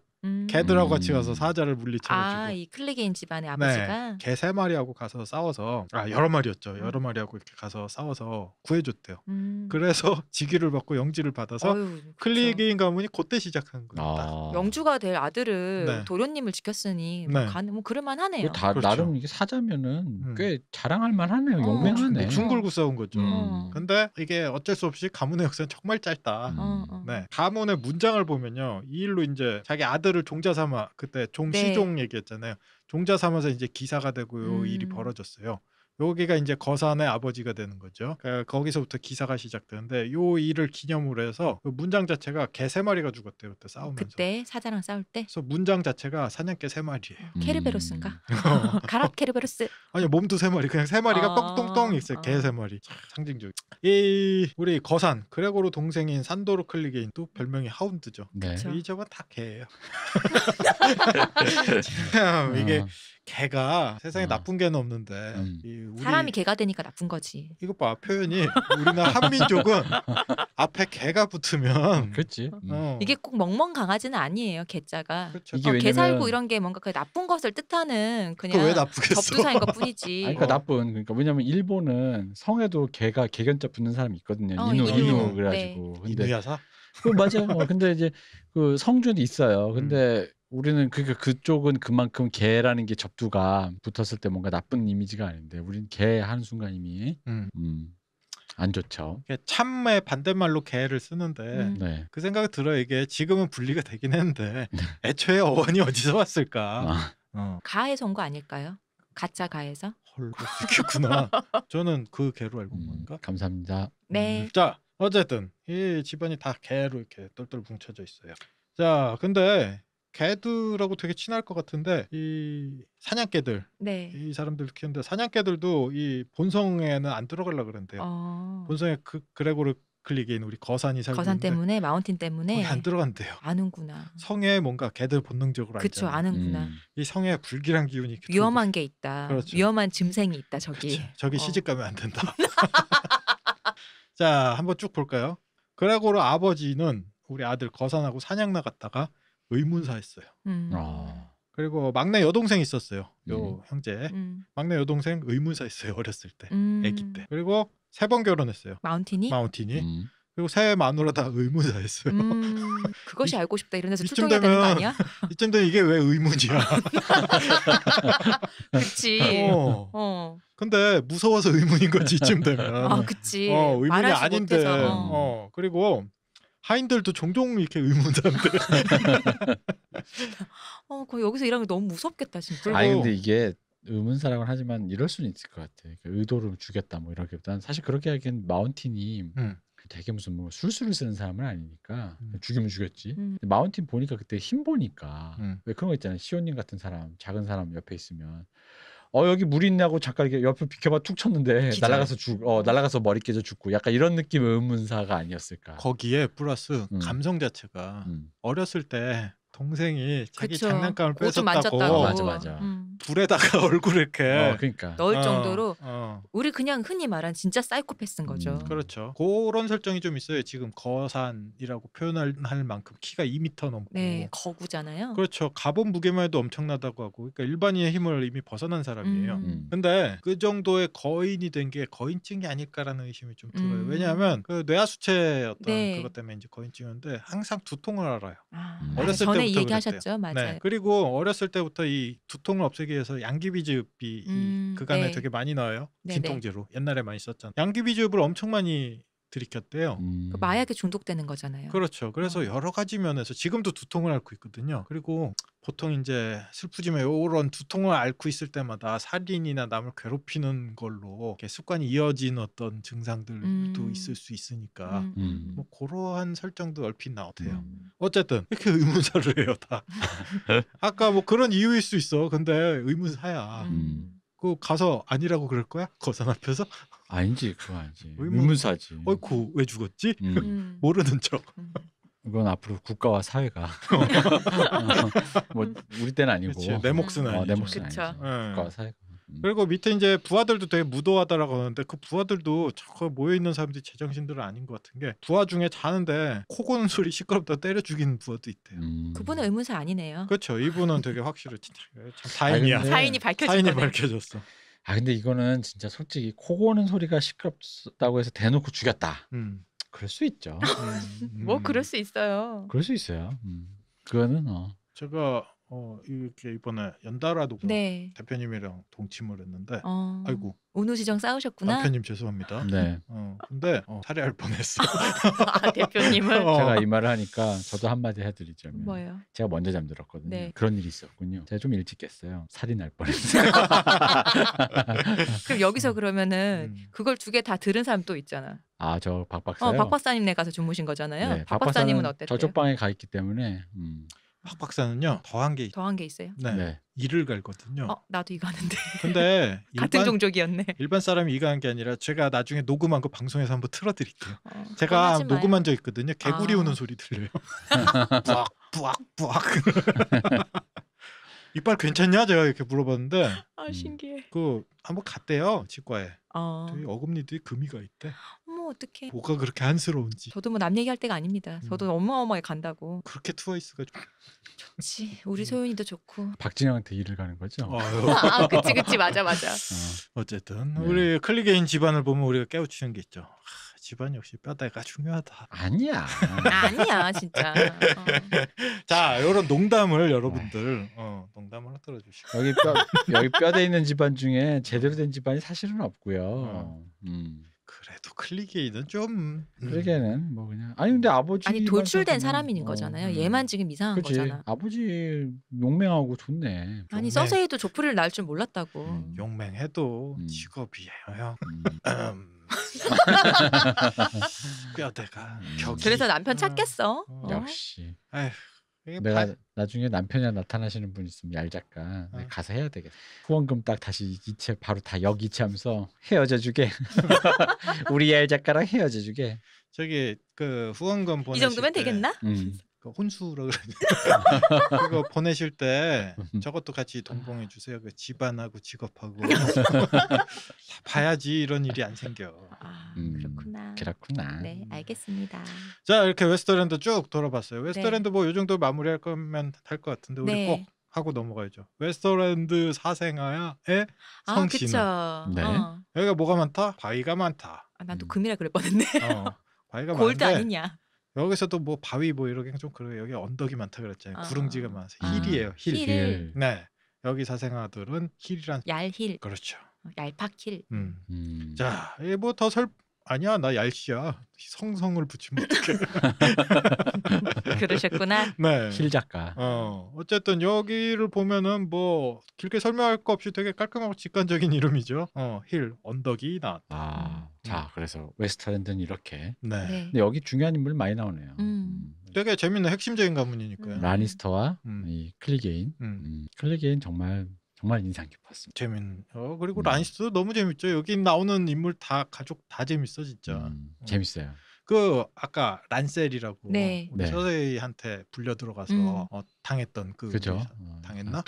개들하고 같이 가서 사자를 물리쳐가지고. 이 클리게인 집안의 아버지가. 개 3마리하고 가서 싸워서 여러 마리였죠. 여러 마리하고 이렇게 가서 싸워서 구해줬대요. 그래서 직위를 받고 영지를 받아서 클리게인 가문이 그때 시작한 거예요. 영주가 될 아들을 도련님을 지켰으니 뭐 그럴만하네요. 그렇죠. 나름 이게 사자면은 꽤 자랑할 만하네요. 용맹하네. 목숨 걸고 싸운 거죠. 근데 이게 어쩔 수 없이 가문의 역사는 정말 짧다. 가문의 문장을 보면요, 이 일로 이제 자기 아들을 종자 삼아, 그때 종시종 얘기했잖아요. 종자 삼아서 이제 기사가 되고 요 일이 벌어졌어요. 여기가 이제 거산의 아버지가 되는 거죠. 그러니까 거기서부터 기사가 시작되는데 요 일을 기념으로 해서 그 문장 자체가 개 3마리가 죽었대요. 그때 싸우면서. 그때 사자랑 싸울 때? 그래서 문장 자체가 사냥개 3마리예요. 케르베로스인가? 가라 케르베로스. 아니 몸도 3마리. 그냥 3마리가 뻥똥똥 있어요. 개 3마리. 상징적. 이 우리 거산 그레고르 동생인 산도르 클리게인 또 별명이 하운드죠. 네. 이 저건 다 개예요. 이게 개가 세상에 나쁜 개는 없는데 사람이 개가 되니까 나쁜 거지. 이것 봐, 표현이. 우리나라 한민족은 앞에 개가 붙으면 그렇지. 이게 꼭 멍멍 강아지는 아니에요. 개자가. 그렇죠. 이게 개 살고 이런 게 뭔가 그 나쁜 것을 뜻하는 그냥 왜 나쁘겠어? 접두사인 것뿐이지. 그러니까 나쁜. 그러니까 왜냐면 일본은 성에도 개가 개견자 붙는 사람이 있거든요. 이누. 이누 그래가지고. 네. 근데 이누야사? 맞아요. 근데 이제 그 성주도 있어요. 근데 우리는 그쪽은 그만큼 개라는 게 접두가 붙었을 때 뭔가 나쁜 이미지가 아닌데 우리는 개 하는 순간 이미 안 좋죠. 참의 반대말로 개를 쓰는데 그 생각이 들어요. 이게 지금은 분리가 되긴 했는데 애초에 어원이 어디서 왔을까? 가에서 온 거 아닐까요? 가짜 가에서? 헐, 그렇겠구나. 저는 그 개로 알고 있는 건가? 감사합니다. 네. 자, 어쨌든 이 집안이 다 개로 이렇게 똘똘 뭉쳐져 있어요. 자, 근데 개들하고 되게 친할 것 같은데 이 사냥개들, 이 사람들 키우는데 사냥개들도 이 본성에는 안 들어가려고 그런대요. 본성에 그레고르 클리게인 우리 거산이 살고 거산 있는데 때문에 마운틴 때문에 거기 안 들어간대요. 아는구나. 성에 뭔가 걔들 본능적으로 그쵸, 알잖아요. 아는구나. 이 성에 불길한 기운이 이렇게 위험한 게 있다. 그렇죠. 위험한 증생이 있다 저기. 그치. 저기 시집 가면 안 된다. 자, 한번 쭉 볼까요? 그레고르 아버지는 우리 아들 거산하고 사냥 나갔다가 의문사했어요. 그리고 막내 여동생 있었어요. 요 형제. 막내 여동생 의문사했어요. 어렸을 때. 아기 때. 그리고 3번 결혼했어요. 마운틴이? 그리고 새 마누라다 의문사했어요. 그것이 알고 싶다 이런 데서 출동해야 되는 거 아니야? 이쯤 되면 이게 왜 의문이야? 그치. 근데 무서워서 의문인 거지 이쯤 되면. 아, 그치. 의문이 말하지 아닌데. 못해서. 그리고 하인들도 종종 이렇게 의문사인데. 거의 여기서 일하는 게 너무 무섭겠다 진짜. 아니 근데 이게 의문사라고는 하지만 이럴 수는 있을 것 같아. 의도로 죽였다 뭐 이렇게보다는 사실 그렇게 하기엔 마운틴이 되게 무슨 뭐 술수를 쓰는 사람은 아니니까 죽이면 죽였지. 마운틴 보니까 그때 힘 보니까 왜 그런 거 있잖아요. 시온님 같은 사람, 작은 사람 옆에 있으면 여기 물 있냐고 잠깐 이렇게 옆에 비켜봐 툭 쳤는데 기절. 날아가서 날아가서 머리 깨져 죽고 약간 이런 느낌의 의문사가 아니었을까. 거기에 플러스 감성 자체가 어렸을 때 동생이 자기 그쵸. 장난감을 옷좀 뺏었다고 만졌다고. 맞아. 불에다가 얼굴 이렇게 그러니까 넣을 정도로 어. 우리 그냥 흔히 말하는 진짜 사이코패스인 거죠. 그렇죠. 그런 설정이 좀 있어요. 지금 거산이라고 표현할 만큼 키가 2m 넘고. 네, 거구잖아요. 그렇죠. 가본 무게만 해도 엄청나다고 하고. 그러니까 일반인의 힘을 이미 벗어난 사람이에요. 근데 그 정도의 거인이 된 게 거인증이 아닐까라는 의심이 좀 들어요. 왜냐하면 그 뇌하수체 어떤 그것 때문에 이제 거인증이었는데 항상 두통을 알아요. 어렸을 전에 때부터 얘기하셨죠, 맞아요. 네. 그리고 어렸을 때부터 이 두통을 없애기 위해서 양귀비즙이 이 그간에 되게 많이 나와요. 진통제로. 옛날에 많이 썼잖아요. 양귀비즙을 엄청 많이 들이켰대요. 그 마약에 중독되는 거잖아요. 그렇죠. 그래서 여러 가지 면에서 지금도 두통을 앓고 있거든요. 그리고 보통 이제 슬프지만 이런 두통을 앓고 있을 때마다 살인이나 남을 괴롭히는 걸로 이렇게 습관이 이어진 어떤 증상들도 있을 수 있으니까 뭐 그러한 설정도 얼핏 나오대요. 어쨌든 이렇게 의문사를 해요 다. 아까 뭐 그런 이유일 수 있어. 근데 의문사야. 그 가서 아니라고 그럴 거야? 거산 앞에서? 아니지, 그거 아니지. 의문사지. 어이쿠 왜 죽었지? 모르는 척. 이건 앞으로 국가와 사회가 뭐 우리 때는 아니고 그치, 내 몫은 아니죠. 내 몫은 그쵸. 아니죠. 국가와 사회가. 그리고 밑에 이제 부하들도 되게 무도하다라고 하는데 그 부하들도 저거 모여 있는 사람들이 제정신들은 아닌 것 같은 게 부하 중에 자는데 코 고는 소리 시끄럽다 때려 죽이는 부하도 있대요. 그분은 의문사 아니네요. 그렇죠. 이분은 되게 확실히 진짜 참 다행이야. 사인이 밝혀진 사인이 거네. 밝혀졌어. 근데 이거는 진짜 솔직히 코 고는 소리가 시끄럽다고 해서 대놓고 죽였다. 그럴 수 있죠. 뭐 그럴 수 있어요. 그럴 수 있어요. 그거는 제가 이렇게 이번에 연달아 녹음 네. 대표님이랑 동침을 했는데 아이고 운우시정 싸우셨구나. 남편님 죄송합니다. 네. 근데 살해할 뻔했어. 대표님을. 제가 이 말을 하니까 저도 한마디 해드리자면 뭐예요? 제가 먼저 잠들었거든요. 네. 그런 일이 있었군요. 제가 좀 일찍 깼어요. 살인할 뻔했어요. 그럼 여기서 그러면은 그걸 2개 다 들은 사람 또 있잖아. 저 박 박사요? 박 박사님네 가서 주무신 거잖아요. 네, 박 박사님은 어땠대요? 저쪽 방에 가 있기 때문에 박 박사는요 더한 게 더한 게 있어요? 네. 이를 갈거든요. 나도 이거 하는데. 근데 같은 종족이었네. 일반 사람이 이거 한 게 아니라 제가 나중에 녹음한 거 방송에서 한번 틀어드릴게요. 그건 제가 하지 마요. 녹음한 적 있거든요. 개구리 우는 소리 들려요. 뿌악. 이빨 괜찮냐? 제가 이렇게 물어봤는데 신기해. 그 한번 갔대요 치과에. 되게 어금니들이 금이가 있대. 어머 어떡해. 뭐가 그렇게 안쓰러운지. 저도 뭐 남 얘기할 때가 아닙니다. 저도 어마어마하게 간다고. 그렇게 트와이스가 좋지. 우리 소윤이도 좋고. 박진영한테 일을 가는 거죠? 그치 맞아. 어쨌든 우리 클리게인 집안을 보면 우리가 깨우치는 게 있죠. 집안 역시 뼈대가 중요하다. 아니야 진짜. 자, 이런 농담을 여러분들 농담을 들어주시고 여기 뼈대 있는 집안 중에 제대로 된 집안이 사실은 없고요. 그래도 클리게인은 좀 클리게인은 뭐 그냥 근데 아버지 돌출된 사람인 거잖아요. 얘만 지금 이상한 그치. 거잖아. 아버지 용맹하고 좋네. 서세이도 조프리를 낳을 줄 몰랐다고. 용맹해도 직업이에요. 뼈대가 벽이. 그래서 남편 찾겠어. 역시. 아휴, 내가 나중에 남편이나 나타나시는 분 있으면 얄 작가 가서 해야 되겠다. 후원금 딱 다시 이체 바로 다 역이체하면서 헤어져 주게. 우리 얄 작가랑 헤어져 주게. 저기 그 후원금 보내실 이 정도면 때 되겠나? 그 혼수라 그러죠. 그거 보내실 때 저것도 같이 동봉해 주세요. 그 집안하고 직업하고 다 봐야지 이런 일이 안 생겨. 그렇구나. 네, 알겠습니다. 자, 이렇게 웨스터랜드 쭉 돌아봤어요. 웨스터랜드 뭐 요 정도 마무리할 거면 할 것 같은데 우리 꼭 하고 넘어가야죠. 웨스터랜드 사생아의 성씨는. 그쵸. 여기가 뭐가 많다? 바위가 많다. 난 또 금이라 그럴 뻔했네. 바위가 골드 많은데 아니냐? 여기서도 뭐 바위 뭐 이러긴 좀 그래요. 여기 언덕이 많다 그랬잖아요. 구릉지가 많아서 힐이에요. 힐. 네. 여기 사생아들은 힐이란 얄힐. 그렇죠. 얄팍힐. 자, 이게 뭐 더 아니야, 나 얄씨야. 성성을 붙이면 어떡해. 그러셨구나. 네. 힐 작가. 어쨌든 여기를 보면은 뭐 길게 설명할 거 없이 되게 깔끔하고 직관적인 이름이죠. 힐, 언덕이 나왔다. 자, 그래서 웨스터랜드는 이렇게. 네. 근데 여기 중요한 인물 많이 나오네요. 되게 재밌는 핵심적인 가문이니까요. 라니스터와 이 클리게인. 클리게인 정말 인상 깊었습니다. 그리고 라니스터도 너무 재밌죠. 여기 나오는 인물 다 가족 다 재밌어 진짜. 재밌어요. 그 아까 란셀이라고 네. 서세이한테 불려 들어가서 당했던 그죠? 당했나?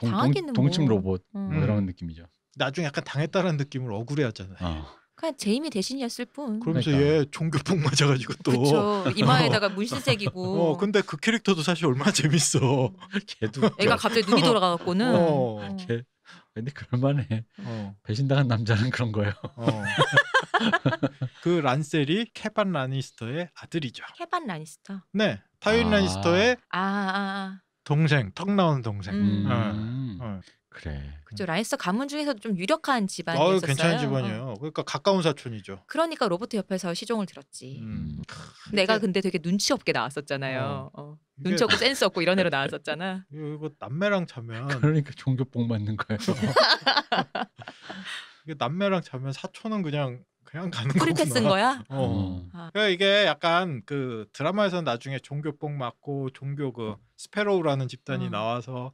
동침 로봇 뭐 이런 느낌이죠. 나중에 약간 당했다는 느낌을 억울해하잖아요. 그냥 제이미 대신이었을 뿐. 그러면서 얘 종교폭 맞아가지고 또. 그쵸. 이마에다가 문신색이고. 근데 그 캐릭터도 사실 얼마나 재밌어. 걔도. 애가 갑자기 눈이 돌아가갖고는. 걔. 근데 그럴만해. 배신당한 남자는 그런 거예요. 그 란셀이 케반 라니스터의 아들이죠. 케반 라니스터. 네, 타윈 라니스터의 동생, 턱 나오는 동생. 그래. 그죠. 라니스터 가문 중에서도 좀 유력한 집안이었어요. 괜찮은 집안이에요. 그러니까 가까운 사촌이죠. 그러니까 로버트 옆에서 시종을 들었지. 내가 근데 되게 눈치 없게 나왔었잖아요. 눈치 없고 센스 없고 이런 애로 나왔었잖아. 이거 남매랑 자면 그러니까 종교복 맞는 거예요. 이게 남매랑 자면 사촌은 그냥 가는 거구나. 프리패스인 거야? 그러니까 이게 약간 그 드라마에서 나중에 종교복 맞고 종교 그 스페로우라는 집단이 나와서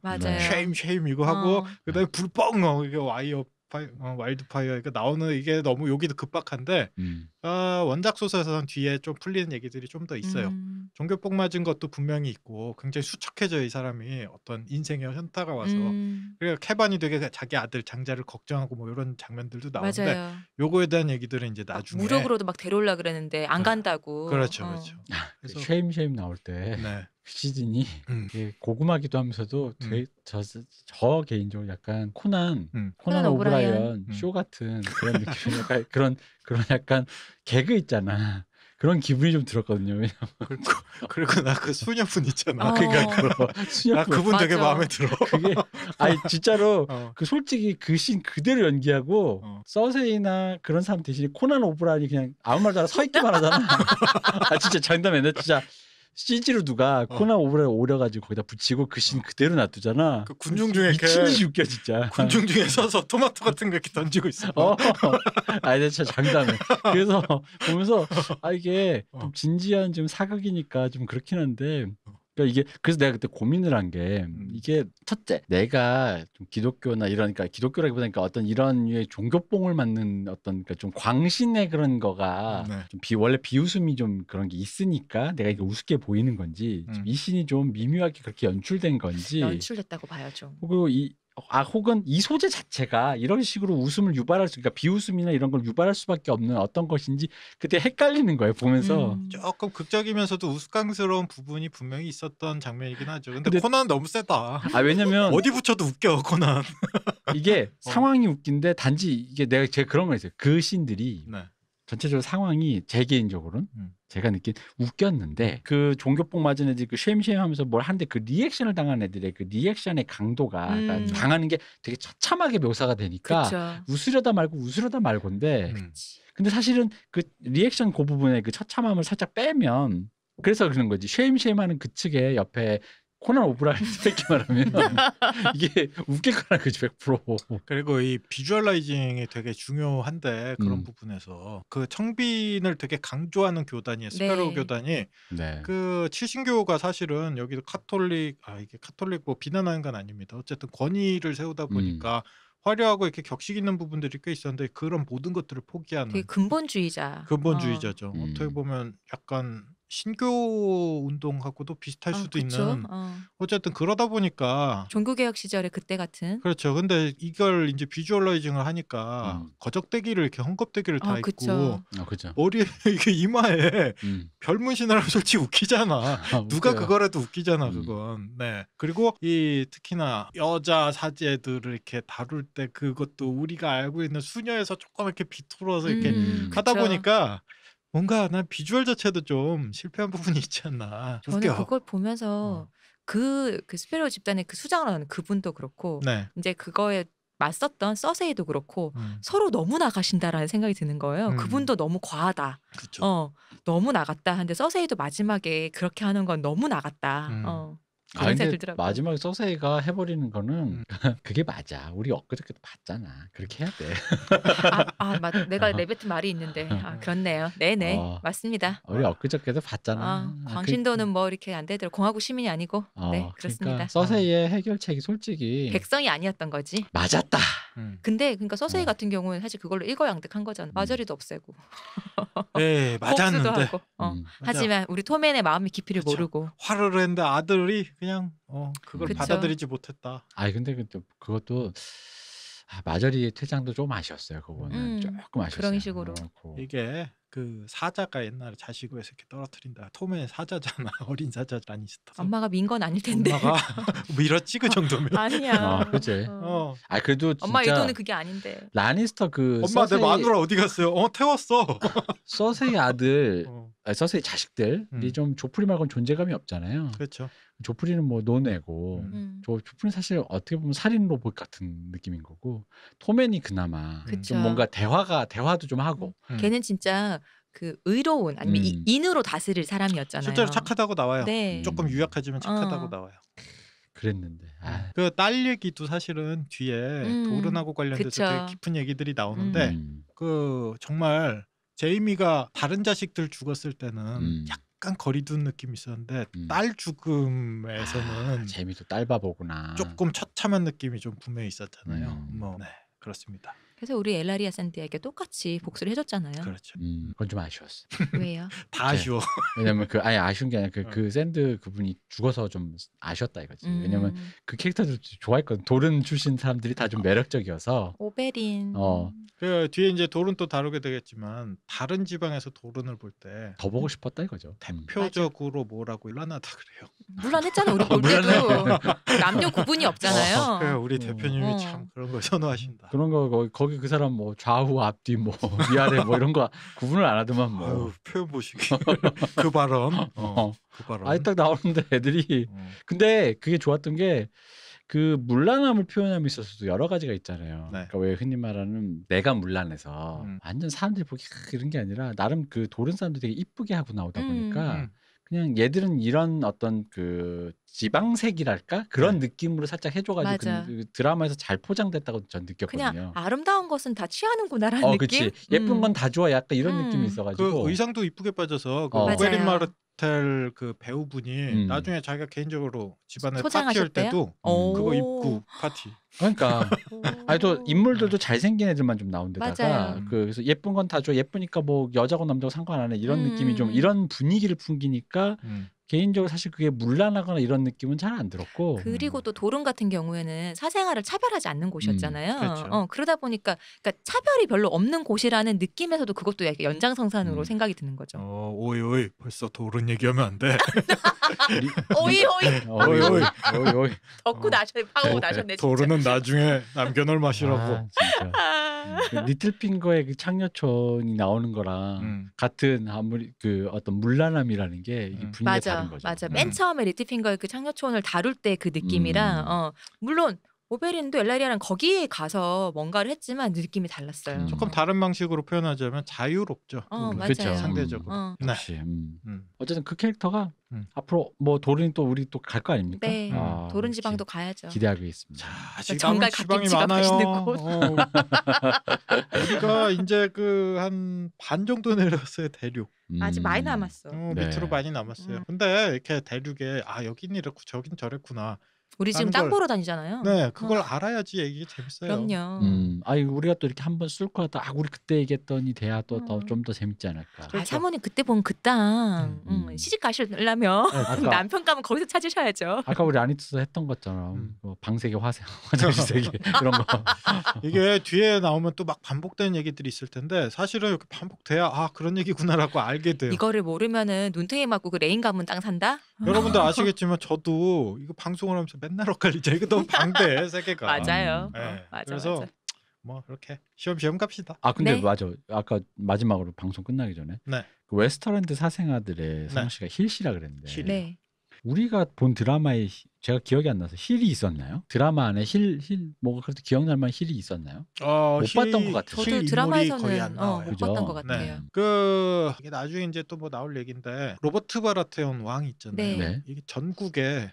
쉐임 이거 하고 그다음에 불뻥 이게 와일드파이어 이거 나오는 이게 너무 여기도 급박한데 원작 소설에서는 뒤에 좀 풀리는 얘기들이 좀 더 있어요. 종교복 맞은 것도 분명히 있고 굉장히 수척해져 이 사람이 어떤 인생의 현타가 와서 그러니까 케반이 되게 자기 아들 장자를 걱정하고 뭐 이런 장면들도 나오는데 맞아요. 요거에 대한 얘기들은 이제 나중에 무력으로도 막 데려오려 그랬는데 안 간다고. 그렇죠. 그래서 쉐임 나올 때 시즌이 고구마기도 하면서도 되게 저 개인적으로 약간 코난 오브라이언 쇼 같은 그런 느낌, 약간 그런 약간 개그 있잖아. 그런 기분이 좀 들었거든요. 왜냐면 그리고 나 그 수녀분 있잖아. 그러니까 수녀분. 나 그분 되게 마음에 들어. 그게 진짜로 그 솔직히 그 씬 그대로 연기하고 서세이나 그런 사람 대신에 코난 오브라이언이 그냥 아무 말도 안 하고 서 있기만 하잖아. 진짜 장담해. 나 진짜 CG로 누가 코난 오브라이언 오려가지고 거기다 붙이고 그 씬 그대로 놔두잖아. 그 군중 중에 미친 듯이 웃겨 진짜. 군중 중에 서서 토마토 같은 거 이렇게 던지고 있어. 내가 진짜 장담해. 그래서 보면서 이게 좀 진지한 좀 사극이니까 좀 그렇긴 한데. 그러니까 그래서 내가 그때 고민을 한 게 이게 첫째 내가 좀 기독교나 이러니까 기독교라기보다는 어떤 이런 류의 종교뽕을 맞는 어떤 그러니까 좀 광신의 그런 거가 좀 원래 비웃음이 좀 그런 게 있으니까 내가 이게 우습게 보이는 건지 이 씬이 좀 미묘하게 그렇게 연출된 건지 연출됐다고 봐야죠. 그리고 혹은 이 소재 자체가 이런 식으로 웃음을 유발할 그러니까 비웃음이나 이런 걸 유발할 수밖에 없는 어떤 것인지 그때 헷갈리는 거예요 보면서. 조금 극적이면서도 우스꽝스러운 부분이 분명히 있었던 장면이긴 하죠. 근데 코난 너무 세다. 왜냐면 어디 붙여도 웃겨 코난. 이게 상황이 웃긴데 단지 이게 제가 그런 거 있어요. 그 씬들이 전체적으로 상황이 제 개인적으로는 제가 느낀 웃겼는데 그 종교복 맞은 애들이 그 쉐임하면서 뭘 하는데 그 리액션을 당한 애들의 그 리액션의 강도가 그러니까 당하는 게 되게 처참하게 묘사가 되니까 그쵸. 웃으려다 말고인데 근데 사실은 그 리액션 그 부분에 그 처참함을 살짝 빼면 그래서 그런 거지. 쉐임하는 그 측에 옆에 코난 오브라이언 새끼 말하면 이게 웃길 거란 거지 100%. 그리고 이 비주얼라이징이 되게 중요한데 그런 부분에서 그 청빈을 되게 강조하는 교단이 스페로 네. 교단이 네. 그 칠신교가 사실은 여기도 카톨릭 이게 카톨릭 뭐 비난하는 건 아닙니다. 어쨌든 권위를 세우다 보니까 화려하고 이렇게 격식 있는 부분들이 꽤 있었는데 그런 모든 것들을 되게 포기하는 근본주의자. 근본주의자죠. 어떻게 보면 약간 신교 운동하고도 비슷할 수도 그쵸? 있는 어쨌든 그러다 보니까 종교개혁 시절에 그때 같은. 그렇죠. 근데 이걸 이제 비주얼라이징을 하니까 거적대기를 이렇게 헝겊대기를 다 입고 그쵸. 그죠. 머리에 이게 이마에 음. 별 문신을 하면 솔직히 웃기잖아. 누가 웃겨요. 그거라도 웃기잖아, 그건. 네. 그리고 이 특히나 여자 사제들을 이렇게 다룰 때 그것도 우리가 알고 있는 수녀에서 조금 이렇게 비틀어서 이렇게 하다 그쵸. 보니까 뭔가 난 비주얼 자체도 좀 실패한 부분이 있지 않나. 저는 웃겨. 그걸 보면서 그 스페로 집단의 그 수장을 하는 그분도 그렇고 네. 이제 그거에 맞섰던 서세이도 그렇고 음. 서로 너무 나가신다라는 생각이 드는 거예요. 그분도 너무 과하다. 그렇죠. 너무 나갔다. 근데 서세이도 마지막에 그렇게 하는 건 너무 나갔다. 그런 생각이 근데 들더라고요. 마지막에 서세이가 해버리는 거는 그게 맞아. 우리 엊그저께도 봤잖아. 그렇게 해야 돼. 맞아. 내가 내뱉은 말이 있는데 그렇네요. 네네. 어. 맞습니다. 우리 엊그저께도 봤잖아. 광신도는 뭐 이렇게 안 되더라고. 공화국 시민이 아니고. 네, 그렇습니다. 그러니까 서세이의 해결책이 솔직히 백성이 아니었던 거지. 맞았다. 근데 그러니까 서세이 어. 같은 경우는 사실 그걸로 일거양득한 거잖아. 마저리도 없애고. 네, 복수도 맞았는데 하고. 하지만 우리 토맨의 마음의 깊이를 그쵸. 모르고. 화를 했는데 아들이 그냥 그걸 그쵸. 받아들이지 못했다. 근데 그것도 마저리의 퇴장도 좀 아쉬웠어요. 그거는 조금 아쉬웠어요. 그런 식으로. 이게 그 사자가 옛날에 자식을 이렇게 떨어뜨린다. 톰의 사자잖아. 어린 사자 라니스터. 엄마가 민 건 아닐 텐데. 엄마가 밀었지 그 정도면. 아니야. 그치. 그래도 진짜 엄마 의도는 그게 아닌데. 라니스터 엄마 내 마누라 어디 갔어요? 태웠어. 서세이 아들, 서세이 자식들이 좀 조프리 말고는 존재감이 없잖아요. 그렇죠. 조프리는 뭐 논애고 조프리는 사실 어떻게 보면 살인 로봇 같은 느낌인 거고 토맨이 그나마 좀 뭔가 대화도 좀 하고 걔는 진짜 그 의로운 아니면 인으로 다스릴 사람이었잖아요. 실제로 착하다고 나와요. 네. 조금 유약하지만 착하다고 나와요. 그랬는데 그 딸 얘기도 사실은 뒤에 도른하고 관련돼서 되게 깊은 얘기들이 나오는데 그 정말 제이미가 다른 자식들 죽었을 때는 약간 거리둔 느낌이 있었는데 딸 죽음에서는 제이미도 딸 바보구나. 조금 처참한 느낌이 좀 분명히 있었잖아요. 네, 그렇습니다. 그래서 우리 엘라리아 샌디에게 똑같이 복수를 해줬잖아요. 그렇죠. 그건 좀 아쉬웠어. 왜요? 다 아쉬워. 왜냐면 아쉬운 게 아니라 그 샌드 그분이 죽어서 좀 아쉬웠다 이거지. 왜냐면 그 캐릭터들 좋아했거든. 도른 출신 사람들이 다 좀 매력적이어서. 오베린. 그 뒤에 이제 도른 또 다루게 되겠지만 다른 지방에서 도른을 볼 때 더 보고 싶었다 이거죠. 대표적으로 뭐라고 일어나다 그래요. 물란했잖아 우리 볼 때도. 남녀 구분이 없잖아요. 그래, 우리 대표님이 참 그런 걸 선호하신다. 그런 거 거기 그 사람 뭐 좌우 앞뒤 뭐 위아래 뭐 이런 거 구분을 안 하더만 뭐. 아유, 표현 보시기. 그 발언. 그 발언. 딱 나오는데 애들이 근데 그게 좋았던 게 그 문란함을 표현함에 있어서도 여러 가지가 있잖아요. 네. 그러니까 왜 흔히 말하는 내가 문란해서 완전 사람들이 보기 이런 게 아니라 나름 그 도른 사람들이 되게 이쁘게 하고 나오다 보니까 그냥 얘들은 이런 어떤 그 지방색이랄까 그런 느낌으로 살짝 해줘가지고 그 드라마에서 잘 포장됐다고 전 느꼈거든요. 그냥 아름다운 것은 다 취하는구나라는 느낌. 그치. 예쁜 건 다 좋아. 약간 이런 느낌이 있어가지고. 그 의상도 이쁘게 빠져서 그 오베린 마르텔 그 배우분이 나중에 자기가 개인적으로 집안에 파티할 때도 그거 입고 파티. 그러니까 또 인물들도 잘생긴 애들만 좀 나온데다가 그래서 예쁜 건 다 좋아. 예쁘니까 뭐 여자고 남자고 상관 안 해. 이런 느낌이 좀 이런 분위기를 풍기니까 개인적으로 사실 그게 문란하거나 이런 느낌은 잘 안 들었고. 그리고 또 도른 같은 경우에는 사생활을 차별하지 않는 곳이었잖아요. 그렇죠. 그러다 보니까 그러니까 차별이 별로 없는 곳이라는 느낌에서도 그것도 약간 연장선상으로 생각이 드는 거죠. 오이 벌써 도른 얘기하면 안 돼. 오이. 오이. 덕후 파고 나셨네. 도른은 나중에 남겨놓을 맛이라고. 진짜. 그 리틀핑거의 그 창녀촌이 나오는 거랑 같은 아무리 그 어떤 문란함이라는 게 이게 분위기가 다른 거죠. 맞아. 맨 처음에 리틀핑거의 그 창녀촌을 다룰 때 그 느낌이랑 물론 오베린도 엘라리아랑 거기에 가서 뭔가를 했지만 느낌이 달랐어요. 조금 다른 방식으로 표현하자면 자유롭죠. 맞아요. 그쵸. 상대적으로. 네. 역시. 어쨌든 그 캐릭터가 앞으로 뭐 도른이 또 우리 또 갈 거 아닙니까? 네. 아, 도른 지방도 가야죠. 기대하고 있습니다. 자, 아직 정갈 남은 지방이 갓김치가 많아요. 맛있는 곳. 우리가 이제 그 한 반 정도 내렸어요, 대륙. 아직 많이 남았어. 네. 밑으로 많이 남았어요. 근데 이렇게 대륙에 여긴 이렇고 저긴 저랬구나. 우리 지금 땅 보러 다니잖아요. 네, 그걸 알아야지 얘기 재밌어요. 그럼요. 아니 우리가 또 이렇게 한번 쓸고 하다 우리 그때 얘기했더니 돼야 또 좀 더 재밌지 않을까. 그렇죠. 사모님 그때 본 그 땅 시집 가시려면 남편 가면 거기서 찾으셔야죠. 아까 우리 아니트에서 했던 것처럼 뭐 방세계 화장실 세계 그런 거. 이게 뒤에 나오면 또 막 반복되는 얘기들이 있을 텐데 사실은 이렇게 반복돼야 그런 얘기구나라고 알게 돼요. 이거를 모르면은 눈탱이 맞고 그 레인 가문 땅 산다? 여러분들 아시겠지만 저도 이거 방송을 하면서 맨날 엇갈리죠. 이거 너무 방대해 세계가. 맞아요. 네. 맞아, 그래서 맞아. 뭐 이렇게 시험시험 갑시다. 근데 네. 맞아. 아까 마지막으로 방송 끝나기 전에 네. 그 웨스터랜드 사생아들의 성우 씨가 힐씨라 그랬는데 힐. 네. 우리가 본 드라마에 제가 기억이 안 나서 힐이 있었나요? 드라마 안에 힐 뭐가 그래도 기억날 만한 힐이 있었나요? 못 봤던 것 같아요. 저도 거의 드라마에서는 안 나와요. 못 그죠? 봤던 것 같아요. 네. 이게 나중에 이제 또 뭐 나올 얘기인데 로버트 바라테온 왕이 있잖아요. 네. 네. 이게 전국에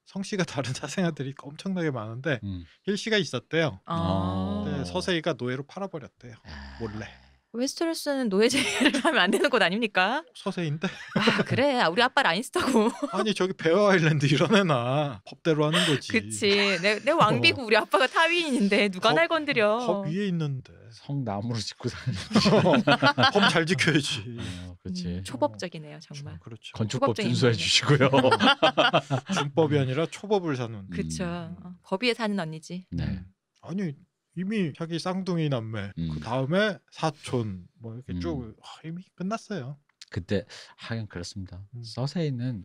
성씨가 다른 사생아들이 엄청나게 많은데 힐씨가 있었대요. 근데 서세이가 노예로 팔아버렸대요. 몰래. 웨스테로스는 노예제를 하면 안 되는 곳 아닙니까? 서세인데? 그래. 우리 아빠 라인스터고. 아니 저기 베어 아일랜드 이런 애나 법대로 하는 거지. 그치. 내 왕비고 우리 아빠가 타위인인데 누가 날 건드려. 법 위에 있는데. 성 나무로 짓고 사는. 법 잘 지켜야지. 그렇지. 초법적이네요, 정말. 그렇죠. 건축법 초법적인 준수해 거네. 주시고요. 준법이 아니라 초법을 사는. 그쵸. 법 위에 사는 언니지. 네. 아니 이미 자기 쌍둥이 남매 그 다음에 사촌 뭐 이렇게 쭉 이미 끝났어요. 그때 하긴 그렇습니다.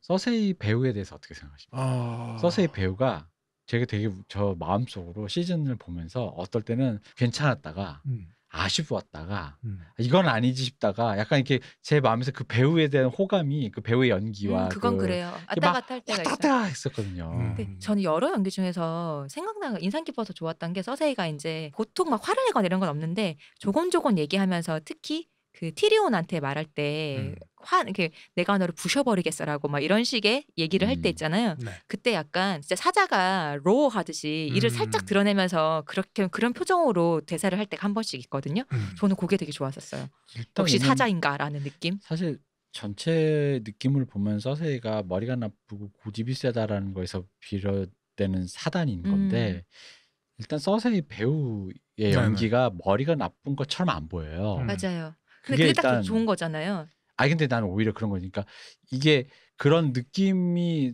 서세이 배우에 대해서 어떻게 생각하십니까? 서세이 배우가 제가 되게 저 마음속으로 시즌을 보면서 어떨 때는 괜찮았다가 아쉬웠다가 이건 아니지 싶다가 약간 이렇게 제 마음에서 그 배우에 대한 호감이 그 배우의 연기와 그건 그래요. 왔다 갔다 할 때가 있어요. 했었거든요. 근데 저는 여러 연기 중에서 인상 깊어서 좋았던 게 서세이가 이제 보통 막 화를 내거나 이런 건 없는데 조곤조곤 얘기하면서 특히 그 티리온한테 말할 때 이렇게 내가 너를 부셔버리겠어라고 막 이런 식의 얘기를 할 때 있잖아요. 네. 그때 약간 진짜 사자가 로어 하듯이 이를 살짝 드러내면서 그런 표정으로 대사를 할 때가 한 번씩 있거든요. 저는 그게 되게 좋았었어요. 역시 사자인가라는 느낌. 사실 전체 느낌을 보면 서세이가 머리가 나쁘고 고집이 세다라는 거에서 비롯되는 사단인 건데 일단 서세이 배우의 연기가 머리가 나쁜 것처럼 안 보여요. 맞아요. 근데 그게 딱 좋은 거잖아요. 근데 나는 오히려 그런 거니까 이게 그런 느낌이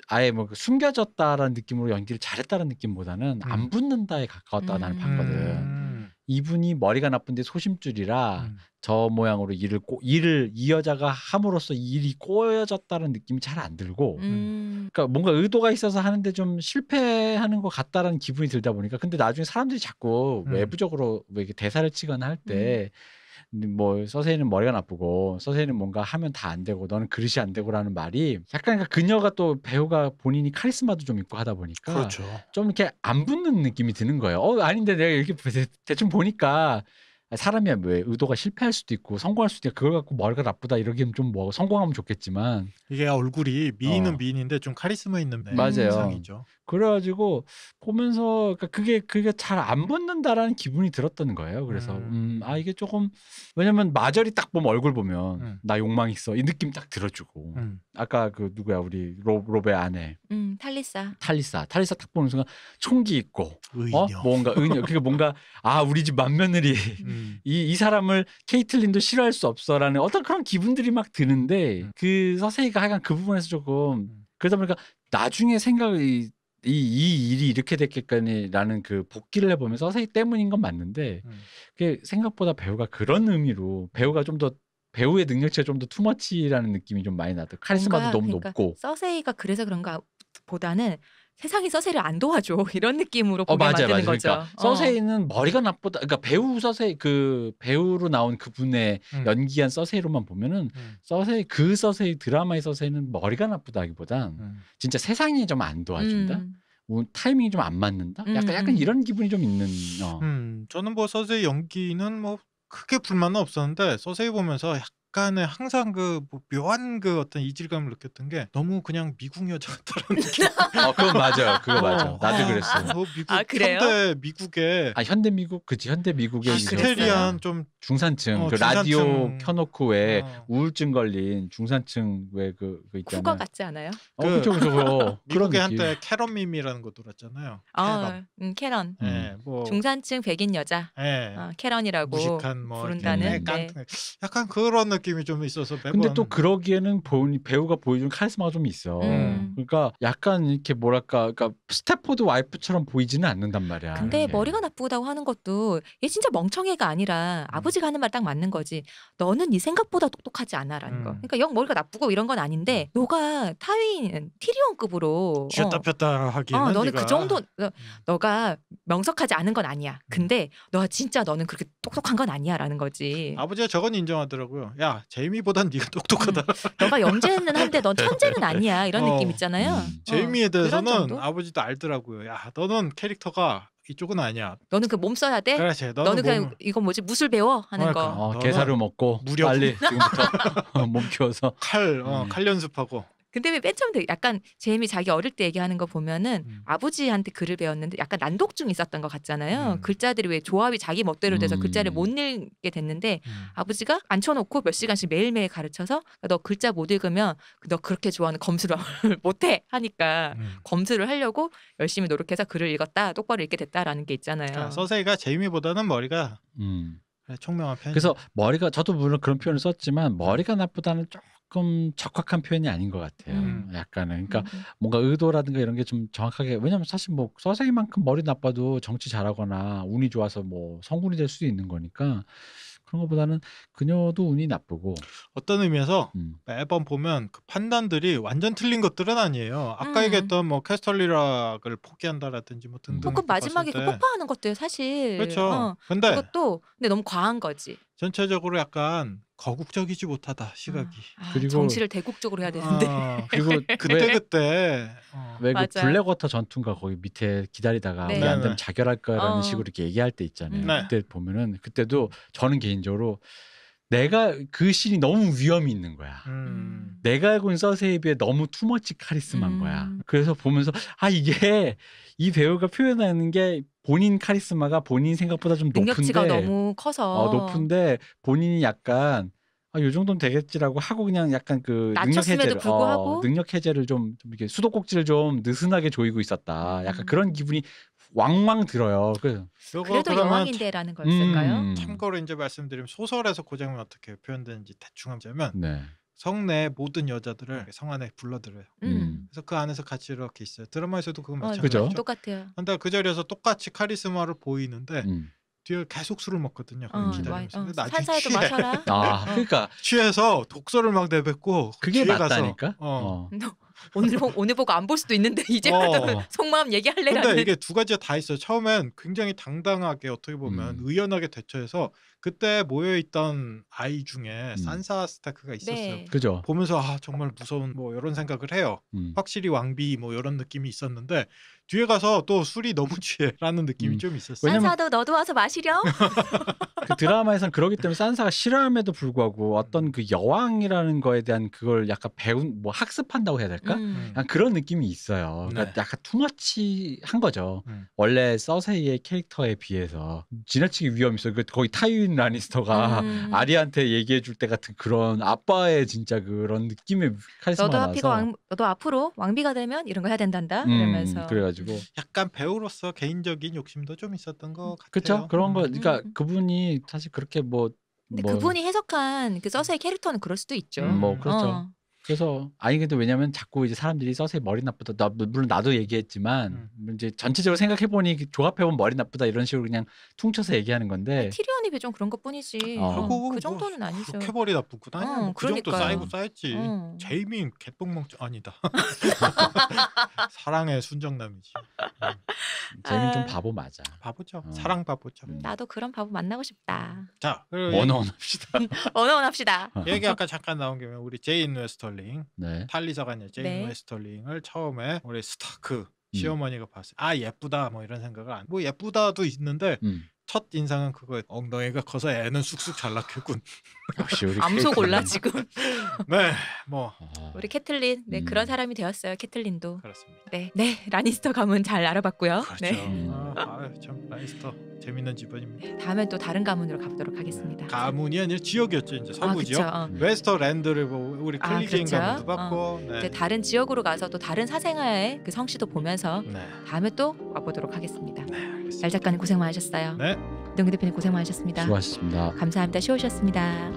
아예 뭐 숨겨졌다라는 느낌으로 연기를 잘했다는 느낌보다는 안 붙는다에 가까웠다고 나는 봤거든. 이분이 머리가 나쁜데 소심줄이라 저 모양으로 일을 이 여자가 함으로써 이 일이 꼬여졌다는 느낌이 잘 안 들고 그러니까 뭔가 의도가 있어서 하는데 좀 실패하는 것 같다라는 기분이 들다 보니까 근데 나중에 사람들이 자꾸 외부적으로 뭐 이렇게 대사를 치거나 할 때 뭐 서세이는 머리가 나쁘고 서세이는 뭔가 하면 다 안 되고 너는 그릇이 안 되고라는 말이 약간 그녀가 또 배우가 본인이 카리스마도 좀 있고 하다 보니까 그렇죠. 좀 이렇게 안 붙는 느낌이 드는 거예요. 아닌데 내가 이렇게 대충 보니까 사람이 왜 의도가 실패할 수도 있고 성공할 수도 있고 그걸 갖고 머리가 나쁘다 이러기는 좀 뭐 성공하면 좋겠지만 이게 얼굴이 미인은 미인인데 좀 카리스마 있는 맞아요. 이상이죠. 그래가지고 보면서 그게 잘 안 붙는다라는 기분이 들었던 거예요. 그래서 이게 조금 왜냐면 마저리 딱 보면 얼굴 보면 나 욕망 있어 이 느낌 딱 들어주고 아까 그 누구야 우리 로베 아내 탈리사 딱 보는 순간 총기 있고 뭔가 그게 뭔가 우리 집 맏며느리 이 사람을 케이틀린도 싫어할 수 없어라는 어떤 그런 기분들이 막 드는데 그 서세이가 하여간 그 부분에서 조금 그러다 보니까 나중에 생각이 이 일이 이렇게 됐겠거니라는 그 복귀를 해보면 서세이 때문인 건 맞는데 그게 생각보다 배우가 그런 의미로 배우가 좀 더 배우의 능력치가 좀 더 투머치라는 느낌이 좀 많이 나더 카리스마도 너무 높고 서세이가 그래서 그런가 보다는 세상이 서세이를 안 도와줘 이런 느낌으로 보게 만드는 맞아요. 거죠. 그러니까 서세이는 머리가 나쁘다. 그러니까 배우 서세이 그 배우로 나온 그분의 연기한 서세이로만 보면은 서세이 드라마의 서세이는 머리가 나쁘다기보단 진짜 세상이 좀 안 도와준다. 타이밍이 좀 안 맞는다. 약간 이런 기분이 좀 있는. 저는 뭐 서세이 연기는 뭐 크게 불만은 없었는데 서세이 보면서 약간의 항상 뭐 묘한 어떤 이질감을 느꼈던 게 너무 그냥 미국 여자 같다는 느낌. 그건 맞아요. 그거 맞아. 나도 그랬어. 미국 그래요? 현대 미국의 현대 미국, 그치. 현대 미국의 히스테리한 좀 중산층, 그 중산층. 라디오 켜놓고 왜 우울증 걸린 중산층 왜 그 있잖아요. 국어 같지 않아요? 그쵸. 그런 미국의 느낌. 한때 캐런 밈이라는 거 돌았잖아요. 캐런. 뭐 중산층 백인 여자. 캐런이라고 무식한 부른다는. 약간 그런 느낌이 좀 있어서 매번. 근데 또 그러기에는 배우가 보여준 카리스마가 좀 있어. 그러니까 약간 이렇게 뭐랄까, 그러니까 스태포드 와이프처럼 보이지는 않는단 말이야. 근데 이렇게. 머리가 나쁘다고 하는 것도 얘 진짜 멍청이가 아니라 아버지가 하는 말 딱 맞는 거지. 너는 네 생각보다 똑똑하지 않아라는 거. 그러니까 영 머리가 나쁘고 이런 건 아닌데 너가 타윈 티리온급으로 쥐었다 폈다 하기는 너는 네가. 그 정도 너가 명석하지 않은 건 아니야. 근데 너는 그렇게 똑똑한 건 아니야라는 거지. 아버지가 저건 인정하더라고요. 야 제이미보단 네가 똑똑하다. 너가 영재는 한데 넌 천재는 아니야. 이런 느낌 있잖아요. 제이미에 그런 대해서는 정도? 아버지도 알더라고요. 야 너는 캐릭터가 이쪽은 아니야. 너는 그 몸 써야 돼? 그렇지. 너는 그냥 이거 뭐지 무술 배워 하는 그러니까. 거. 게사료 먹고 무력. 빨리 지금부터 몸 키워서 칼 연습하고. 근데 왜 맨 처음 약간 제이미 자기 어릴 때 얘기하는 거 보면은 아버지한테 글을 배웠는데 약간 난독증이 있었던 것 같잖아요. 글자들이 왜 조합이 자기 멋대로 돼서 글자를 못 읽게 됐는데 아버지가 앉혀놓고 몇 시간씩 매일매일 가르쳐서 너 글자 못 읽으면 너 그렇게 좋아하는 검수를 못해 하니까 검수를 하려고 열심히 노력해서 글을 읽었다. 똑바로 읽게 됐다라는 게 있잖아요. 그러니까 서세이가 제이미보다는 머리가 총명한 편이에요. 그래서 머리가 저도 물론 그런 표현을 썼지만 머리가 나쁘다는 조금 적확한 표현이 아닌 것 같아요. 약간은 그러니까 뭔가 의도라든가 이런 게 좀 정확하게 왜냐면 사실 뭐 서세이만큼 머리 나빠도 정치 잘하거나 운이 좋아서 뭐 성군이 될 수도 있는 거니까 그런 것보다는 그녀도 운이 나쁘고 어떤 의미에서 매번 보면 그 판단들이 완전 틀린 것들은 아니에요. 아까 얘기했던 뭐 캐스털리락을 포기한다라든지 뭐 등등. 혹은 마지막에 그 폭파하는 것도 사실 그렇죠. 근데 그것도 근데 너무 과한 거지. 전체적으로 약간 거국적이지 못하다 시각이. 그리고 정치를 대국적으로 해야 되는데. 그리고 그때 왜 그 맞아. 블랙워터 전투인가 거기 밑에 기다리다가 네. 우리 안 되면 자결할 거라는 어. 식으로 이렇게 얘기할 때 있잖아요. 네. 그때 보면은 그때도 저는 개인적으로 내가 그 씬이 너무 위험이 있는 거야. 내가 알고 있는 서세이에 비해 너무 투머치 카리스마인 거야. 그래서 보면서 이게 이 배우가 표현하는 게 본인 카리스마가 본인 생각보다 좀 능력치가 높은데 너무 커서 높은데 본인이 약간 요 정도는 되겠지라고 하고 그냥 약간 그 낮췄음에도 불구하고 능력 해제를 좀 이렇게 수도꼭지를 좀 느슨하게 조이고 있었다. 약간 그런 기분이 왕왕 들어요. 그래도 여왕인데라는 거였을까요? 참고로 이제 말씀드리면 소설에서 고장면 어떻게 표현되는지 대충 하자면 네. 성내 모든 여자들을 성 안에 불러들여요. 그래서 그 안에서 같이 이렇게 있어요. 드라마에서도 그건 마찬가지죠. 똑같아요. 근데 그 자리에서 똑같이 카리스마를 보이는데 뒤에 계속 술을 먹거든요. 기다리면서. 산사에도 마셔라. 그러니까 취해서 독서를 막 내뱉고 그게 뒤에 맞다니까. 오늘 보고 안 볼 수도 있는데 이제라도 속마음 얘기할래라는. 근데 이게 두 가지가 다 있어요. 처음엔 굉장히 당당하게 어떻게 보면 의연하게 대처해서 그때 모여있던 아이 중에 산사 스타크가 있었어요. 네. 그죠. 보면서 정말 무서운 뭐 이런 생각을 해요. 확실히 왕비 뭐 이런 느낌이 있었는데 뒤에 가서 또 술이 너무 취해라는 느낌이 좀 있었어요. 산사도 너도 와서 마시렴. 그 드라마에서는 그러기 때문에 산사가 싫어함에도 불구하고 어떤 그 여왕이라는 거에 대한 그걸 약간 배운 뭐 학습한다고 해야 될까? 약간 그런 느낌이 있어요. 그러니까 약간 투머치한 거죠. 원래 서세이의 캐릭터에 비해서 지나치게 위험이 있어요. 거기 타이윈 라니스터가 아리한테 얘기해 줄 때 같은 그런 아빠의 진짜 그런 느낌의 카리스마가 나서 너도 앞으로 왕비가 되면 이런 거 해야 된단다. 이러면서. 그래가지고 약간 배우로서 개인적인 욕심도 좀 있었던 것 같아요. 그렇죠. 그런 거 그러니까 그분이 사실 그렇게 근데 그분이 해석한 그 서세이 캐릭터는 그럴 수도 있죠. 뭐 그렇죠. 그래서 근데 왜냐면 자꾸 이제 사람들이 서세이 머리 나쁘다. 물론 나도 얘기했지만 이제 전체적으로 생각해 보니 조합해 보면 머리 나쁘다 이런 식으로 그냥 퉁쳐서 얘기하는 건데 티리온이 좀 그런 것뿐이지. 그 정도는 아니죠. 그렇게 머리 나쁘구나. 그 정도 쌓이고 쌓였지. 제이미 개똥멍청 아니다. 사랑의 순정남이지. 제이미 좀 바보 맞아. 바보죠. 사랑 바보죠. 나도 그런 바보 만나고 싶다. 자, 원어원 합시다. 원어원 합시다. 얘기 아까 잠깐 나온 김에 우리 제인 웨스털링, 네. 탈리사가 아니라 제인 웨스털링을 처음에 우리 스타크 시어머니가 봤을 때 아 예쁘다 뭐 이런 생각을 안. 뭐 예쁘다도 있는데 첫 인상은 그거 엉덩이가 커서 애는 쑥쑥 잘 낳겠군. 역시 우리 암소 골라 지금. 네, 뭐 우리 캐틀린, 네 그런 사람이 되었어요. 캐틀린도. 그렇습니다. 네, 네 라니스터 가문 잘 알아봤고요. 그렇죠. 네. 참 라니스터 재밌는 집안입니다. 네, 다음엔 또 다른 가문으로 가보도록 하겠습니다. 가문이 아니라 지역이었죠. 이제 서부 그쵸. 지역. 웨스터랜드를 보고 우리 클리징 그렇죠. 가문도 봤고. 네. 이제 다른 지역으로 가서 또 다른 사생아의 그 성씨도 보면서 네. 다음에 또 와보도록 하겠습니다. 네, 알겠습니다. 날 작가님 고생 많으셨어요. 네. 이동규 대표님 고생 많으셨습니다. 수고하셨습니다. 감사합니다. 쉬우셨습니다.